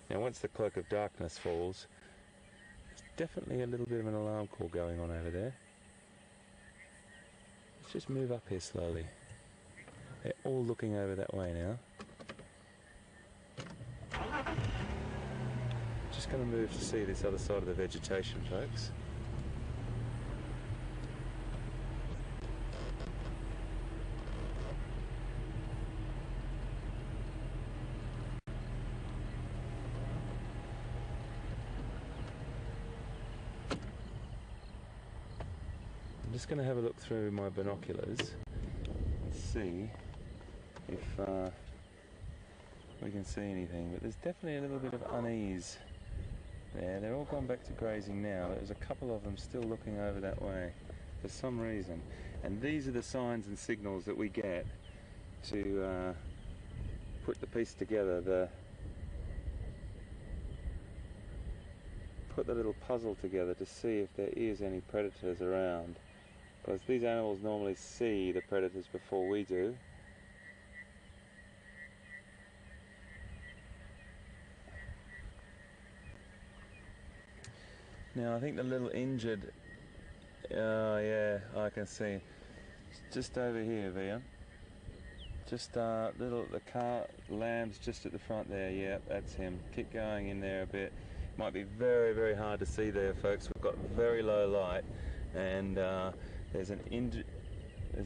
Now once the cloak of darkness falls, there's definitely a little bit of an alarm call going on over there. Let's just move up here slowly. They're all looking over that way now. Just going to move to see this other side of the vegetation, folks. I'm just going to have a look through my binoculars and see if we can see anything, but there's definitely a little bit of unease there. They're all gone back to grazing now. There's a couple of them still looking over that way for some reason, and these are the signs and signals that we get to put the piece together, put the little puzzle together to see if there is any predators around. Because these animals normally see the predators before we do. Now I think the little injured, yeah, I can see, just over here, Via. Just the car lamb's just at the front there. Yeah, that's him. Keep going in there a bit. Might be very, very hard to see there, folks. We've got very low light, and there's a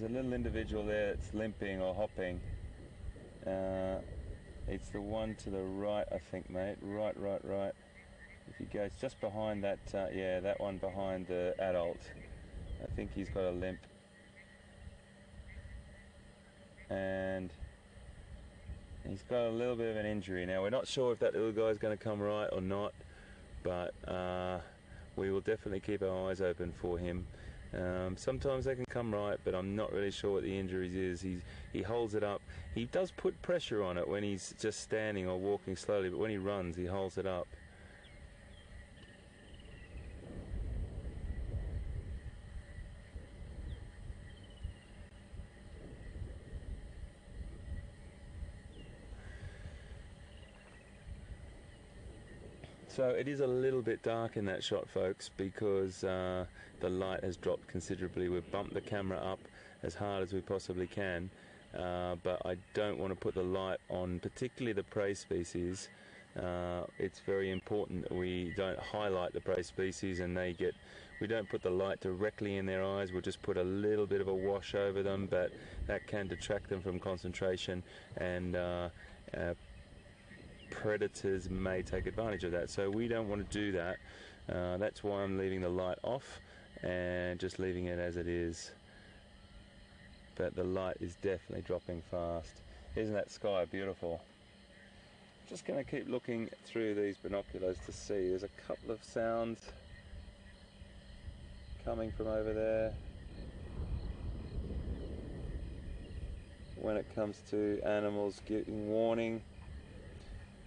little individual there that's limping or hopping. It's the one to the right, I think, mate. Right. If you go, it's just behind that. Yeah, that one behind the adult. I think he's got a limp. And he's got a little bit of an injury. Now, we're not sure if that little guy's going to come right or not, but we will definitely keep our eyes open for him. Sometimes they can come right, but I'm not really sure what the injuries is. He holds it up. He does put pressure on it when he's just standing or walking slowly, but when he runs, he holds it up. So it is a little bit dark in that shot, folks, because the light has dropped considerably. We've bumped the camera up as hard as we possibly can, but I don't want to put the light on, particularly the prey species. It's very important that we don't highlight the prey species and we don't put the light directly in their eyes. We'll just put a little bit of a wash over them, but that can detract them from concentration, and predators may take advantage of that, so we don't want to do that. That's why I'm leaving the light off and just leaving it as it is. But the light is definitely dropping fast. Isn't that sky beautiful? Just going to keep looking through these binoculars to see. There's a couple of sounds coming from over there. When it comes to animals getting warning,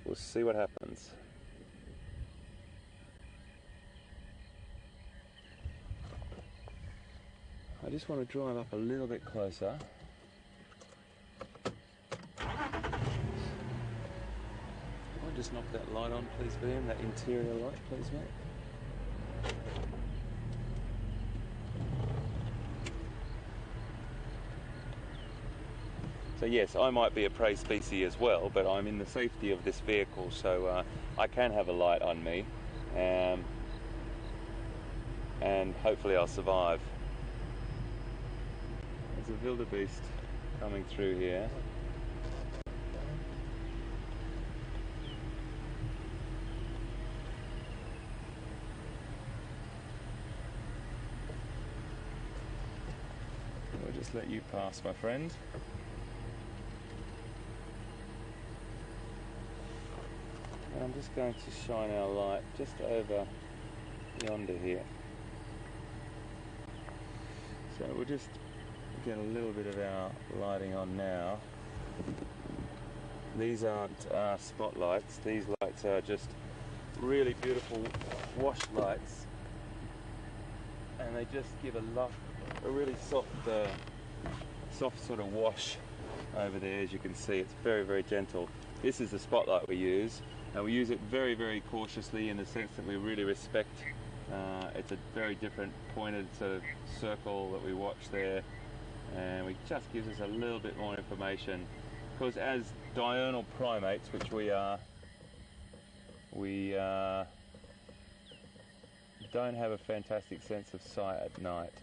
we'll see what happens. I just want to drive up a little bit closer. I'll just knock that light on, please, Liam. That interior light, please, mate. So yes, I might be a prey species as well, but I'm in the safety of this vehicle, so I can have a light on me, and hopefully I'll survive. There's a wildebeest coming through here. We'll just let you pass, my friend. I'm just going to shine our light just over yonder here. So we'll just get a little bit of our lighting on now. These aren't spotlights, these lights are just really beautiful wash lights, and they just give a really soft sort of wash over there. As you can see, it's very, very gentle. This is the spotlight we use. And we use it very, very cautiously, in the sense that we really respect. It's a very different pointed sort of circle that we watch there, and it just gives us a little bit more information. Because as diurnal primates, which we don't have a fantastic sense of sight at night.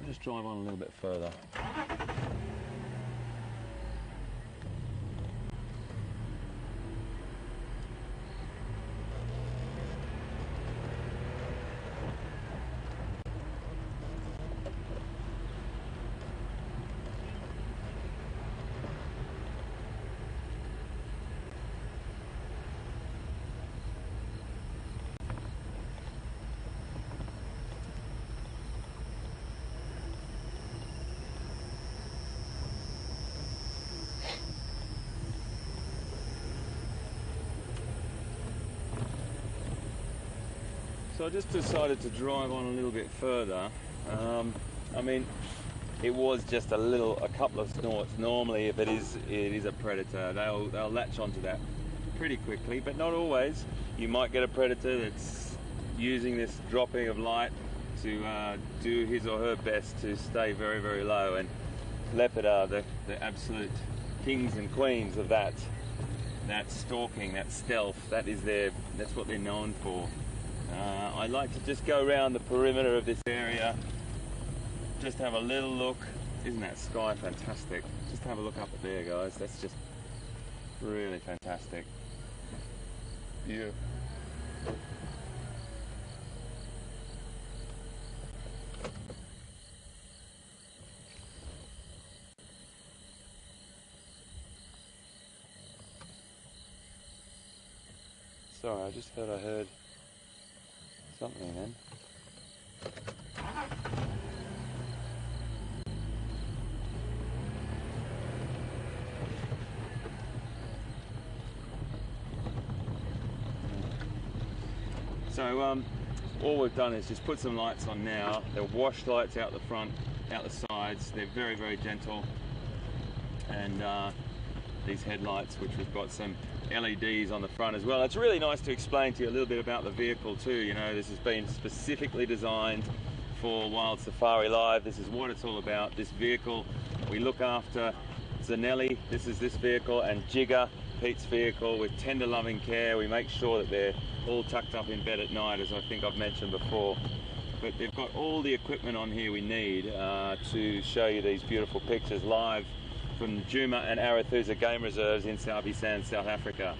Just drive on a little bit further. So I just decided to drive on a little bit further. I mean, it was just a couple of snorts. Normally, if it is a predator, they'll latch onto that pretty quickly, but not always. You might get a predator that's using this dropping of light to do his or her best to stay very, very low. And leopard are the absolute kings and queens of that stalking, that stealth. That's what they're known for. I like to just go around the perimeter of this area, just have a little look. Isn't that sky fantastic? Just have a look up there, guys. That's just really fantastic. Beautiful. Sorry, I just thought I heard something then. So all we've done is just put some lights on now. They're washed lights out the front, out the sides. They're very, very gentle. And these headlights, which we've got some LEDs on the front as well. It's really nice to explain to you a little bit about the vehicle too. You know, this has been specifically designed for Wild Safari Live. This is what it's all about. This vehicle, we look after Zanelli, this is this vehicle, and Jigger, Pete's vehicle, with tender loving care. We make sure that they're all tucked up in bed at night, as I think I've mentioned before. But they've got all the equipment on here we need to show you these beautiful pictures live from the Djuma and Arathusa game reserves in Sabi Sands, South Africa.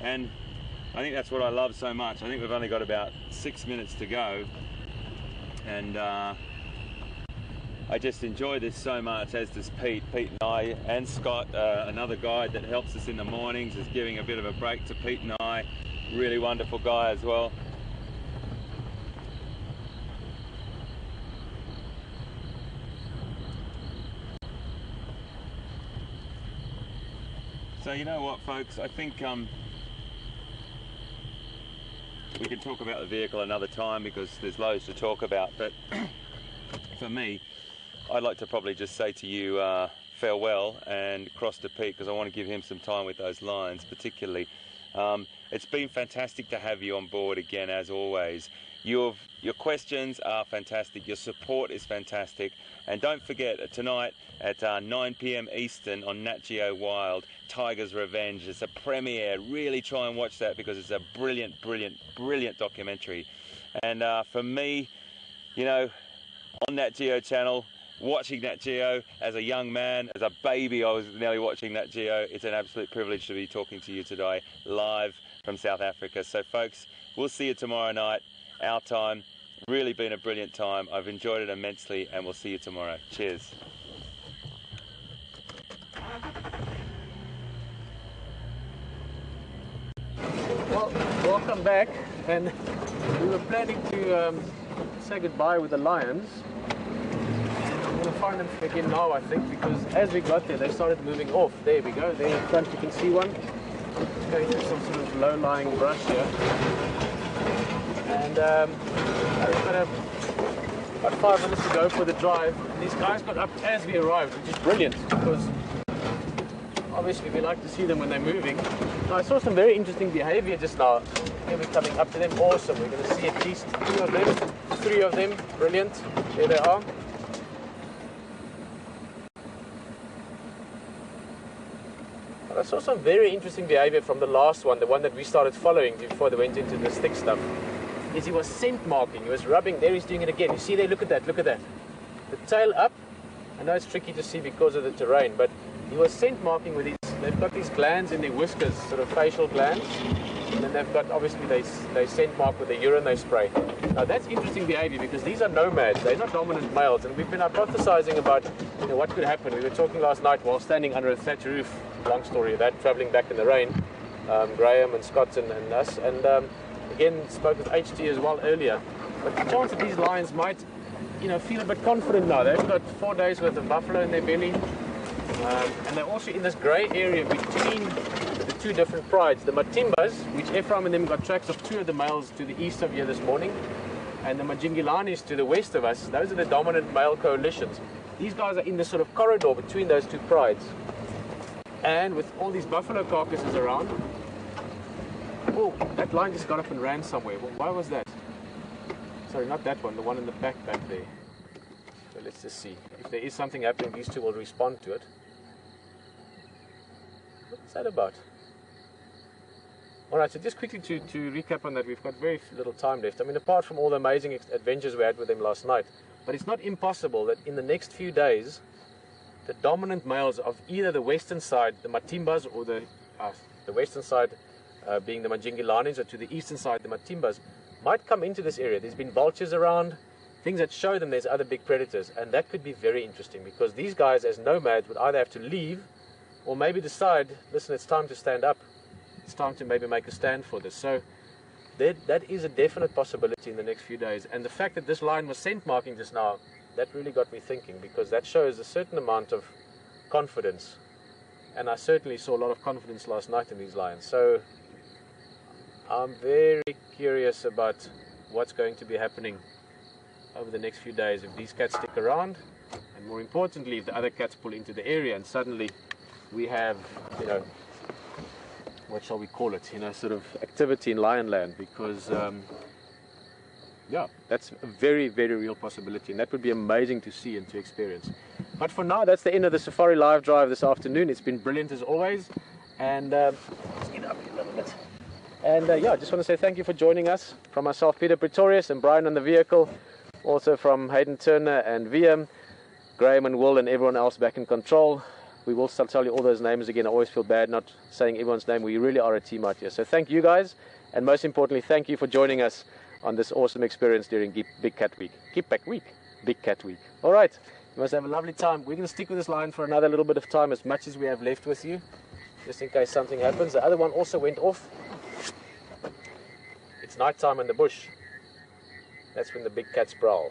And I think that's what I love so much. I think we've only got about 6 minutes to go, and I just enjoy this so much, as does Pete and I, and Scott, another guide that helps us in the mornings, is giving a bit of a break to Pete and I. Really wonderful guy as well. So you know what, folks, I think we can talk about the vehicle another time because there's loads to talk about, but for me, I'd like to probably just say to you farewell and cross to Pete, because I want to give him some time with those lions particularly. It's been fantastic to have you on board again, as always. Your questions are fantastic, your support is fantastic, and don't forget, tonight at 9 PM Eastern on Nat Geo Wild, Tiger's Revenge. It's a premiere. Really try and watch that because it's a brilliant, brilliant, brilliant documentary. And for me, you know, on Nat Geo channel, watching Nat Geo as a young man, as a baby, I was nearly watching Nat Geo. It's an absolute privilege to be talking to you today, live from South Africa. So folks, we'll see you tomorrow night, our time. Really been a brilliant time. I've enjoyed it immensely, and we'll see you tomorrow. Cheers. Well, welcome back, and we were planning to say goodbye with the lions. I'm going to find them again now, I think, because as we got there, they started moving off. There we go. There in front, you can see one. It's going through some sort of low-lying brush here. And we've got about 5 minutes to go for the drive. And these guys got up as we arrived, which is brilliant, because obviously we like to see them when they're moving. Now, I saw some very interesting behavior just now. Here we're coming up to them. Awesome. We're going to see at least 2 of them, 3 of them. Brilliant. There they are. But I saw some very interesting behavior from the last one, the one that we started following before they went into this thick stuff. Is he was scent marking. He was rubbing. There he's doing it again. You see there? Look at that. Look at that. The tail up. I know it's tricky to see because of the terrain, but he was scent marking with these. They've got these glands in their whiskers, sort of facial glands, and then they've got, obviously they scent mark with the urine they spray. Now that's interesting behavior because these are nomads. They're not dominant males, and we've been hypothesizing about, you know, what could happen. We were talking last night while standing under a thatch roof. Long story of that, traveling back in the rain. Graham and Scott and us, and again spoke with HT as well earlier. But the chance that these lions might, you know, feel a bit confident now. They've got 4 days worth of buffalo in their belly. And they're also in this grey area between the 2 different prides. The Matimbas, which Ephraim and them got tracks of 2 of the males to the east of here this morning. and the Majingilanis to the west of us, those are the dominant male coalitions. These guys are in this sort of corridor between those two prides. And with all these buffalo carcasses around, oh, that line just got up and ran somewhere. Well, why was that? Sorry, not that one, the one in the back there. So let's just see. If there is something happening, these two will respond to it. What's that about? Alright, so just quickly to recap on that, we've got very little time left. I mean, apart from all the amazing adventures we had with them last night, but it's not impossible that in the next few days, the dominant males of either the western side, the Matimbas, or the western side being the Majingilanis, or to the eastern side, the Matimbas, might come into this area. There's been vultures around, things that show them there's other big predators, and that could be very interesting because these guys as nomads would either have to leave or maybe decide, listen, it's time to stand up. It's time to maybe make a stand for this. So that is a definite possibility in the next few days. And the fact that this line was scent marking just now, that really got me thinking, because that shows a certain amount of confidence. And I certainly saw a lot of confidence last night in these lions. So I'm very curious about what's going to be happening over the next few days if these cats stick around, and more importantly, if the other cats pull into the area and suddenly we have, you know, what shall we call it, you know, sort of activity in Lionland, because yeah, that's a very, very real possibility, and that would be amazing to see and to experience. But for now, that's the end of the Safari Live Drive this afternoon. It's been brilliant as always, and let's get up here a little bit. And yeah, I just want to say thank you for joining us. From myself, Peter Pretorius, and Brian on the vehicle, also from Hayden Turner and VM, Graham and Will and everyone else back in control. We will still tell you all those names again. I always feel bad not saying everyone's name. We really are a team out here. So thank you guys, and most importantly, thank you for joining us on this awesome experience during Big Cat Week. Big Cat Week. All right, you must have a lovely time. We're going to stick with this line for another little bit of time, as much as we have left with you, just in case something happens. The other one also went off. It's night time in the bush. That's when the big cats prowl.